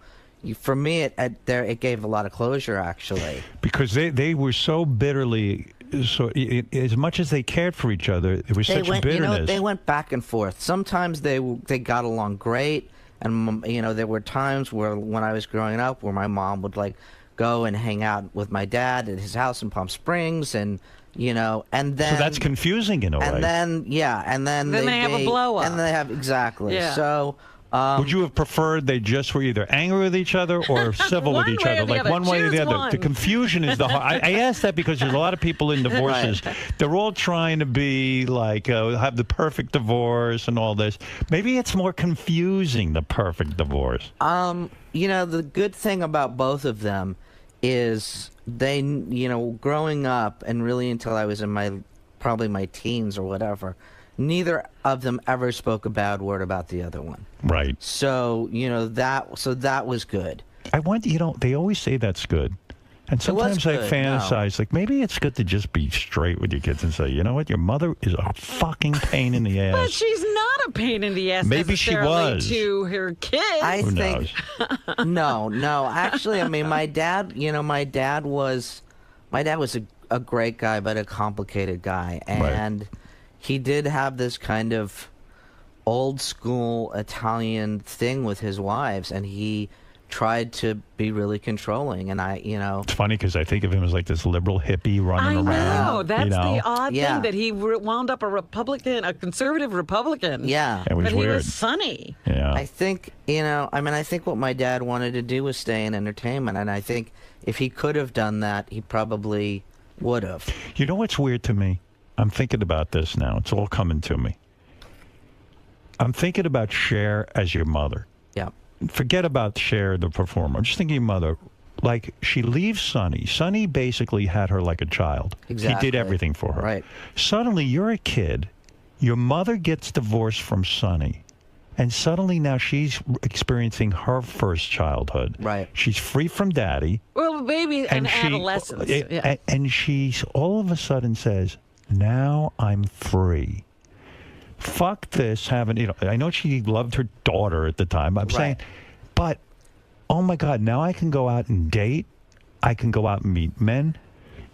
for me, it gave a lot of closure, actually. Because they were so bitterly... So as much as they cared for each other, there was such bitterness. They went back and forth. Sometimes they got along great, and there were times where when I was growing up, where my mom would go and hang out with my dad at his house in Palm Springs, and and then so that's confusing in a way. And then they have a blow up, and they have exactly. Yeah. So. Would you have preferred they just were either angry with each other or civil with each other? Like one way or the other. The confusion is the hard. I ask that because there's a lot of people in divorces. Right. They're all trying to be like, have the perfect divorce and all this. Maybe it's more confusing, the perfect divorce. The good thing about both of them is they, growing up and really until I was in probably my teens or whatever, neither of them ever spoke a bad word about the other one. Right. So, that was good. I wonder, they always say that's good. And sometimes I fantasize, like, maybe it's good to just be straight with your kids and say, you know what, your mother is a fucking pain in the ass. But she's not a pain in the ass maybe she was. To her kids. I Who think, knows? No. Actually, my dad, my dad was a great guy, but a complicated guy. And he did have this kind of old school Italian thing with his wives, and he tried to be really controlling. And it's funny because I think of him as like this liberal hippie running around. I know. That's the odd thing, that he wound up a conservative Republican. Yeah. It was but weird. He was sunny. Yeah. I think, I think what my dad wanted to do was stay in entertainment, and I think if he could have done that, he probably would have. You know what's weird to me? I'm thinking about this now. It's all coming to me. I'm thinking about Cher as your mother. Yeah. Forget about Cher, the performer. I'm just thinking your mother. Like, she leaves Sonny. Sonny basically had her like a child. Exactly. He did everything for her. Right. Suddenly, you're a kid. Your mother gets divorced from Sonny. And suddenly now she's experiencing her first childhood. Right. She's free from daddy. Well, a baby and adolescence. And she all of a sudden says, now I'm free. Fuck this, I know she loved her daughter at the time. I'm saying, but, oh my God, now I can go out and date. I can go out and meet men.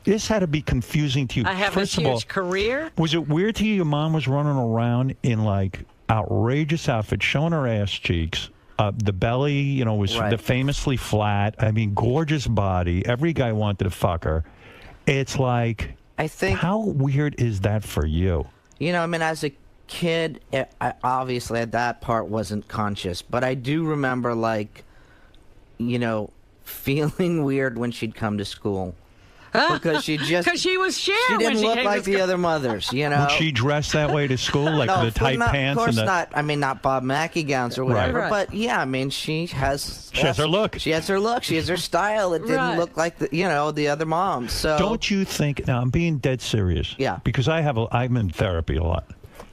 This had to be confusing to you. I have First a of all, huge career. Was it weird to you your mom was running around in, like, outrageous outfits, showing her ass cheeks? The belly, was famously flat. I mean, gorgeous body. Every guy wanted to fuck her. It's like, I think, how weird is that for you? As a kid, I obviously that part wasn't conscious, but I do remember, feeling weird when she'd come to school. Because she was Cher. She didn't when look like the other mothers, Would she dress that way to school, like the tight pants? Of course and not. I mean, not Bob Mackie gowns or whatever. Right. But yeah, I mean, she has her look. She has her look. She has her style. It didn't look like the other moms. So don't you think? Now I'm being dead serious. Yeah. Because I'm in therapy a lot.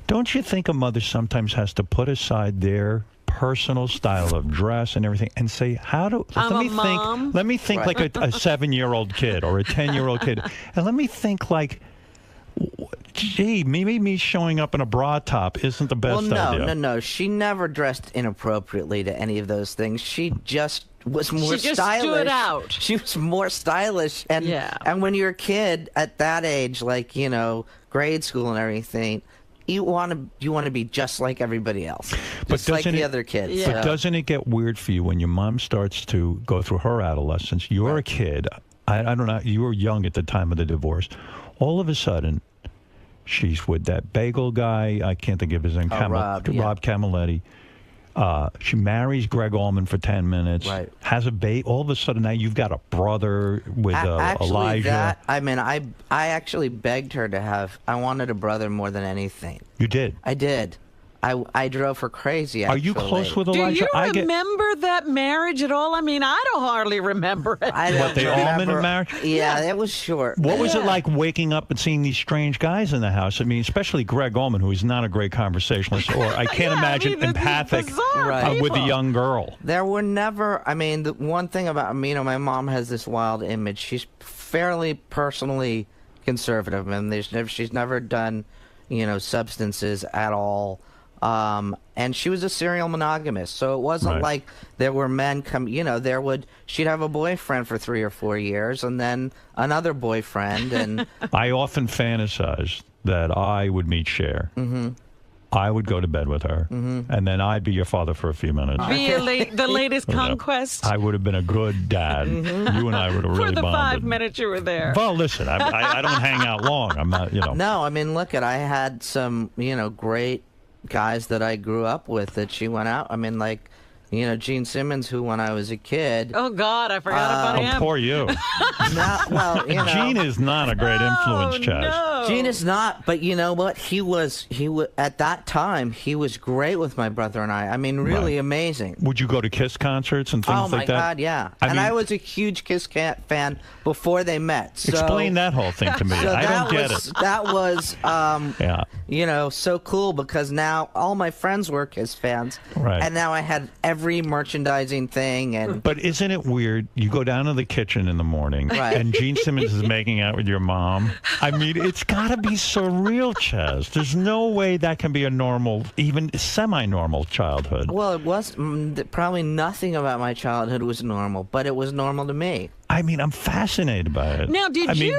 Don't you think a mother sometimes has to put aside their personal style of dress and everything and say, let me think like a 7-year-old kid or a 10-year-old kid, and let me think like, gee, maybe me showing up in a bra top isn't the best idea. No. She never dressed inappropriately to any of those things. She just was more stylish. Stood out. She was more stylish, and when you're a kid at that age, like grade school and everything, you want to be just like everybody else, just like the other kids. Yeah. But doesn't it get weird for you when your mom starts to go through her adolescence? You're a kid. I don't know. You were young at the time of the divorce. All of a sudden, she's with that bagel guy. I can't think of his name. Rob Camilletti. She marries Greg Allman for 10 minutes. Right. Has a baby. All of a sudden now you've got a brother with Elijah. I actually begged her to have. I wanted a brother more than anything. You did. I did. I drove her crazy. Actually. Are you close with Elijah? Do you remember that marriage at all? I mean, I don't hardly remember it. What, the Allman marriage? Yeah, it was short. What was it like waking up and seeing these strange guys in the house? I mean, especially Greg Allman, who is not a great conversationalist, or I can't imagine empathic with a young girl. There were never. I mean, the one thing about me, my mom has this wild image. She's fairly personally conservative, and she's never done, substances at all. And she was a serial monogamist, so it wasn't like there were men she'd have a boyfriend for 3 or 4 years and then another boyfriend. And I often fantasize that I would meet Cher. Mm-hmm. I would go to bed with her, and then I'd be your father for a few minutes. Be the latest conquest. I would have been a good dad. You and I would have really bonded. For the 5 minutes you were there. Well, listen, I don't hang out long. I'm not, No, I mean, look, I had some, great guys that I grew up with that she went out. I mean, like, Gene Simmons, who when I was a kid. Oh God, I forgot about him. Poor you. Gene is not a great influence, Chaz. No. Gene is not, but you know what? He was at that time. He was great with my brother and I. I mean, really amazing. Would you go to Kiss concerts and things like that? Oh my God, yeah. I was a huge Kiss fan before they met. So, explain that whole thing to me. So I don't get it. That was, so cool because now all my friends were Kiss fans, and now I had every merchandising thing. But isn't it weird? You go down to the kitchen in the morning, and Gene Simmons is making out with your mom. I mean, it's got to be surreal, Chaz. There's no way that can be a normal, even semi-normal childhood. Well, it was probably nothing about my childhood was normal, but it was normal to me. I mean, I'm fascinated by it. Now, did Gene?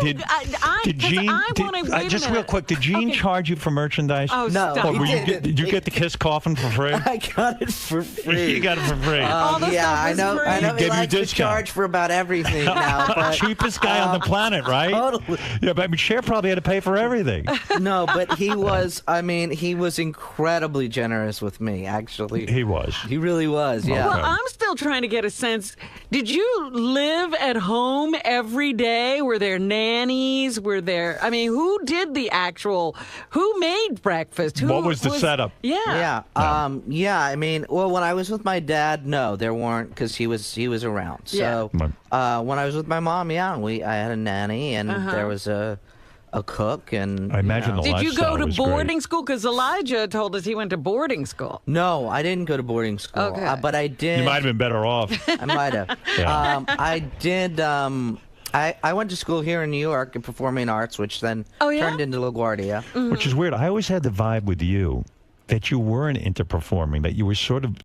Just real quick, did Gene charge you for merchandise? Oh, no. Stop. Did you get the Kiss coffin for free? I got it for free. You got it for free. I know. Free. I know. He likes to charge for about everything now. But, cheapest guy on the planet, right? Totally. Yeah, but I mean, Cher probably had to pay for everything. No, but he was. I mean, he was incredibly generous with me. Actually, he was. He really was. Yeah. Well, I'm still trying to get a sense. Did you live at home every day? Were there nannies? Who did the actual? Who made breakfast? What was the setup? Yeah. I mean, well, when I was with my dad, no, there weren't because he was around. So when I was with my mom, I had a nanny, and there was a a cook, and I imagine Did you go to boarding school? Because Elijah told us he went to boarding school. No, I didn't go to boarding school. Okay. But I did. You might have been better off. I might have. Yeah. I did. I went to school here in New York in performing arts, which then turned into LaGuardia. Which is weird. I always had the vibe with you that you weren't into performing, that you were sort of